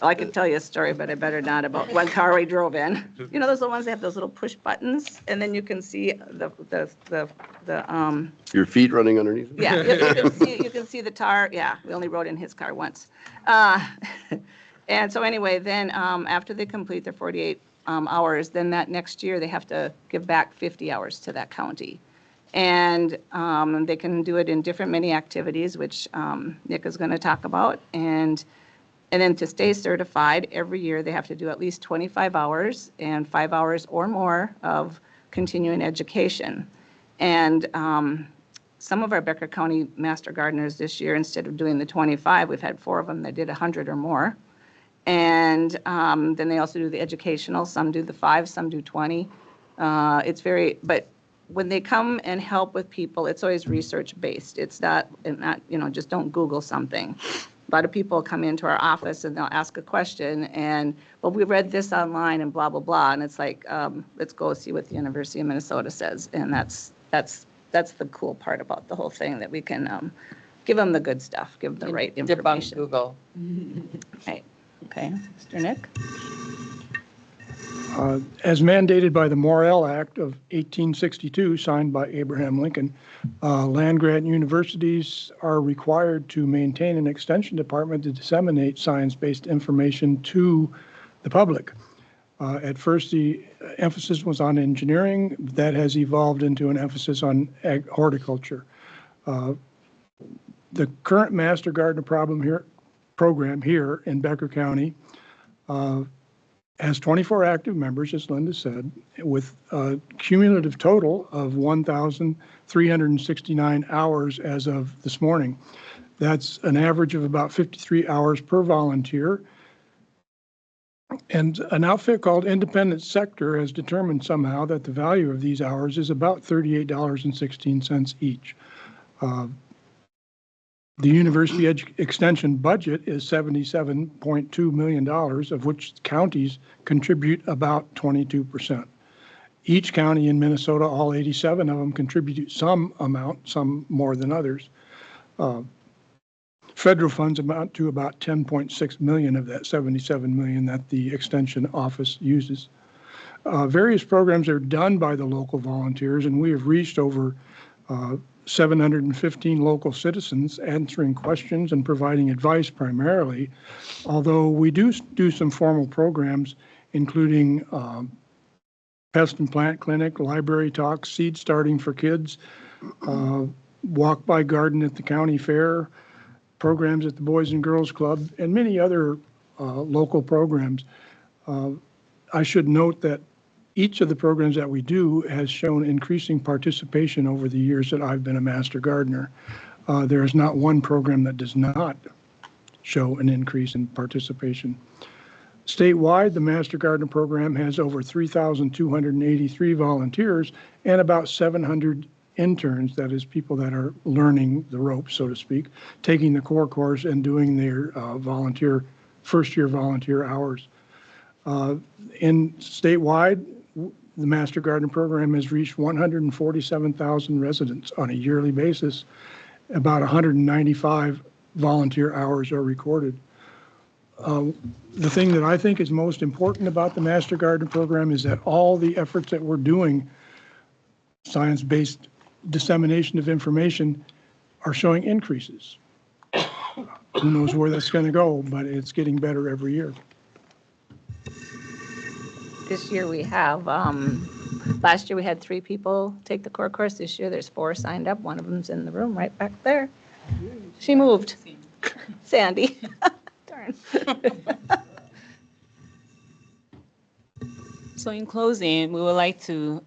I could tell you a story, but I better not, about one car we drove in. You know those little ones that have those little push buttons, and then you can see the Your feet running underneath? yeah, you can see the tar. Yeah, we only rode in his car once. And so anyway, then after they complete their 48 hours, then that next year they have to give back 50 hours to that county. And they can do it in many activities, which Nick is going to talk about. And then to stay certified, every year they have to do at least 25 hours and 5 hours or more of continuing education. And some of our Becker County Master Gardeners this year, instead of doing the 25, we've had 4 of them that did 100 or more. And then they also do the educational. Some do the 5, some do 20. But when they come and help with people, it's always research-based. It's not, just don't Google something. A lot of people come into our office and they'll ask a question and, well, we read this online and blah, blah, blah. And it's like, let's go see what the University of Minnesota says. And that's the cool part about the whole thing, that we can give them the good stuff, give them the right information. Debunk Google. Right. Okay. Mr. Nick? As mandated by the Morrill Act of 1862, signed by Abraham Lincoln, land-grant universities are required to maintain an extension department to disseminate science-based information to the public. At first, the emphasis was on engineering. That has evolved into an emphasis on horticulture. The current Master Gardener program here in Becker County has 24 active members, as Linda said, with a cumulative total of 1,369 hours as of this morning. That's an average of about 53 hours per volunteer. And an outfit called Independent Sector has determined somehow that the value of these hours is about $38.16 each. The University Extension budget is $77.2 million, of which counties contribute about 22%. Each county in Minnesota, all 87 of them, contribute some amount, some more than others. Federal funds amount to about 10.6 million of that 77 million that the Extension Office uses. Various programs are done by the local volunteers, and we have reached over 715 local citizens, answering questions and providing advice primarily, although we do some formal programs, including pest and plant clinic, library talks, seed starting for kids, walk by garden at the county fair, programs at the Boys and Girls Club, and many other local programs. I should note that each of the programs that we do has shown increasing participation over the years that I've been a Master Gardener. There is not one program that does not show an increase in participation. Statewide, the Master Gardener program has over 3,283 volunteers and about 700 interns, that is, people that are learning the ropes, so to speak, taking the core course and doing their first-year volunteer hours. In statewide, the Master Gardener program has reached 147,000 residents on a yearly basis. About 195 volunteer hours are recorded. The thing that I think is most important about the Master Gardener program is that all the efforts that we're doing, science-based dissemination of information, are showing increases. Who knows where that's going to go, but it's getting better every year. This year we have, last year we had 3 people take the core course. This year there's 4 signed up. One of them's in the room right back there. She moved. Sandy. Darn. So in closing, we would like to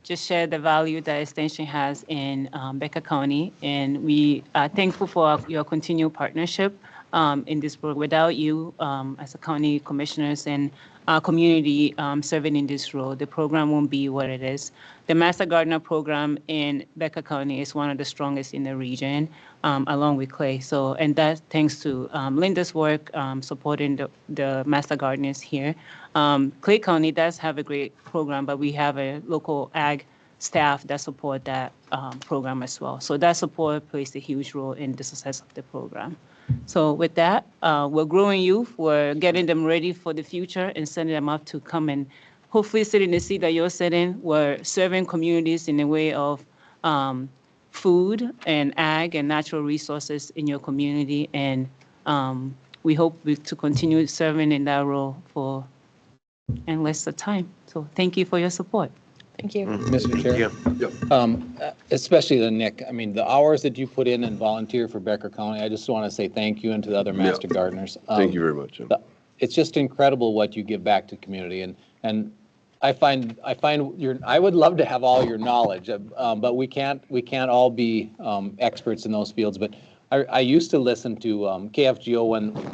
just share the value that Extension has in Becker County, and we are thankful for your continued partnership in this work. Without you as a county commissioners and our community serving in this role, the program won't be what it is. The Master Gardener program in Becker County is one of the strongest in the region, along with Clay. So, and that's thanks to Linda's work supporting the Master Gardeners here. Clay County does have a great program, but we have a local ag staff that support that program as well. So that support plays a huge role in the success of the program. So with that, we're growing youth, we're getting them ready for the future and setting them up to come and hopefully sit in the seat that you're sitting. We're serving communities in a way of food and ag and natural resources in your community. And we hope to continue serving in that role for endless time. So thank you for your support. Thank you. Mr. Chair. Especially to Nick, I mean, the hours that you put in and volunteer for Becker County, I just want to say thank you and to the other Master Gardeners. Thank you very much, Jim. It's just incredible what you give back to community, and I find I would love to have all your knowledge, but we can't all be experts in those fields. But I used to listen to KFGO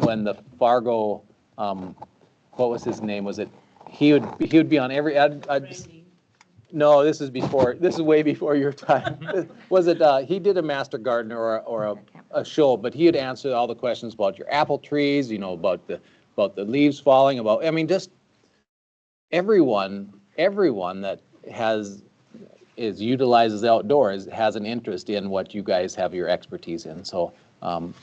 when the Fargo, what was his name? Was it he would be on every no, this is way before your time. Was it, he did a Master Gardener or a show, but he had answered all the questions about your apple trees, you know, about the leaves falling, I mean, just everyone that utilizes outdoors has an interest in what you guys have your expertise in. So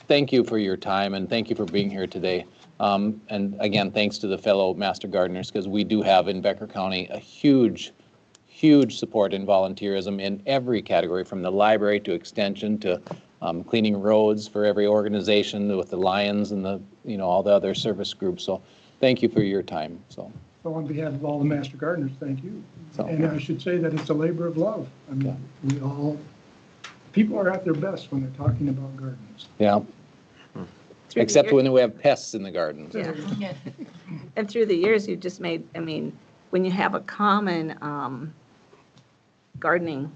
thank you for your time and thank you for being here today. And again, thanks to the fellow Master Gardeners, because we do have in Becker County a huge support in volunteerism in every category, from the library to extension to cleaning roads for every organization with the Lions and all the other service groups. So thank you for your time. So on behalf of all the Master Gardeners, thank you. And I should say that it's a labor of love. I mean, people are at their best when they're talking about gardens. Yeah. Except when we have pests in the gardens. Yeah. And through the years, you've just made, I mean, when you have a common gardening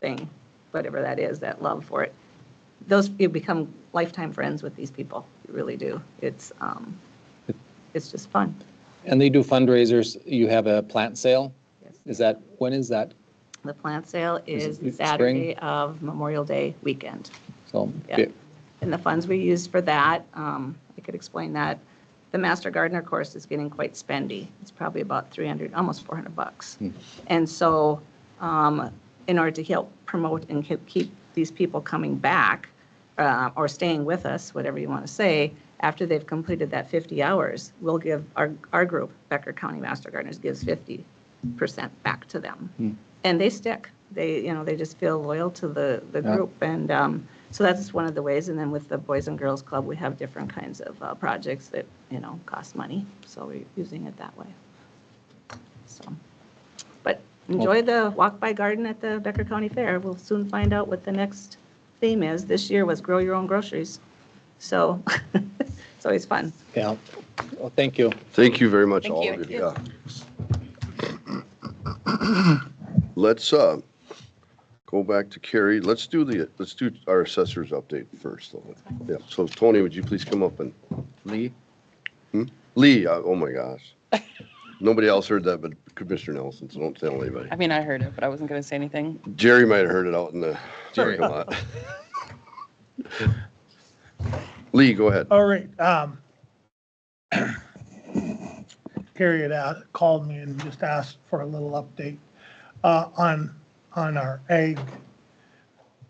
thing, whatever that is, that love for it, you become lifetime friends with these people. You really do. It's just fun. And they do fundraisers. You have a plant sale? Yes. When is that? The plant sale is it Saturday spring? of Memorial Day weekend. So, yeah. And the funds we use for that, I could explain that. The Master Gardener course is getting quite spendy. It's probably about $300, almost $400. And so in order to help promote and keep these people coming back or staying with us, whatever you want to say, after they've completed that 50 hours, we'll give our group, Becker County Master Gardeners, gives 50% back to them. And they stick. They just feel loyal to the group. And so that's one of the ways. And then with the Boys and Girls Club, we have different kinds of projects that, cost money. So we're using it that way. So, but enjoy the walk by garden at the Becker County Fair. We'll soon find out what the next theme is. This year was grow your own groceries. So it's always fun. Yeah. Well, thank you. Thank you very much, Thank all you. of you. Yeah. Let's go back to Carrie. Let's do our assessor's update first. Though. Yeah. So Tony, would you please come up and Lee? Lee? Oh my gosh. Nobody else heard that, but Commissioner Nelson. So don't tell anybody. I mean, I heard it, but I wasn't going to say anything. Jerry might have heard it out in the parking lot. Lee, go ahead. All right. Carrie had called me and just asked for a little update on our ag.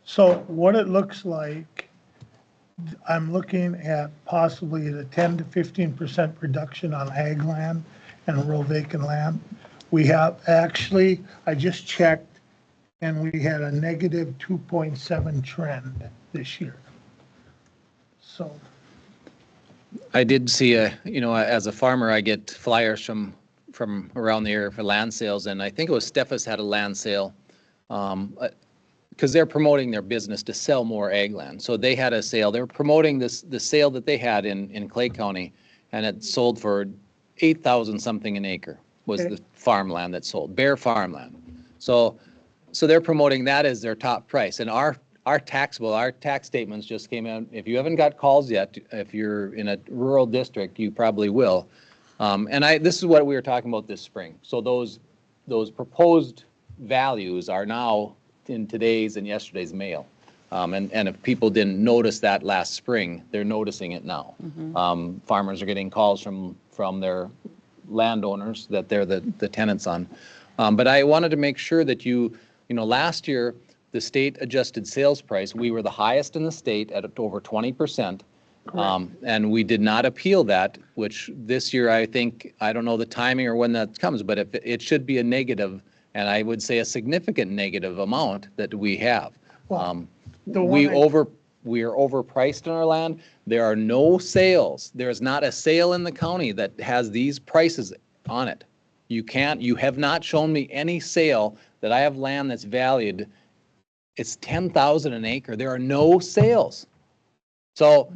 So what it looks like, I'm looking at possibly a 10 to 15% reduction on ag land and rural vacant land. We have actually, I just checked, and we had a negative 2.7 trend this year. So. I did see as a farmer, I get flyers from around the area for land sales, and I think it was Steffes had a land sale, because they're promoting their business to sell more ag land. So they had a sale. They were promoting the sale that they had in Clay County, and it sold for 8,000 something an acre was the farmland that sold, bare farmland. So they're promoting that as their top price, and our tax statements just came out. If you haven't got calls yet, if you're in a rural district, you probably will. This is what we were talking about this spring. So those proposed values are now in today's and yesterday's mail. And if people didn't notice that last spring, they're noticing it now. Farmers are getting calls from their landowners that they're the tenants on. But I wanted to make sure that last year, the state adjusted sales price, we were the highest in the state at over 20%. And we did not appeal that, which this year I think, I don't know the timing or when that comes, but if it should be a negative, and I would say a significant negative amount that we have. We are overpriced in our land. There are no sales. There is not a sale in the county that has these prices on it. You have not shown me any sale that I have land that's valued. It's 10,000 an acre. There are no sales. So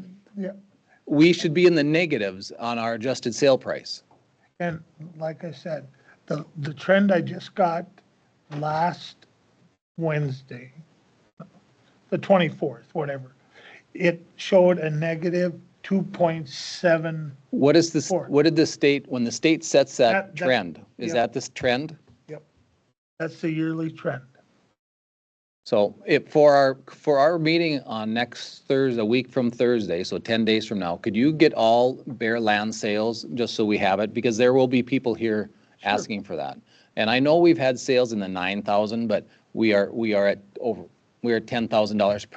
we should be in the negatives on our adjusted sale price. And like I said, the trend I just got last Wednesday, the 24th, whatever, it showed a negative 2.7. What is this? What did the state, when the state sets that trend, is that this trend? Yep. That's the yearly trend. So for our meeting on next Thursday, a week from Thursday, so 10 days from now, could you get all bare land sales just so we have it? Because there will be people here asking for that. And I know we've had sales in the 9,000, but we are at $10,000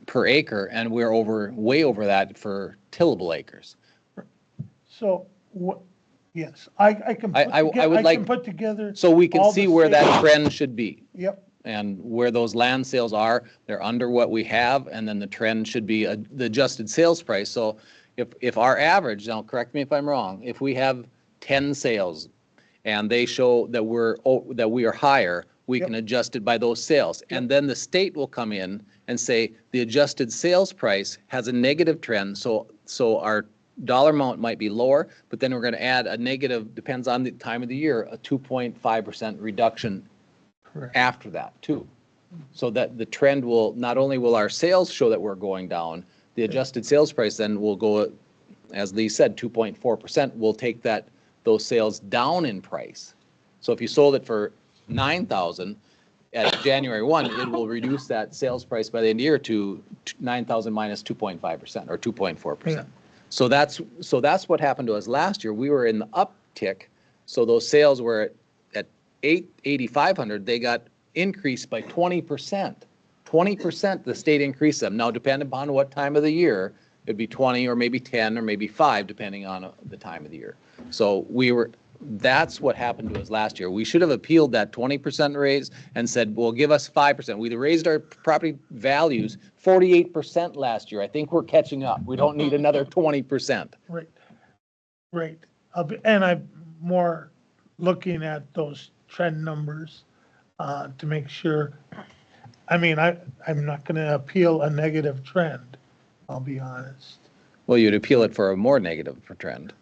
per acre, and we're way over that for tillable acres. So yes, I can put together. So we can see where that trend should be. Yep. And where those land sales are, they're under what we have, and then the trend should be the adjusted sales price. So if our average, now correct me if I'm wrong, if we have 10 sales and they show that we are higher, we can adjust it by those sales. And then the state will come in and say the adjusted sales price has a negative trend, so our dollar amount might be lower, but then we're going to add a negative, depends on the time of the year, a 2.5% reduction after that too. So that the trend will, not only will our sales show that we're going down, the adjusted sales price then will go, as Lee said, 2.4% will take those sales down in price. So if you sold it for 9,000 at January 1, it will reduce that sales price by the end of the year to 9,000 minus 2.5% or 2.4%. Yeah. So that's what happened to us last year. We were in the uptick, so those sales were at 8,500. They got increased by 20%. 20%, the state increased them. Now, depending upon what time of the year, it'd be 20 or maybe 10 or maybe 5, depending on the time of the year. So that's what happened to us last year. We should have appealed that 20% raise and said, well, give us 5%. We raised our property values 48% last year. I think we're catching up. We don't need another 20%. Right. And I'm more looking at those trend numbers to make sure. I mean, I'm not going to appeal a negative trend, I'll be honest. Well, you'd appeal it for a more negative trend.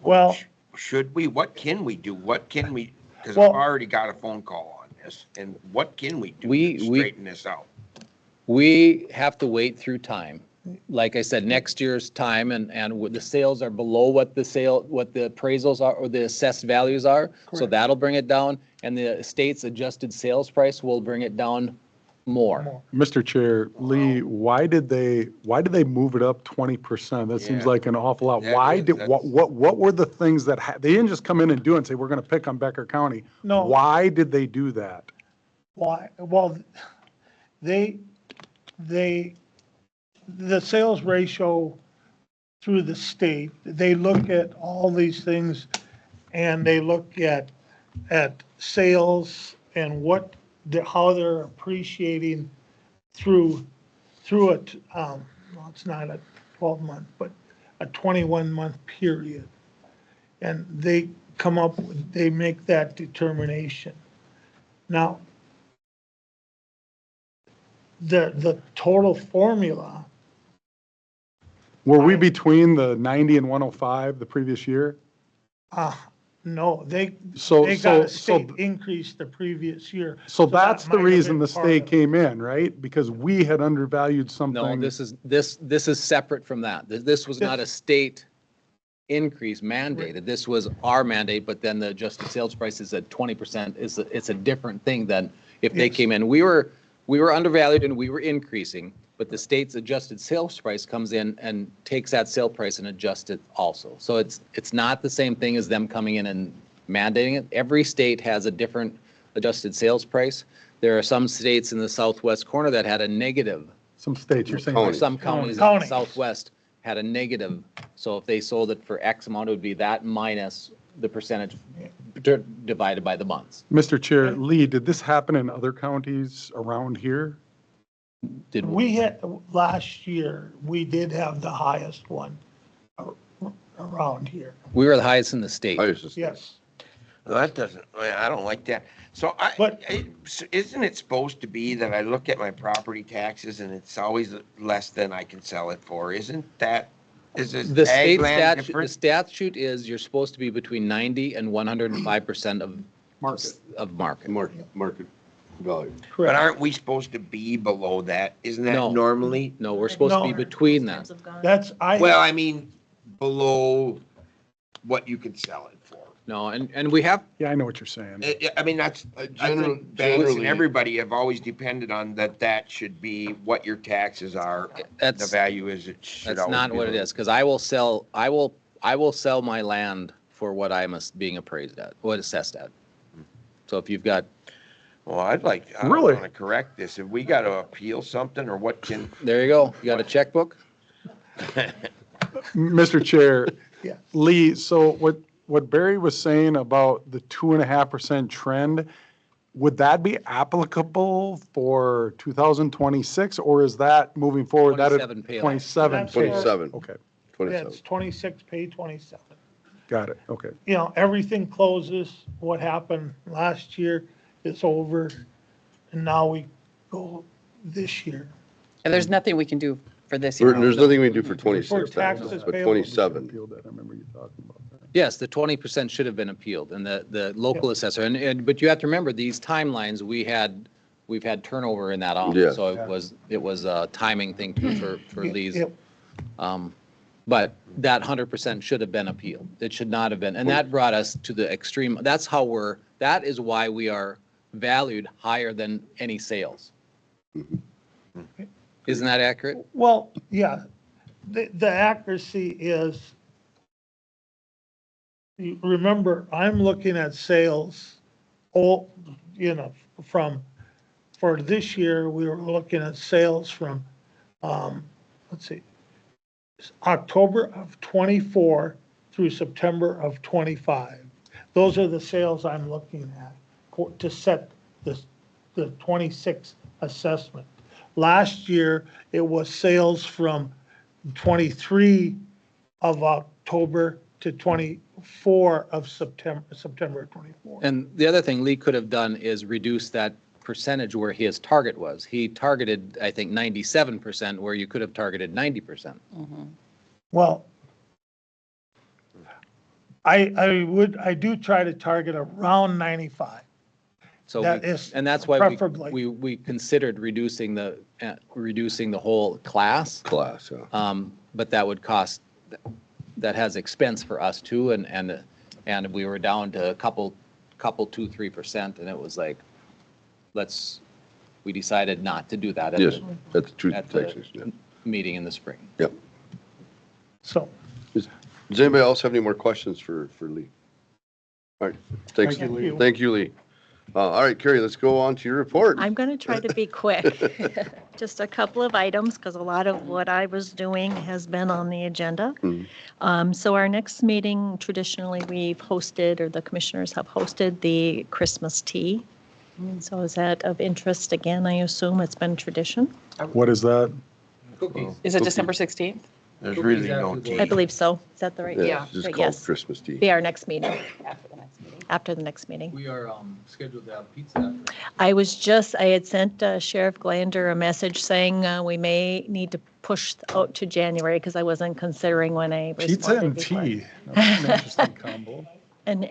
Well, should we? What can we do? What can we? Because Well- I've already got a phone call on this, and what can we do We- to we- straighten this out? We, to straighten this out? We have to wait through time. Like I said, next year's time and the sales are below what the appraisals are or the assessed values are. So Correct. that'll bring it down and the state's adjusted sales price will bring it down more. Mr. Chair, Lee, why did they move it up 20%? That seems Yeah. like an awful lot. That Why is- did, that's- what were the things that, they didn't just come in and do it and say, we're going to pick on Becker County. No. Why did they do that? Why? Well, the sales ratio through the state, they look at all these things and they look at sales and how they're appreciating through it. Well, it's not a 12-month, but a 21-month period. And they make that determination. Now, the total formula, Were we between the 90 and 105 the previous year? no, they got So a state increase the previous year. So that that's the might have reason been the part state of it. came in, right? Because we had undervalued something. No, this is separate from that. This was not a state increase mandated. This was our mandate, but then the adjusted sales price is at 20%. It's a different thing than if they Yes. came in. We were undervalued and we were increasing, but the state's adjusted sales price comes in and takes that sale price and adjusts it also. So it's not the same thing as them coming in and mandating it. Every state has a different adjusted sales price. There are some states in the southwest corner that had a negative. Some states, you're saying. Or some counties in the Counties. southwest had a negative. So if they sold it for X amount, it would be that minus the percentage divided by the months. Mr. Chair, Lee, did this happen in other counties around here? Did We had, last year, we did have the highest one around here. We were the highest in the state. Yes. No, that doesn't, I don't like that. So isn't it supposed to be that I look at my property taxes and it's always less than I can sell it for? Isn't that, is this The ag state land statute, the different? statute is you're supposed to be between 90 and 105% of Market. Market value. But aren't we supposed to be below that? Isn't that No. normally? No, we're supposed to be No. between that. Well, I mean, below what you could sell it for. No, and we have, Yeah, I know what you're saying. I mean, that's, I General- think banks and generally- everybody have always depended on that should be what your taxes are. The that's, value is it should that's always not be what it the- is, because I will sell my land for what I'm being appraised at, what assessed at. So if you've got, Well, I Really? want to correct this. If we got to appeal something or what can, there you go, you got a checkbook? Mr. Chair, Yeah. Lee, so what Barry was saying about the 2.5% trend, would that be applicable for 2026, or is that moving forward? That is 27 pay. 27. That's for- 27. Okay, Yeah, 27. it's 26, pay 27. got it, okay. You know, everything closes. What happened last year is over. And now we go this year. And there's nothing we can do for this year. There's nothing we can do for 26, taxes but payable. 27. Appealed that, I remember you talking about that. Yes, the 20% should have been appealed, and the local assessor, but you have to remember, these timelines, we've had turnover in that Yeah. office, so it was a timing thing too for Lee's. Yep. But that 100% should have been appealed. It should not have been, and that brought us to the extreme, that is why we are valued higher than any sales. Isn't that accurate? Well, yeah, the accuracy is, you remember, I'm looking at sales, for this year, we were looking at sales from, let's see, October of 24 through September of 25. Those are the sales I'm looking at to set the 26 assessment. Last year, it was sales from 23 of October to 24 of September 24. And the other thing Lee could have done is reduce that percentage where his target was. He targeted, I think, 97%, where you could have targeted 90%. Well, I do try to target around 95. So, That is and that's why preferably. we considered reducing the whole class. Class, yeah. But that would cost, that has expense for us too, and we were down to a couple, 2-3%, and it was like, we decided not to do that Yes, that's the truth, at the Texas, yeah. meeting in the spring. Yep. So, Does anybody else have any more questions for Lee? All right, thanks. Thank you, Lee. Thank you, Lee. All right, Carrie, let's go on to your report. I'm going to try to be quick. Just a couple of items, because a lot of what I was doing has been on the agenda. So our next meeting, traditionally, we've hosted, or the commissioners have hosted, the Christmas tea. So is that of interest? Again, I assume it's been tradition. What is that? Is it December 16th? There's really no tea. I believe so. Is that the right? Yeah, it's just called Yes. Christmas tea. Be our next meeting, After the next meeting. after the next meeting. We are scheduled to have pizza. I had sent Sheriff Glander a message saying we may need to push out to January because I wasn't considering when I responded Pizza and before. tea. That's an interesting combo. And,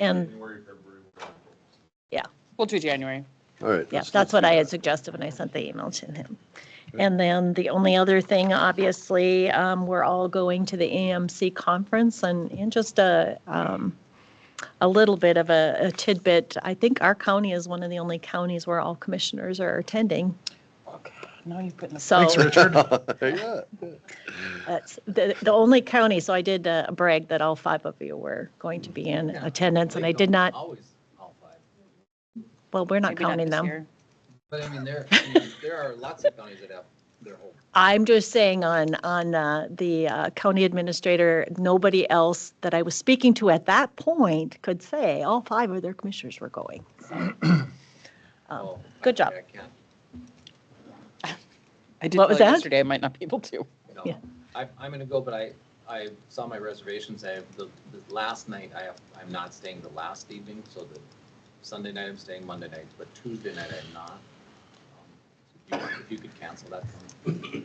yeah, We'll do January. All right. yeah, let's that's what do I had that. suggested when I sent the email to him. And then the only other thing, obviously, we're all going to the AMC conference and just a little bit of a tidbit. I think our county is one of the only counties where all commissioners are attending. Okay, now you're putting the. So Thanks, Richard. Yeah. that's the only county, so I did brag that all 5 of you were going to be in attendance, and I did not, Always all 5. well, we're not Maybe not counting this them. year. But I mean, there are lots of counties that have their whole. I'm just saying on the county administrator, nobody else that I was speaking to at that point could say all 5 of their commissioners were going. So, good job. I can't. I did What tell was you that? yesterday, I might not be able to. No. Yeah. I'm going to go, but I saw my reservations. I have the last night, I'm not staying the last evening, so the Sunday night I'm staying, Monday night, but Tuesday night I'm not. If you could cancel that for me.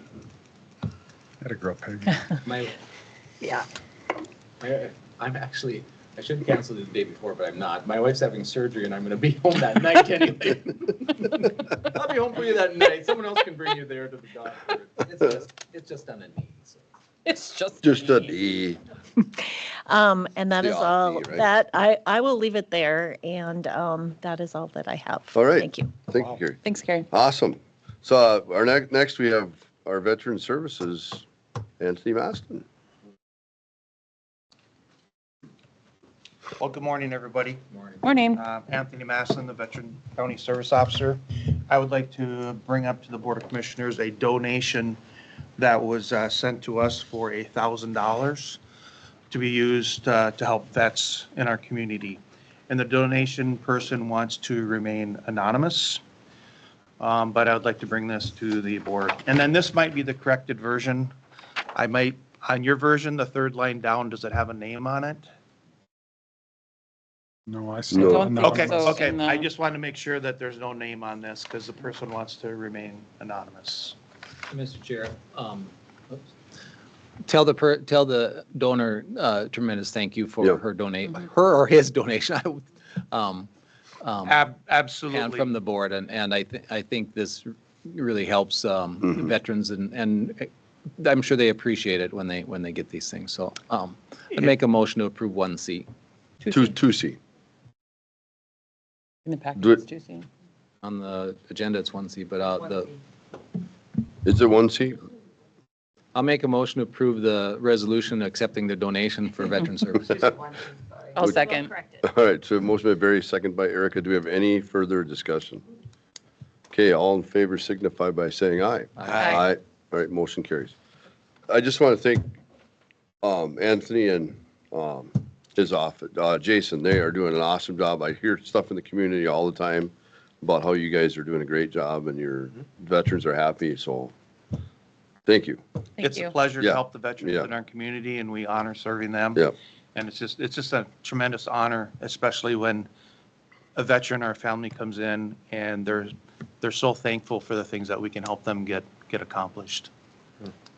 Had a girl pig. Yeah. I'm actually, I should cancel it the day before, but I'm not. My wife's having surgery and I'm going to be home that night anyway. I'll be home for you that night. Someone else can bring you there to the doctor. It's just on a knee, so. It's just. A D. And that The is off all, knee, right? that, I will leave it there, and that is all that I have. All right. Thank you. Thank you, Carrie. Thanks, Carrie. Awesome. So our next we have our Veteran Services, Anthony Maston. Well, good morning, everybody. Morning. Anthony Maslin, the Veteran County Service Officer. I would like to bring up to the Board of Commissioners a donation that was sent to us for $1,000 to be used to help vets in our community. And the donation person wants to remain anonymous, but I would like to bring this to the board. And then this might be the corrected version. On your version, the 3rd line down, does it have a name on it? No, I I saw. don't think Okay, so. okay. No. I just wanted to make sure that there's no name on this because the person wants to remain anonymous. Mr. Chair, tell the donor tremendous thank you for Yep. her or his donation. Absolutely. And from the board, and I think this really helps veterans, and I'm sure they appreciate it when they get these things. So I'd make a motion to approve 1C. 2C. In the package, Do it. it's juicy. On the agenda, it's 1C, but Is it 1C? I'll make a motion to approve the resolution accepting the donation for veteran services. I'll second. All right, so motion by Barry, second by Erica. Do we have any further discussion? Okay, all in favor signify by saying aye. Aye. All right, motion carries. I just want to thank Anthony and his office, Jason. They are doing an awesome job. I hear stuff in the community all the time about how you guys are doing a great job and your veterans are happy, so thank you. It's a pleasure Yeah. to help the veterans Yeah. in our community, and we honor serving them. Yep. And it's just a tremendous honor, especially when a veteran or a family comes in and they're so thankful for the things that we can help them get accomplished.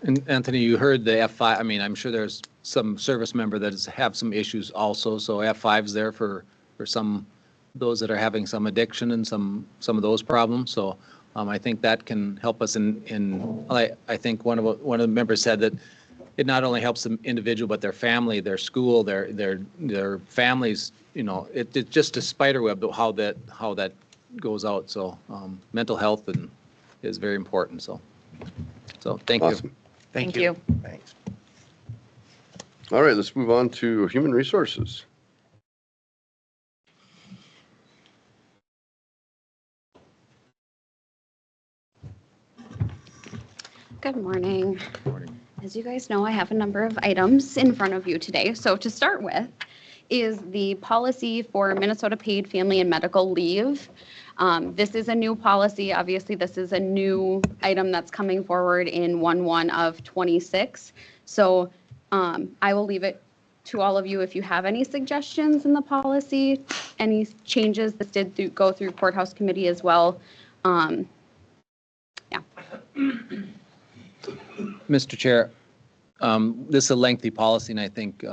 And Anthony, you heard the F5, I mean, I'm sure there's some service member that have some issues also. So F5's there for some, those that are having some addiction and some of those problems. So I think that can help us I think one of the members said that it not only helps the individual, but their family, their school, their families, it's just a spider web of how that goes out. So mental health is very important. So thank you. Awesome. Thank you. Thanks. All right, let's move on to human resources. Good morning. As you guys know, I have a number of items in front of you today. So to start with is the policy for Minnesota paid family and medical leave. This is a new policy. Obviously, this is a new item that's coming forward in 1/1 of 26. So I will leave it to all of you if you have any suggestions in the policy, any changes. This did go through courthouse committee as well. Yeah. Mr. Chair, this is a lengthy policy, and I think,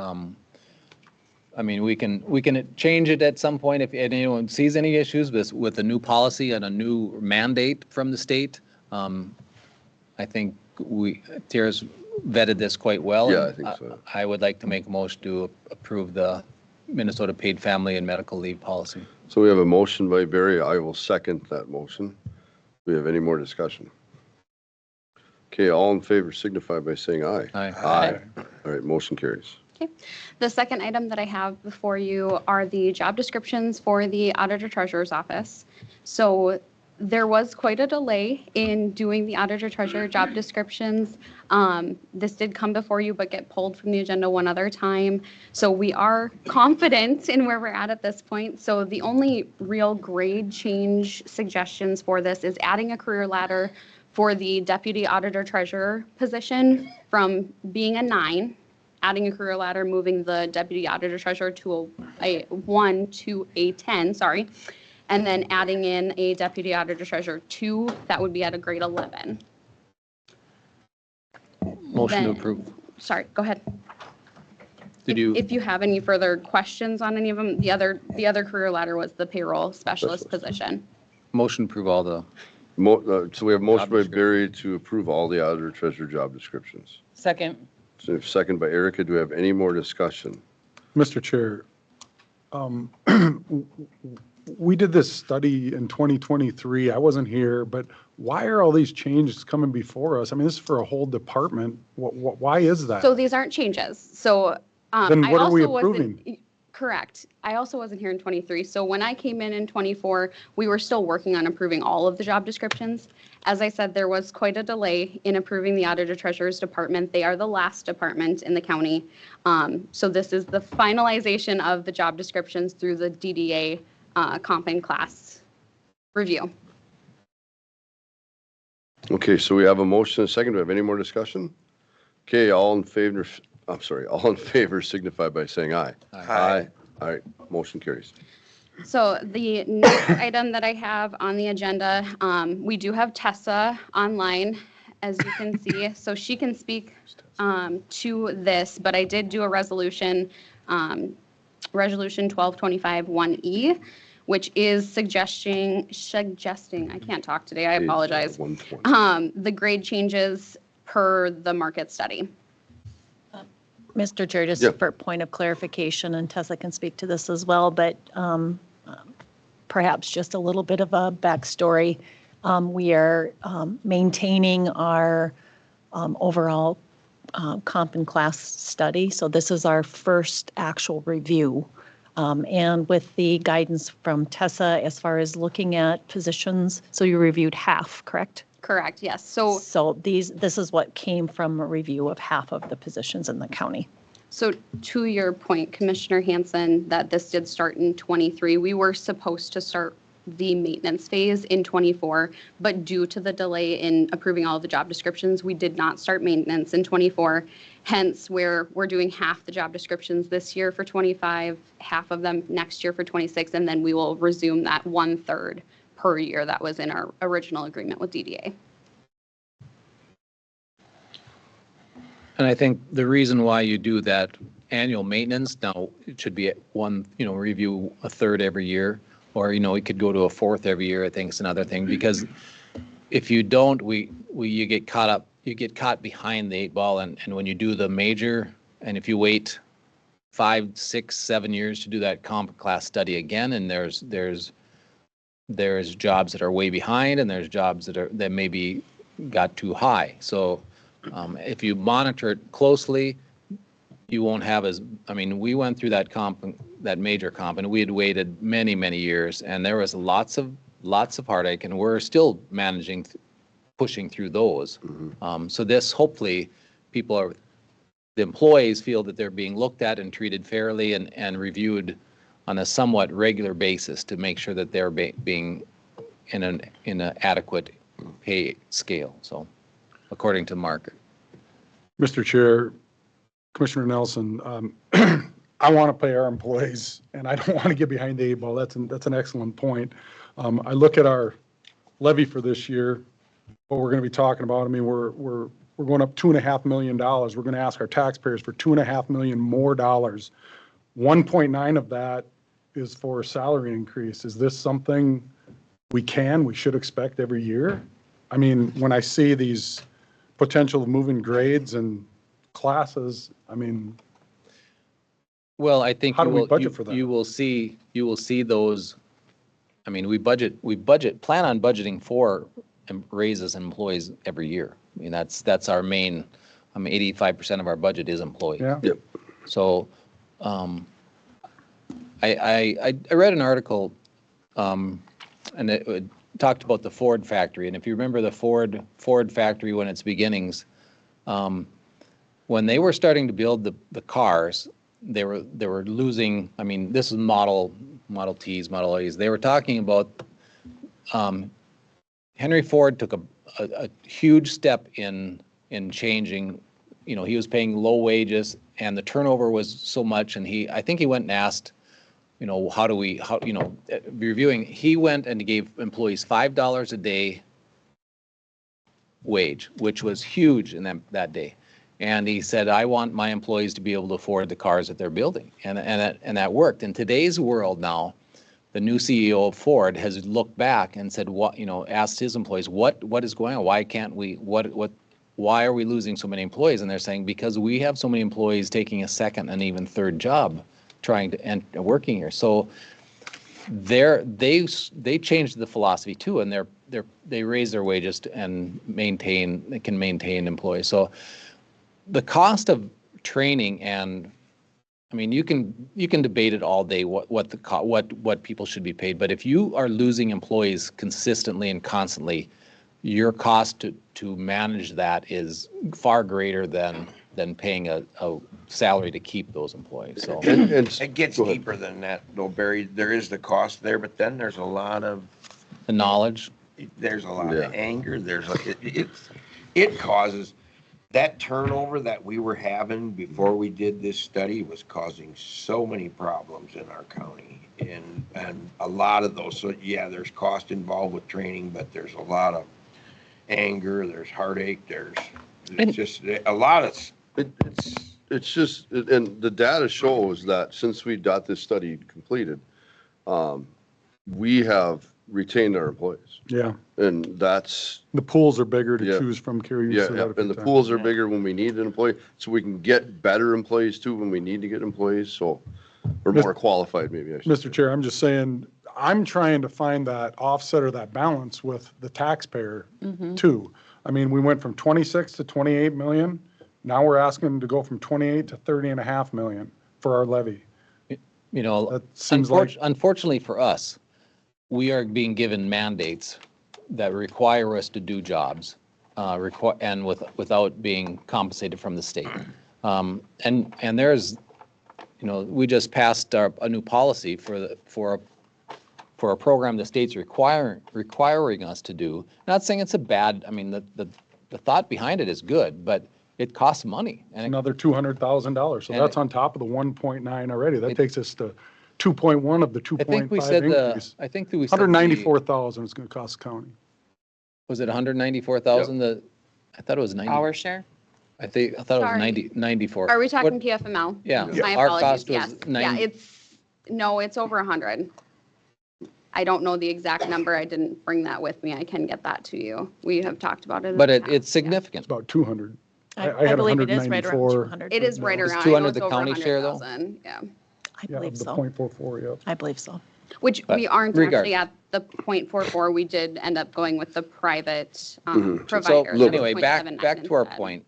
we can change it at some point if anyone sees any issues with a new policy and a new mandate from the state. I think Tara's vetted this quite well. Yeah, I think so. I would like to make a motion to approve the Minnesota paid family and medical leave policy. So we have a motion by Barry. I will second that motion. Do we have any more discussion? Okay, all in favor signify by saying aye. Aye. Aye. All right, motion carries. Okay. The second item that I have before you are the job descriptions for the Auditor Treasurer's Office. So there was quite a delay in doing the Auditor Treasurer job descriptions. This did come before you, but get pulled from the agenda one other time. So we are confident in where we're at this point. So the only real grade change suggestions for this is adding a career ladder for the Deputy Auditor Treasurer position from being a 9, adding a career ladder, moving the Deputy Auditor Treasurer to a 1 to a 10, sorry, and then adding in a Deputy Auditor Treasurer 2, that would be at a grade 11. Motion to Then- approve. Sorry, go ahead. Did you? If you have any further questions on any of them, the other career ladder was the payroll specialist position. Motion to approve all the. So we have motion by Barry to approve all the auditor treasurer job descriptions. Second. So second by Erica. Do we have any more discussion? Mr. Chair, we did this study in 2023. I wasn't here, but why are all these changes coming before us? I mean, this is for a whole department. Why is that? So these aren't changes. So Then I what are we also wasn't- approving? Correct. I also wasn't here in 23. So when I came in 24, we were still working on approving all of the job descriptions. As I said, there was quite a delay in approving the Auditor Treasurer's Department. They are the last department in the county. So this is the finalization of the job descriptions through the DDA comp and class review. Okay, so we have a motion and a second. Do we have any more discussion? Okay, all in favor signify by saying aye. Aye. All right, motion carries. So the next item that I have on the agenda, we do have Tessa online, as you can see. So she can speak to this, but I did do a resolution, Resolution 1225-1E, which is suggesting, I can't talk today, I apologize, 120. the grade changes per the market study. Mr. Chair, just Yeah. for point of clarification, and Tessa can speak to this as well, but perhaps just a little bit of a backstory. We are maintaining our overall comp and class study. So this is our first actual review. And with the guidance from Tessa as far as looking at positions, so you reviewed half, correct? Correct, yes. So this is what came from a review of half of the positions in the county. So to your point, Commissioner Hanson, that this did start in 23, we were supposed to start the maintenance phase in 24, but due to the delay in approving all the job descriptions, we did not start maintenance in 24. Hence, we're doing half the job descriptions this year for 25, half of them next year for 26, and then we will resume that 1/3 per year that was in our original agreement with DDA. And I think the reason why you do that annual maintenance, now it should be at one, review a third every year, or, it could go to a fourth every year, I think is another thing, because if you don't, you get caught behind the 8 ball, and when you do the major, and if you wait 5, 6, 7 years to do that comp class study again, and there's jobs that are way behind, and there's jobs that maybe got too high. So if you monitor it closely, you won't have we went through that major comp, and we had waited many, many years, and there was lots of heartache, and we're still pushing through those. So this, hopefully, the employees feel that they're being looked at and treated fairly and reviewed on a somewhat regular basis to make sure that they're being in an adequate pay scale, so according to market. Mr. Chair, Commissioner Nelson, I want to pay our employees, and I don't want to get behind the 8 ball. That's an excellent point. I look at our levy for this year, what we're going to be talking about. I mean, we're going up $2.5 million. We're going to ask our taxpayers for $2.5 million more dollars. 1.9 of that is for salary increase. Is this something we should expect every year? I mean, when I see these potential of moving grades and classes, I mean, well, I think how do we budget for that? You will see those. I mean, we plan on budgeting for raises in employees every year. I mean, that's our main. 85% of our budget is employees. Yeah. Yep. So, I read an article, and it talked about the Ford factory. And if you remember the Ford factory when its beginnings, when they were starting to build the cars, they were losing. I mean, this is Model Ts, Model As. They were talking about Henry Ford took a huge step in changing. He was paying low wages, and the turnover was so much. And I think he went and asked, reviewing. He went and gave employees $5 a day wage, which was huge in that day. And he said, I want my employees to be able to afford the cars that they're building. And that worked. In today's world now, the new CEO of Ford has looked back and said, asked his employees, what is going on? Why can't we, why are we losing so many employees? And they're saying, because we have so many employees taking a second and even third job trying to and working here. So they changed the philosophy too, and they raise their wages and can maintain employees. So the cost of training, and I mean, you can debate it all day what people should be paid, but if you are losing employees consistently and constantly, your cost to manage that is far greater than paying a salary to keep those employees. So and it gets deeper than that, though, Barry. There is the cost there, but then there's a lot of the knowledge. There's a lot of anger. It causes that turnover that we were having before we did this study was causing so many problems in our county, and a lot of those. So yeah, there's cost involved with training, but there's a lot of anger. There's heartache. It's just a lot of. It's just, and the data shows that since we got this study completed, we have retained our employees. Yeah. And that's. The pools are bigger to choose from, Kerry. Yeah, and the pools are bigger when we need an employee, so we can get better employees too when we need to get employees, so we're more qualified maybe, I should Mr. Chair, I'm just saying, I'm trying to find that offset or that balance with the taxpayer too. I mean, we went from 26 to 28 million. Now we're asking them to go from 28 to 30.5 million for our levy. That seems unfortunately for us, we are being given mandates that require us to do jobs, and without being compensated from the state. And there's, we just passed a new policy for a program the state's requiring us to do. Not saying it's a bad. I mean, the thought behind it is good, but it costs money. And another $200,000. So that's on top of the 1.9 already. That takes us to 2.1 of the 2.5 increase. I think we said 194,000 is going to cost the county. Was it 194,000? I thought it was 90. Our share? I thought it was Sorry. 94. Are we talking What- PFML? Yeah. My Our apologies, cost was yes. Yeah, 90. it's over 100. I don't know the exact number. I didn't bring that with me. I can get that to you. We have talked about it. in But the past. it's significant. It's about 200. I had believe it is right around 194. 200. It is right Is around. 200 I know it's the over county share, though? 100,000, yeah. I Yeah, believe of the so. .44, yep. I believe so. Which But we aren't regard- actually at the .44. We did end up going with the private So provider. anyway, back to our instead. point.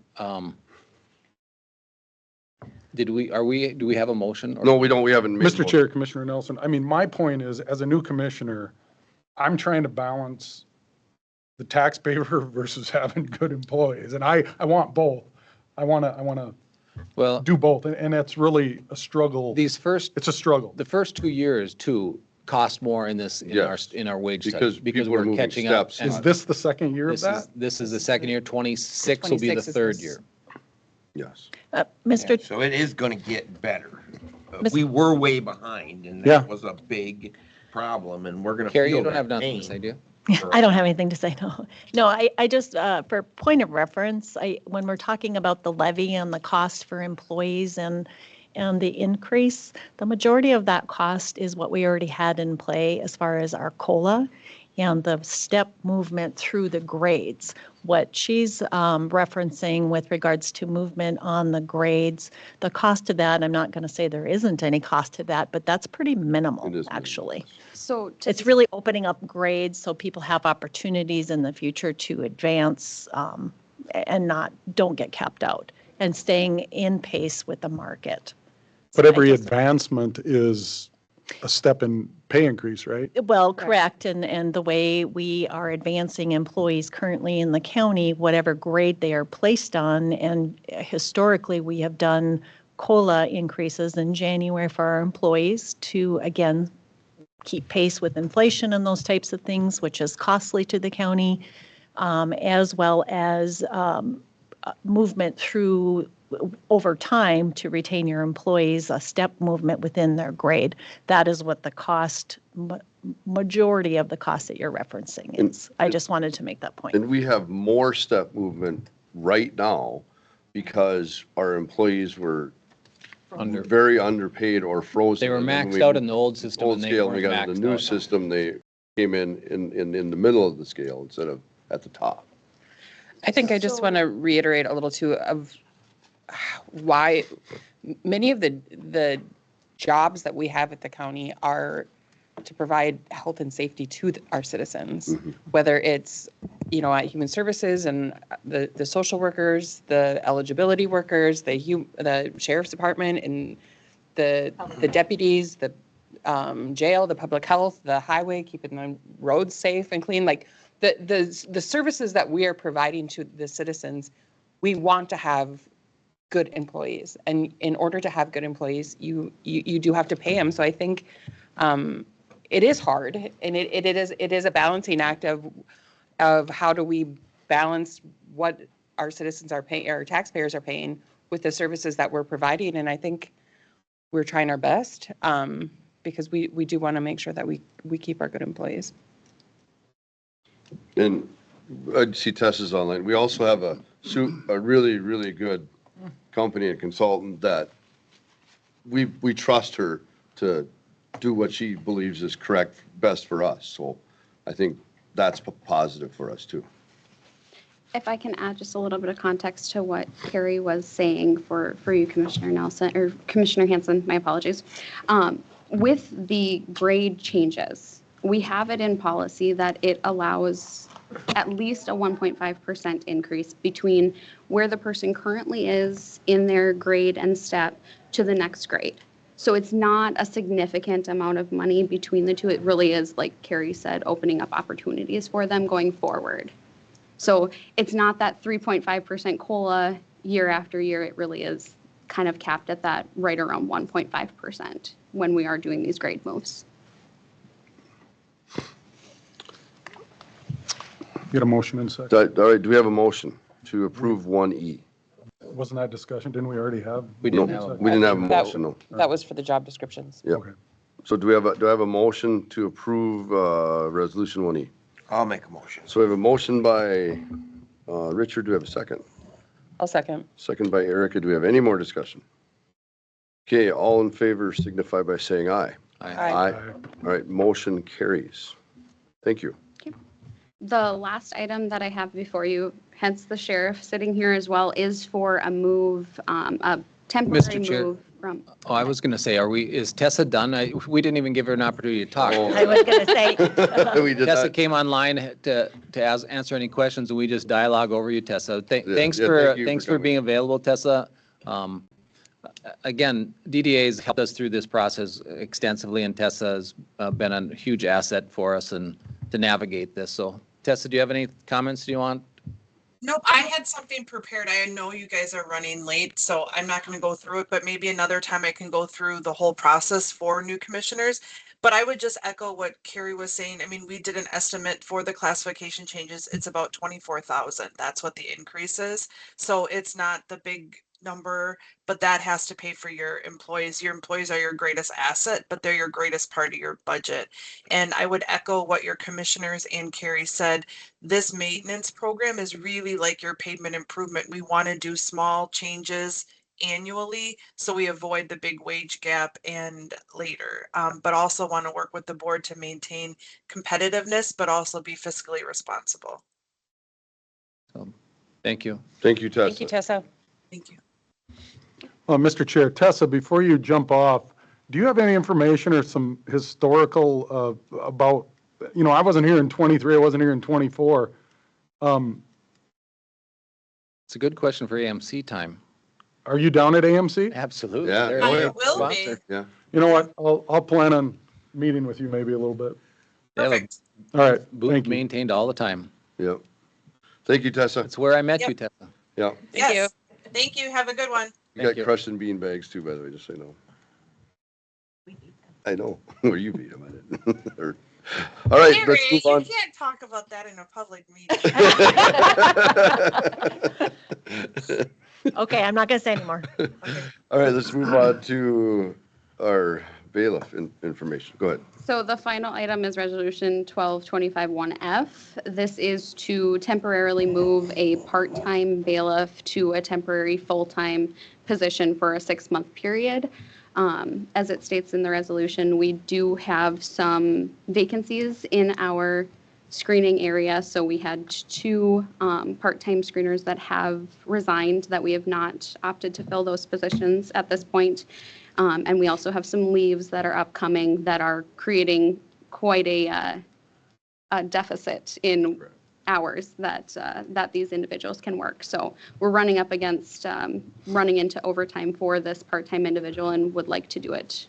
Do we have a motion? or- No, we don't, we haven't made. a Mr. motion. Chair, Commissioner Nelson, I mean, my point is, as a new commissioner, I'm trying to balance the taxpayer versus having good employees, and I want both. I want to Well, do both, and that's really a struggle. it's a struggle. The first 2 years too cost more in this, Yes. in our wage Because study. Because people are we're moving catching up. steps. Is this the second year of that? This is the second year, 26 will be the 26 is third this- year. Yes. Mr. So it is gonna get better. Mis- We were way behind and Yeah. that was a big problem and we're gonna Carrie, you feel don't that have nothing pain. to say, do you? I don't have anything to say, no. No, I just, for point of reference, when we're talking about the levy and the cost for employees and the increase, the majority of that cost is what we already had in play as far as our COLA and the step movement through the grades. What she's referencing with regards to movement on the grades, the cost of that, I'm not going to say there isn't any cost to that, but that's pretty minimal, It is minimal, actually. So It's really opening up grades so people have opportunities in the future to advance and don't get capped out and staying in pace with the market. But So I every just- advancement is a step in pay increase, right? Well, correct, and the way we are advancing employees currently in the county, whatever grade they are placed on, and historically, we have done COLA increases in January for our employees to, again, keep pace with inflation and those types of things, which is costly to the county, as well as movement through over time to retain your employees, a step movement within their grade. That is what the cost, majority of the cost that you're referencing is. I just wanted to make that point. And we have more step movement right now because our employees were very underpaid or frozen. They were And then maxed we- out in the old system Old and they scale, and we weren't got in the maxed new out. system, they came in the middle of the scale instead of at the top. I think I just want to reiterate a little too of why many of the jobs that we have at the county are to provide health and safety to our citizens, whether it's, at human services and the social workers, the eligibility workers, the sheriff's department and the deputies, the jail, the public health, the highway, keeping the roads safe and clean, like the services that we are providing to the citizens, we want to have good employees. And in order to have good employees, you do have to pay them. So I think it is hard, and it is a balancing act of how do we balance what our citizens are paying, our taxpayers are paying with the services that we're providing. And I think we're trying our best because we do want to make sure that we keep our good employees. And I see Tessa's online. We also have a really, really good company and consultant that we trust her to do what she believes is correct, best for us. So I think that's positive for us too. If I can add just a little bit of context to what Carrie was saying for you, Commissioner Nelson, or Commissioner Hanson, my apologies. With the grade changes, we have it in policy that it allows at least a 1.5% increase between where the person currently is in their grade and step to the next grade. So it's not a significant amount of money between the two. It really is, like Carrie said, opening up opportunities for them going forward. So it's not that 3.5% COLA year after year. It really is kind of capped at that right around 1.5% when we are doing these grade moves. Get a motion in second. All right, do we have a motion to approve 1E? Wasn't that discussion? Didn't we already have? We No, didn't have a. we didn't have a motion, no. That was for the job descriptions. Yep. So do I have a motion to approve Resolution 1E? I'll make a motion. So we have a motion by Richard. Do we have a second? I'll second. Second by Erica. Do we have any more discussion? Okay, all in favor signify by saying aye. Aye. All right, motion carries. Thank you. The last item that I have before you, hence the sheriff sitting here as well, is for a move, a temporary Mr. Chair. move from. Oh, I was going to say, is Tessa done? We didn't even give her an opportunity to talk. Oh. I was going to say, We did Tessa not. came online to answer any questions, and we just dialogue over you, Tessa. Thanks Yeah, thank you thanks for for being available, Tessa. Again, DDA has helped us through this process extensively, and Tessa has been a huge asset for us and to navigate this. So, Tessa, do you have any comments you want? Nope, I had something prepared. I know you guys are running late, so I'm not going to go through it, but maybe another time I can go through the whole process for new commissioners. But I would just echo what Carrie was saying. I mean, we did an estimate for the classification changes. It's about 24,000. That's what the increase is. So it's not the big number, but that has to pay for your employees. Your employees are your greatest asset, but they're your greatest part of your budget. And I would echo what your commissioners and Carrie said. This maintenance program is really like your pavement improvement. We want to do small changes annually so we avoid the big wage gap and later, but also want to work with the board to maintain competitiveness, but also be fiscally responsible. Thank you. Thank you, Tessa. Thank you, Tessa. Thank you. Mr. Chair, Tessa, before you jump off, do you have any information or some historical about, I wasn't here in 23, I wasn't here in 24. It's a good question for AMC time. Are you down at AMC? Absolutely. Yeah. They're Oh, a yeah. Will be. sponsor. Yeah. You know what? I'll plan on meeting with you maybe a little bit. They have a Perfect. All right, booth thank you. maintained all the time. Yep. Thank you, Tessa. That's where I met Yep. you, Tessa. Yeah. Thank you. Yes. Thank you. Have a good one. You Thank got you. crushed in bean bags too, by the way, just so you know. I know. Or you beat him. I didn't. All right, let's Carrie, move you on. can't talk about that in a public meeting. okay, I'm not going to say anymore. All right, let's move on to our bailiff information. Go ahead. So the final item is Resolution 1225-1F. This is to temporarily move a part-time bailiff to a temporary full-time position for a 6-month period. As it states in the resolution, we do have some vacancies in our screening area. So we had 2 part-time screeners that have resigned that we have not opted to fill those positions at this point. And we also have some leaves that are upcoming that are creating quite a deficit in hours that these individuals can work. So we're running up against running into overtime for this part-time individual and would like to do it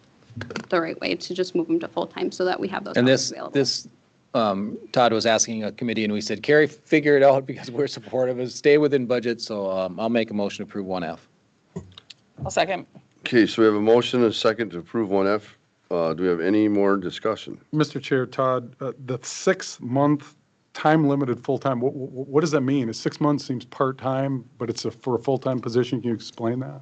the right way to just move them to full-time so that we have those And hours available. this Todd was asking a committee, and we said, Carrie, figure it out because we're supportive of stay within budget. So I'll make a motion to approve 1F. I'll second. Okay, so we have a motion and a second to approve 1F. Do we have any more discussion? Mr. Chair, Todd, the 6-month time-limited full-time, what does that mean? 6 months seems part-time, but it's for a full-time position. Can you explain that?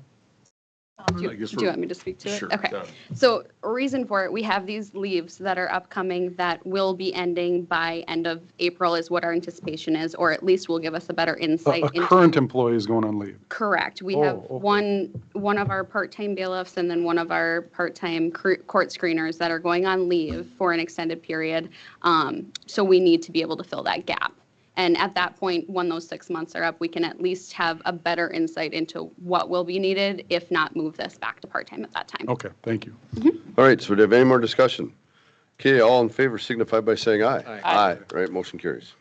Do you want me to speak to it? Sure, Okay. go ahead. So a reason for it, we have these leaves that are upcoming that will be ending by end of April is what our anticipation is, or at least will give us a better insight A into. current employee is going on leave. Correct. We Oh, have okay. one of our part-time bailiffs and then one of our part-time court screeners that are going on leave for an extended period. So we need to be able to fill that gap. And at that point, when those 6 months are up, we can at least have a better insight into what will be needed, if not move this back to part-time at that time. Okay, thank you. All right, so do we have any more discussion? Okay, all in favor signify by saying aye. Aye. Aye. All right, motion carries.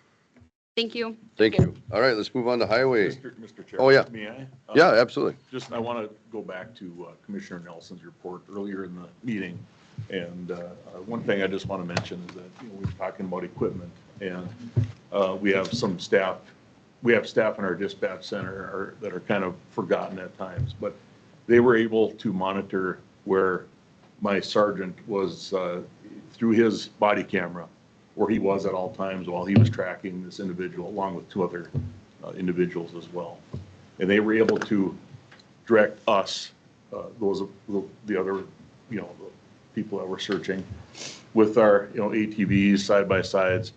Thank you. Thank you. All right, let's move on to highway. Mr. Chair. Oh, yeah. May I? Yeah, absolutely. Just, I want to go back to Commissioner Nelson's report earlier in the meeting. And one thing I just want to mention is that, we were talking about equipment, and we have some staff, in our dispatch center that are kind of forgotten at times, but they were able to monitor where my sergeant was through his body camera, where he was at all times while he was tracking this individual, along with 2 other individuals as well. And they were able to direct us, the other, the people that were searching, with our, ATVs, side-by-sides,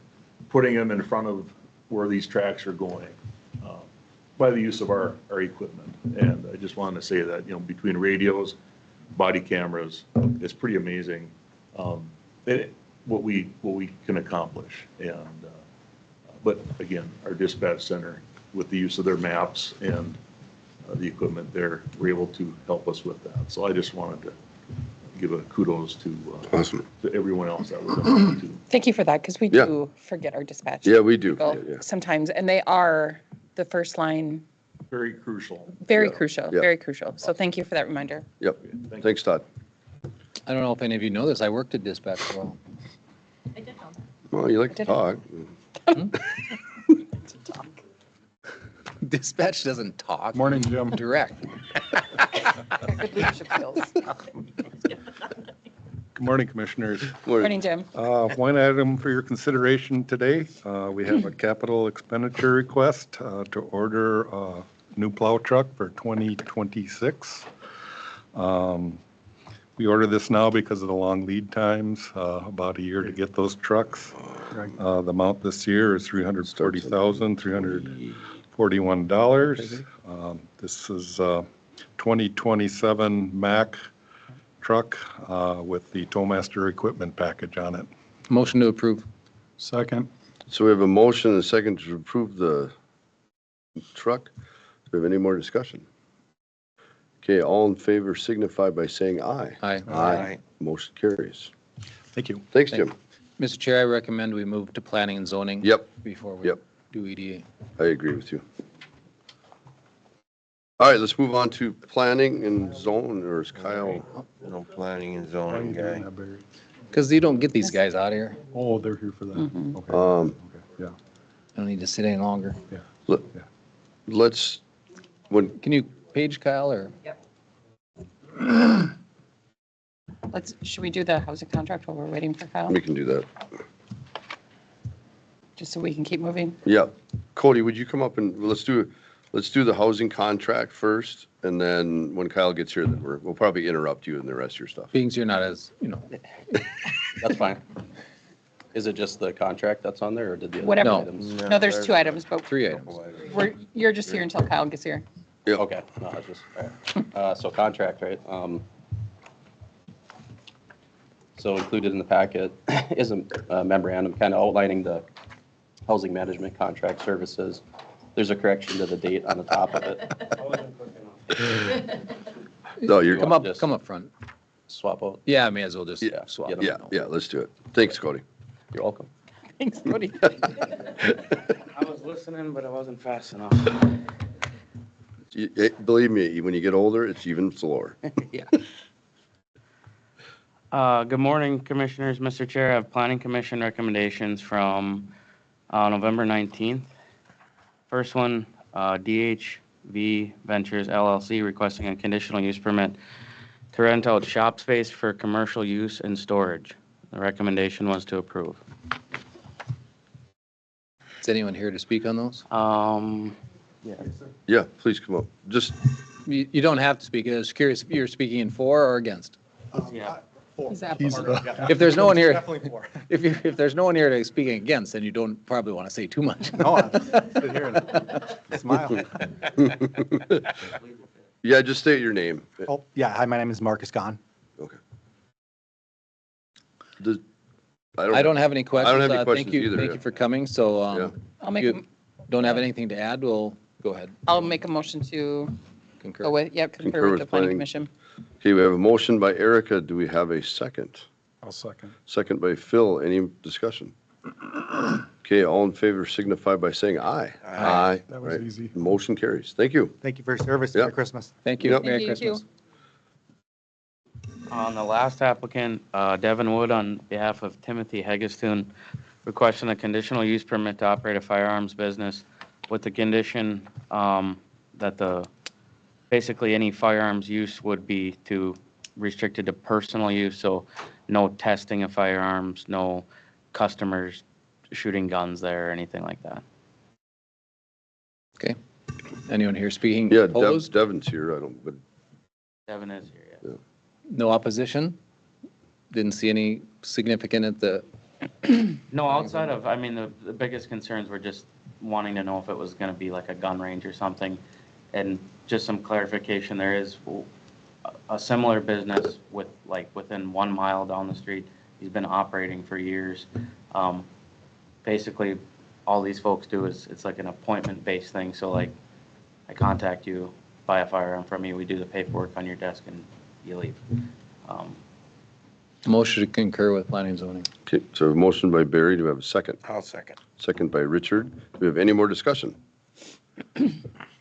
putting them in front of where these tracks are going. by the use of our equipment. And I just wanted to say that, you know, between radios, body cameras, it's pretty amazing what we can accomplish. And, but again, our dispatch center, with the use of their maps and the equipment there, were able to help us with that. So I just wanted to give a kudos to to everyone else that was involved too. Thank you for that, because we do forget our dispatch. Yeah, we do. people Yeah, yeah. Sometimes, and they are the first line, Very crucial. very crucial, Yeah. very crucial. So thank you for that reminder. Yep. Thanks, Todd. I don't know if any of you know this, I worked at dispatch for a while. I did know that. Well, you like to talk. Dispatch doesn't talk. Morning, Jim. Direct. Good leadership skills. Good morning, Commissioners. Morning, Jim. One item for your consideration today, we have a capital expenditure request to order a new plow truck for 2026. We order this now because of the long lead times, about a year to get those trucks. The amount this year is $340,341. This is 2027 Mack truck with the Towmaster equipment package on it. Motion to approve. Second. So we have a motion and a second to approve the truck. Do we have any more discussion? Okay, all in favor signify by saying aye. Aye. Aye. Motion carries. Thank you. Thanks, Jim. Mr. Chair, I recommend we move to planning and zoning. Yep. Before we Yep. do EDA. I agree with you. All right, let's move on to planning and zone, or is Kyle? No planning and zoning guy. Because you don't get these guys out of here. Oh, they're here for that. Mm-hmm. Okay. Yeah. I don't need to sit any longer. Let's, Can you page Kyle or? Should we do the housing contract while we're waiting for Kyle? we can do that. Just so we can keep moving? Yeah. Cody, would you come up and let's do the housing contract first, and then when Kyle gets here, then we'll probably interrupt you and the rest of your stuff. Being you're not as, you know. That's fine. Is it just the contract that's on there, or did the other Whatever. items? No, there's 2 items, but Three items. you're just here until Kyle gets here. Yeah. Okay, no, I just, all right. So contract, right? So included in the packet is a memorandum kind of outlining the housing management contract services. There's a correction to the date on the top of it. No, you're. Come up front. Swap out. Yeah, I may as well just Yeah, swap. yeah, yeah, let's do it. Thanks, Cody. You're welcome. Thanks, Cody. I was listening, but I wasn't fast enough. Believe me, when you get older, it's even slower. Yeah. Good morning, Commissioners. Mr. Chair, I have Planning Commission recommendations from November 19th. First one, DHV Ventures LLC requesting a conditional use permit to rent out shop space for commercial use and storage. The recommendation was to approve. Is anyone here to speak on those? Yeah. Yeah, please come up. Just, You don't have to speak. I was curious if you're speaking in for or against. Yeah. If there's no one here, Definitely for. if there's no one here to speaking against, then you don't probably want to say too much. No, I'm sit here and smile. yeah, just state your name. Oh, yeah, hi, my name is Marcus Gahn. Okay. I don't have any questions. I don't have any questions Thank you, either, thank yeah. you for coming. So I'll make, you don't have anything to add, we'll go ahead. I'll make a motion to Concur. go with, concur with the planning commission. Okay, we have a motion by Erica. Do we have a second? I'll second. Second by Phil. Any discussion? Okay, all in favor signify by saying aye. Aye. That was easy. Motion carries. Thank you. Thank you for your service. Yep. Merry Christmas. Thank you. Yep. Merry Thank you. Christmas. On the last applicant, Devin Wood, on behalf of Timothy Haggestoon, requesting a conditional use permit to operate a firearms business with the condition that basically any firearms use would be restricted to personal use, so no testing of firearms, no customers shooting guns there or anything like that. Okay. Anyone here speaking Yeah, opposed? Devin's here. But Devin is here, yeah. No opposition? Didn't see any significant at the, No, outside of, I mean, the biggest concerns were just wanting to know if it was gonna be like a gun range or something. And just some clarification, there is a similar business with, like, within 1 mile down the street. He's been operating for years. Basically, all these folks do is, it's like an appointment-based thing, so like, I contact you, buy a firearm from you, we do the paperwork on your desk, and you leave. Motion to concur with planning and zoning. Okay, so a motion by Barry, do we have a second? I'll second. Second by Richard. Do we have any more discussion?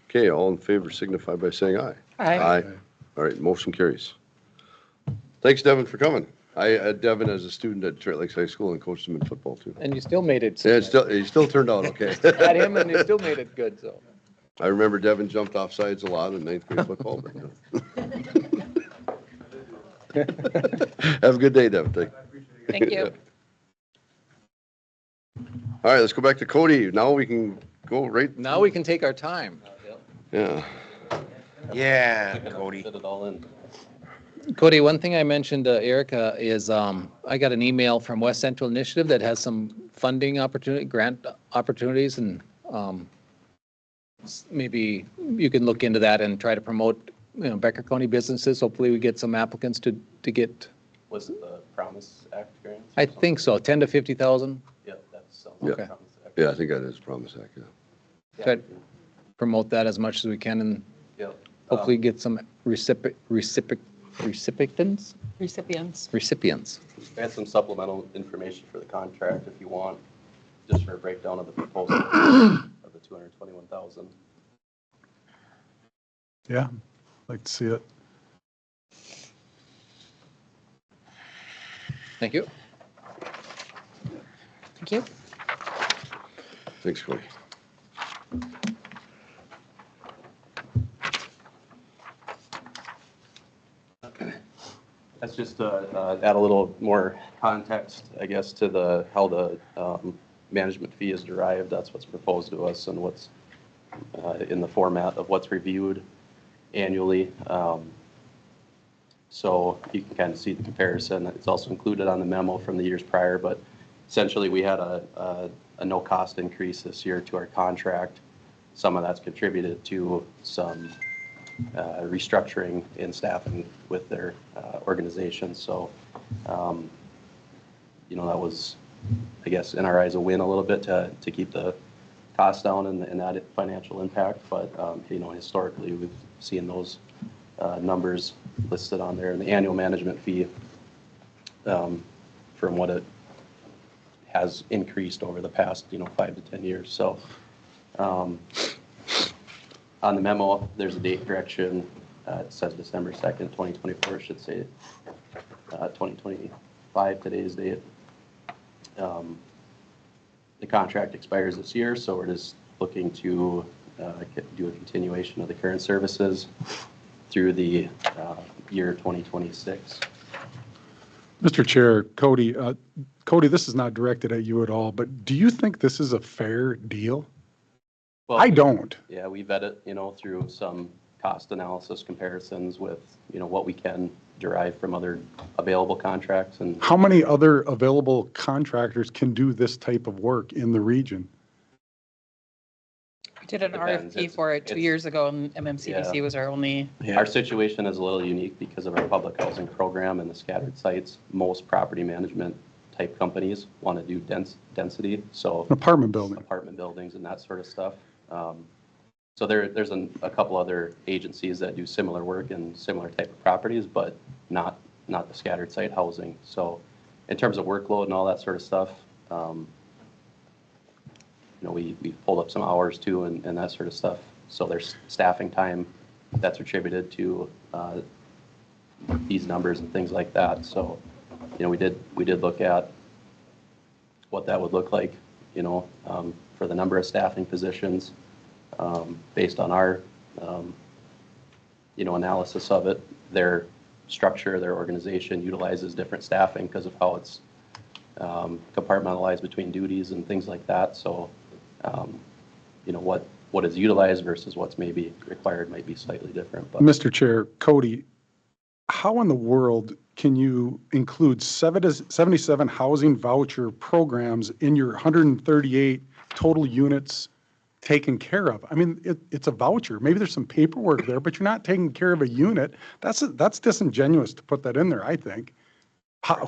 Okay, all in favor signify by saying aye. Aye. All right, motion carries. Thanks, Devin, for coming. I had Devin as a student at Detroit Lakes High School and coached him in football too. And you still made it. Yeah, he still turned out okay. Had him and you still made it good, so. I remember Devin jumped off sides a lot in ninth grade football. But, have a good day, Devin. Thank you. All right, let's go back to Cody. Now we can go right. Now we can take our time. Yeah. Yeah, Cody. Fit it all in. Cody, one thing I mentioned to Erica is I got an email from West Central Initiative that has some funding opportunity, grant opportunities, and maybe you can look into that and try to promote, Becker County businesses. Hopefully we get some applicants to get. Was it the Promise Act grant? I think so, 10 to 50,000. Yeah, that's. Yeah. Okay. Yeah, I think that is Promise Act. Yeah. Try to promote that as much as we can and Yep. hopefully get some recipients. Recipients. I had some supplemental information for the contract if you want, just for a breakdown of the proposal of the 221,000. Yeah, like to see it. Thank you. Thank you. Thanks, Cody. That's just to add a little more context, I guess, to how the management fee is derived. That's what's proposed to us and what's in the format of what's reviewed annually. So you can kind of see the comparison. It's also included on the memo from the years prior, but essentially we had a no cost increase this year to our contract. Some of that's contributed to some restructuring in staffing with their organization. So, that was, I guess, in our eyes, a win a little bit to keep the costs down and that financial impact. But, historically, we've seen those numbers listed on there. And the annual management fee, from what it has increased over the past, 5 to 10 years. So, on the memo, there's a date correction. It says December 2nd, 2024. It should say 2025, today's date. The contract expires this year, so we're just looking to do a continuation of the current services through the year 2026. Mr. Chair, Cody, this is not directed at you at all, but do you think this is a fair deal? Well, I don't. Yeah, we vet it, through some cost analysis comparisons with, what we can derive from other available contracts. And How many other available contractors can do this type of work in the region? We did an Depends. RFP for it 2 years ago, and MMCDC Yeah. was our only. Our situation is a little unique because of our public housing program and the scattered sites. Most property management type companies want to do density, so Apartment building. apartment buildings and that sort of stuff. So there's a couple other agencies that do similar work and similar type of properties, but not the scattered site housing. So in terms of workload and all that sort of stuff, we pulled up some hours too and that sort of stuff. So there's staffing time that's attributed to these numbers and things like that. So, we did look at what that would look like, for the number of staffing positions, based on our, analysis of it. Their structure, their organization utilizes different staffing because of how it's compartmentalized between duties and things like that. So, what is utilized versus what's maybe required might be slightly different. But Mr. Chair, Cody, how in the world can you include 77 housing voucher programs in your 138 total units taken care of. I mean, it's a voucher. Maybe there's some paperwork there, but you're not taking care of a unit. That's disingenuous to put that in there, I think.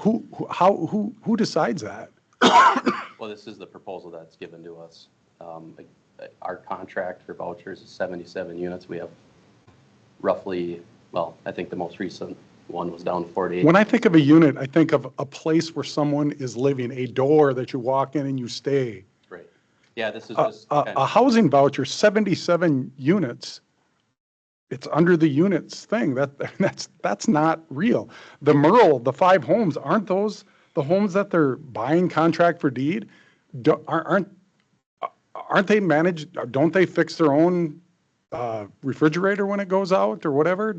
Who decides that? Well, this is the proposal that's given to us. Our contract for vouchers is 77 units. We have roughly, well, I think the most recent one was down to 48. When I think of a unit, I think of a place where someone is living, a door that you walk in and you stay. Right. Yeah, this is just A housing voucher, 77 units. It's under the units thing. That's not real. The Merle, the 5 homes, aren't those the homes that they're buying contract for deed? Aren't they managed? Don't they fix their own refrigerator when it goes out or whatever?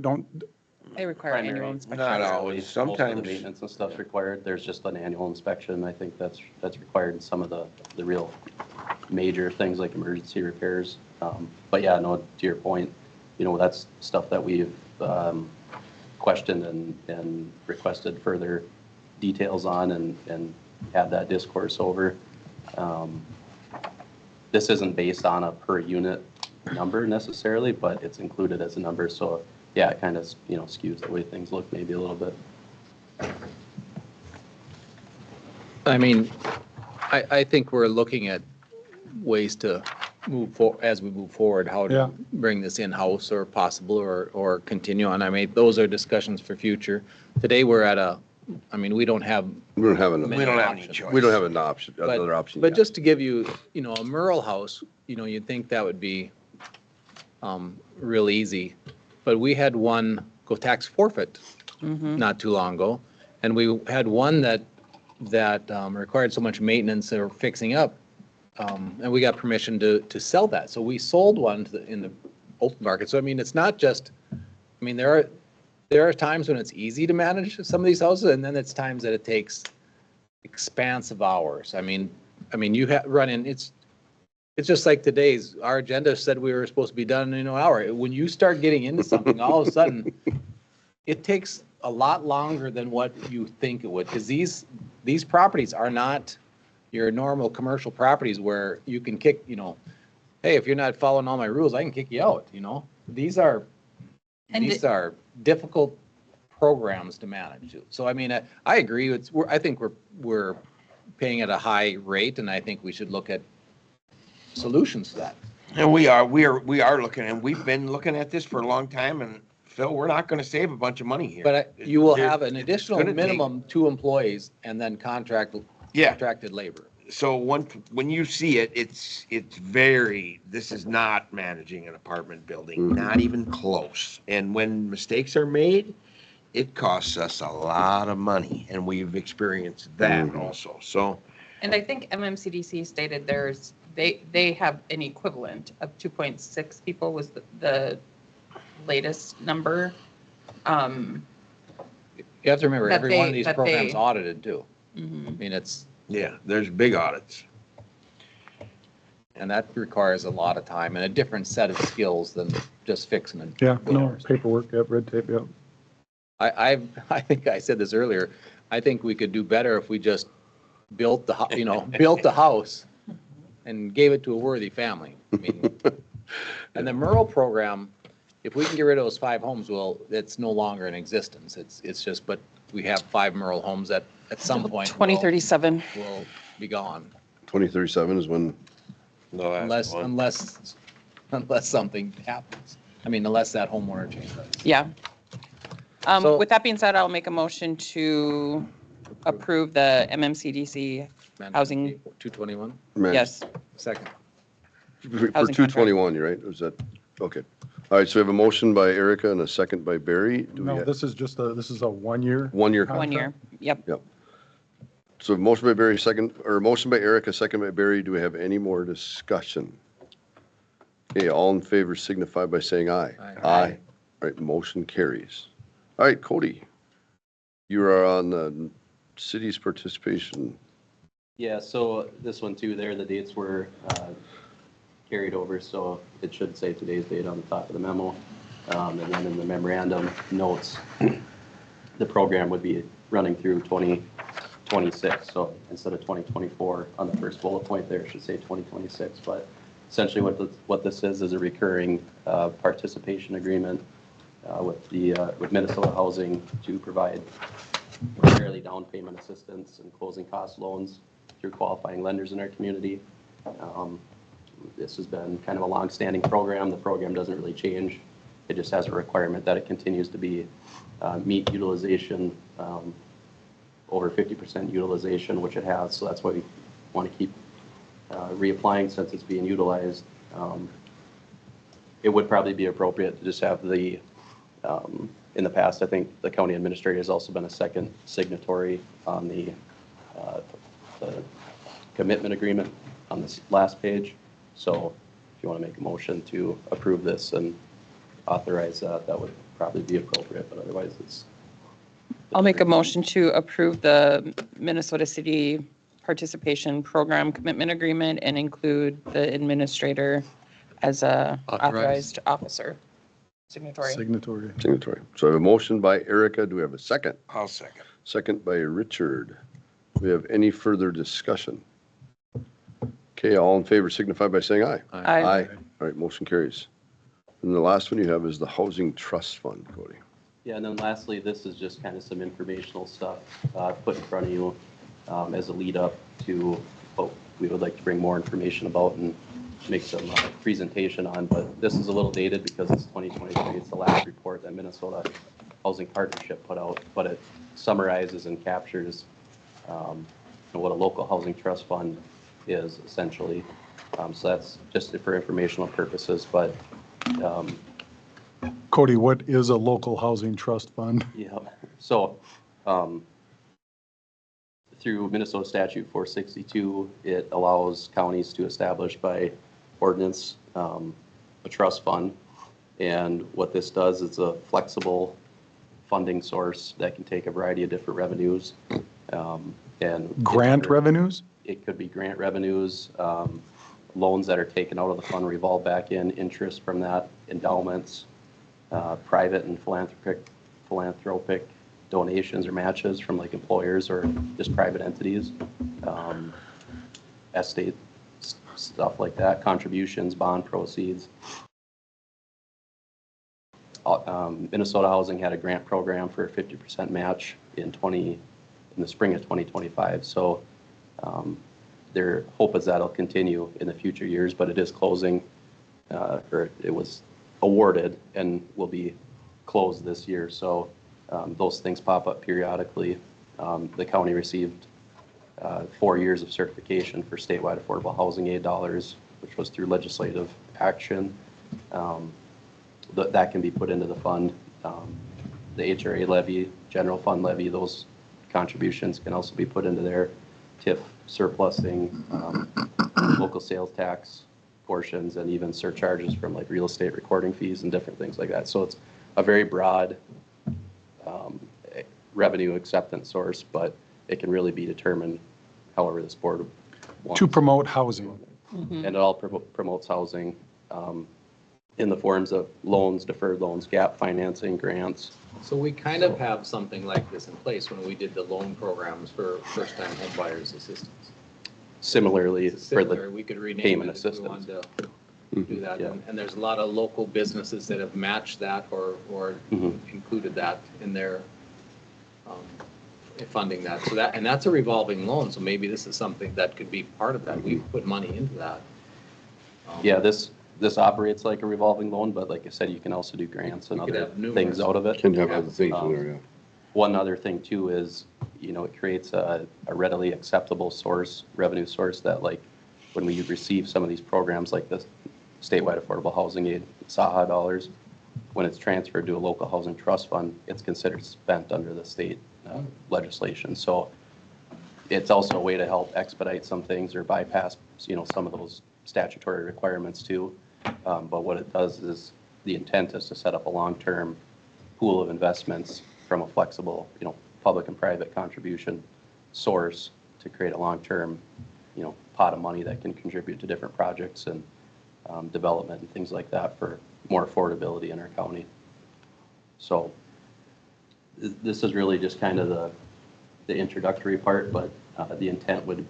They require annual inspection. Not always, Most of sometimes. the maintenance and stuff's required. There's just an annual inspection. I think that's required in some of the real major things like emergency repairs. But yeah, no, to your point, that's stuff that we've questioned and requested further details on and had that discourse over. This isn't based on a per unit number necessarily, but it's included as a number. So yeah, it kind of, skews the way things look maybe a little bit. I mean, I think we're looking at ways to as we move forward, how to bring this in-house or possible or continue on. I mean, those are discussions for future. Today, we don't have any choice. We don't have an option, another option. But just to give you, a Merle house, you'd think that would be real easy. But we had one go tax forfeit not too long ago. And we had one that required so much maintenance or fixing up. And we got permission to sell that. So we sold one in the open market. So, it's not just, there are times when it's easy to manage some of these houses, and then it's times that it takes expansive hours. You run in, it's just like today's, our agenda said we were supposed to be done in an hour. When you start getting into something, all of a sudden, it takes a lot longer than what you think it would, because these properties are not your normal commercial properties where you can kick, hey, if you're not following all my rules, I can kick you out, These are difficult programs to manage. So, I agree. I think we're paying at a high rate, and I think we should look at solutions to that. And we are looking, and we've been looking at this for a long time, and Phil, we're not gonna save a bunch of money here. But you will have an additional minimum 2 employees and then contracted labor. So when you see it, this is not managing an apartment building, not even close. And when mistakes are made, it costs us a lot of money, and we've experienced that also, so. And I think MMCDC stated they have an equivalent of 2.6 people was the latest number. You have to remember, every one of these programs audited too. It's. Yeah, there's big audits. And that requires a lot of time and a different set of skills than just fixing it. Yeah, no, paperwork, red tape, I think I said this earlier. I think we could do better if we just built the house and gave it to a worthy family. And the Merle program, if we can get rid of those 5 homes, well, it's no longer in existence. It's just, but we have 5 Merle homes that at some point 2037 will be gone. 2037 is when. Unless something happens. Unless that homeowner changes. Yeah. With that being said, I'll make a motion to approve the MMCDC housing. 221? Yes. Second. For 221, you're right? Is that, okay. All right, so we have a motion by Erica and a second by Barry. This is a 1 year. 1 year. 1 year, yep. So motion by Barry, motion by Erica, second by Barry. Do we have any more discussion? Okay, all in favor signify by saying aye. Aye. All right, motion carries. All right, Cody, you are on the city's participation. Yeah, so this one too, the dates were carried over, so it should say today's date on the top of the memo. And then in the memorandum notes, the program would be running through 2026. So instead of 2024 on the first bullet point there, it should say 2026. But Essentially what this is a recurring participation agreement with Minnesota Housing to provide primarily down payment assistance and closing cost loans through qualifying lenders in our community. This has been kind of a long-standing program. The program doesn't really change. It just has a requirement that it continues to be meet utilization, over 50% utilization, which it has. So that's why we want to keep reapplying since it's being utilized. It would probably be appropriate to just have the, in the past, I think the county administrator has also been a second signatory on the commitment agreement on this last page. So if you want to make a motion to approve this and authorize that, that would probably be appropriate, but otherwise it's. I'll make a motion to approve the Minnesota City Participation Program Commitment Agreement and include the administrator as a authorized officer. Signatory. Signatory. So I have a motion by Erica. Do we have a second? I'll second. Second by Richard. Do we have any further discussion? Okay, all in favor signify by saying aye. Aye. All right, motion carries. And the last one you have is the Housing Trust Fund, Cody. Yeah, and then lastly, this is just kind of some informational stuff put in front of you as a lead up to what we would like to bring more information about and make some presentation on. But this is a little dated because it's 2023. It's the last report that Minnesota Housing Partnership put out, but it summarizes and captures what a local housing trust fund is essentially. So that's just for informational purposes, but Cody, what is a local housing trust fund? yeah, so through Minnesota Statute 462, it allows counties to establish by ordinance a trust fund. And what this does is a flexible funding source that can take a variety of different revenues. And Grant revenues? It could be grant revenues, loans that are taken out of the fund revolve back in, interest from that, endowments, private and philanthropic donations or matches from like employers or just private entities, estate stuff like that, contributions, bond proceeds. Minnesota Housing had a grant program for a 50% match in the spring of 2025. So their hope is that'll continue in the future years, but it is closing, or it was awarded and will be closed this year. So those things pop up periodically. The county received 4 years of certification for statewide affordable housing aid dollars, which was through legislative action. That can be put into the fund. The HRA levy, general fund levy, those contributions can also be put into there. TIF surplusing, local sales tax portions, and even surcharges from like real estate recording fees and different things like that. So it's a very broad revenue acceptance source, but it can really be determined however this board wants. To promote housing. And it all promotes housing in the forms of loans, deferred loans, gap financing, grants. So we kind of have something like this in place when we did the loan programs for first-time home buyers assistance. Similarly, for Similar, the we could rename payment it if we assistance. wanted to do that. Yeah. And there's a lot of local businesses that have matched that or included that in their funding that. So that, and that's a revolving loan. So maybe this is something that could be part of that. We've put money into that. Yeah, this operates like a revolving loan, but like I said, you can also do grants and You could other have numerous. things out of it. Can have other things in there, yeah. One other thing too is, it creates a readily acceptable source, revenue source that like when we receive some of these programs like this statewide affordable housing aid, SAHA dollars, when it's transferred to a local housing trust fund, it's considered spent under the state legislation. So it's also a way to help expedite some things or bypass, some of those statutory requirements too. But what it does is the intent is to set up a long-term pool of investments from a flexible, public and private contribution source to create a long-term, pot of money that can contribute to different projects and development and things like that for more affordability in our county. So this is really just kind of the introductory part, but the intent would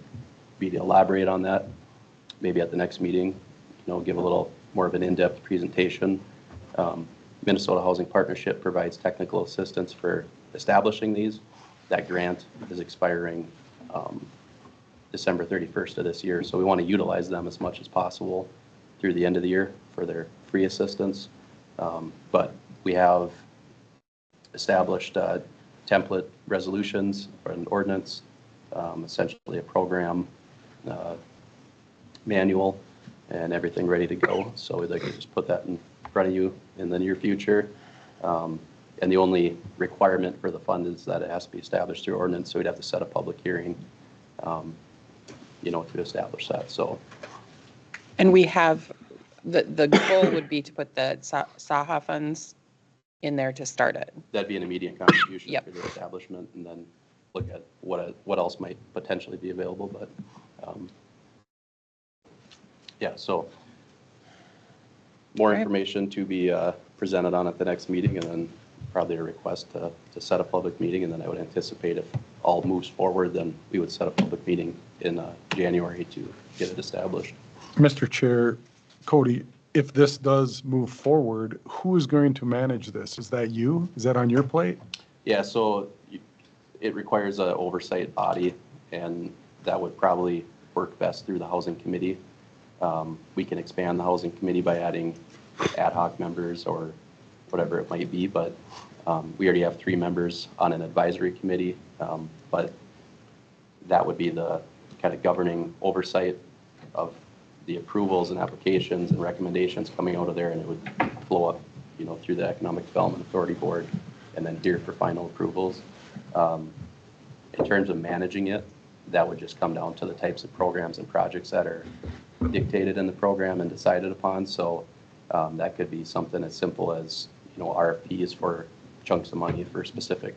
be to elaborate on that maybe at the next meeting, give a little more of an in-depth presentation. Minnesota Housing Partnership provides technical assistance for establishing these. That grant is expiring December 31st of this year, so we want to utilize them as much as possible through the end of the year for their free assistance. But we have established template resolutions or an ordinance, essentially a program manual and everything ready to go. So we'd like to just put that in front of you in the near future. And the only requirement for the fund is that it has to be established through ordinance, so we'd have to set a public hearing, to establish that, so. And we have, the goal would be to put the SAHA funds in there to start it. That'd be an immediate contribution Yep. for the establishment, and then look at what else might potentially be available, but, yeah, so more Right. information to be presented on at the next meeting, and then probably a request to set a public meeting, and then I would anticipate if all moves forward, then we would set a public meeting in January to get it established. Mr. Chair, Cody, if this does move forward, who is going to manage this? Is that you? Is that on your plate? Yeah, so it requires an oversight body, and that would probably work best through the housing committee. We can expand the housing committee by adding ad hoc members or whatever it might be, but we already have 3 members on an advisory committee, but that would be the kind of governing oversight of the approvals and applications and recommendations coming out of there, and it would flow up, through the Economic Development Authority Board and then here for final approvals. In terms of managing it, that would just come down to the types of programs and projects that are dictated in the program and decided upon. So that could be something as simple as, RFPs for chunks of money for specific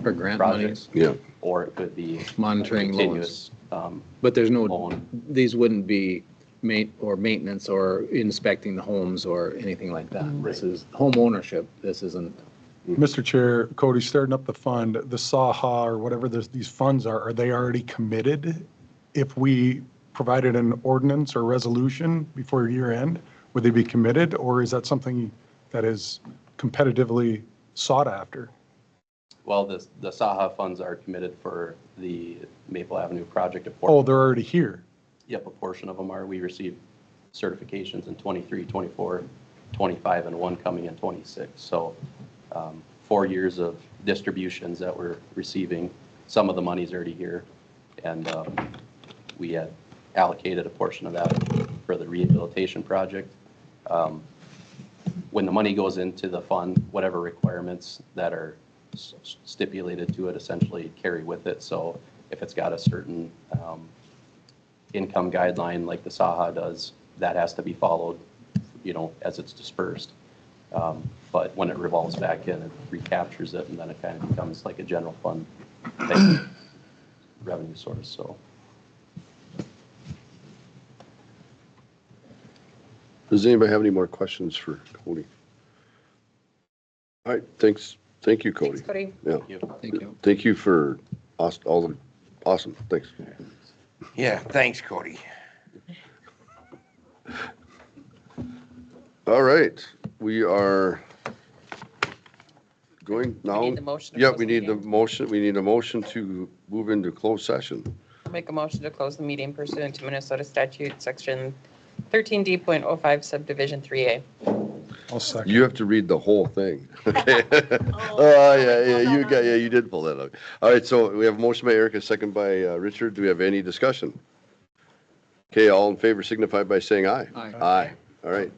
For grant projects. Yeah. Or it could be Monitoring continuous. But there's no, loan. these wouldn't be maintenance or inspecting the homes or anything like that. This is home ownership. This isn't. Mr. Chair, Cody, starting up the fund, the SAHA or whatever these funds are they already committed? If we provided an ordinance or resolution before year end, would they be committed, or is that something that is competitively sought after? Well, the SAHA funds are committed for the Maple Avenue project. Oh, they're already here. Yep, a portion of them are. We received certifications in 23, 24, 25, and one coming in 26. So 4 years of distributions that we're receiving. Some of the money's already here, and we had allocated a portion of that for the rehabilitation project. When the money goes into the fund, whatever requirements that are stipulated to it essentially carry with it. So if it's got a certain income guideline like the SAHA does, that has to be followed, as it's dispersed. But when it revolves back in, it recaptures it, and then it kind of becomes like a general fund type of revenue source, so. Does anybody have any more questions for Cody? All right, thanks. Thank you, Cody. Thanks, Cody. Yeah. Thank you. Thank you for all the, awesome, thanks. Yeah, thanks, Cody. All right, we are going now. need the motion to Yeah, close we the need the meeting. motion, we need a motion to move into closed session. I'll make a motion to close the meeting pursuant to Minnesota statute, section 13D.05 subdivision 3A. I'll second. You have to read the whole thing. Okay. Oh, yeah, you did pull that out. All right, so we have a motion by Erica, second by Richard. Do we have any discussion? Okay, all in favor signify by saying aye. Aye. Aye. All right.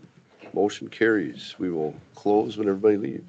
Motion carries. We will close when everybody leaves.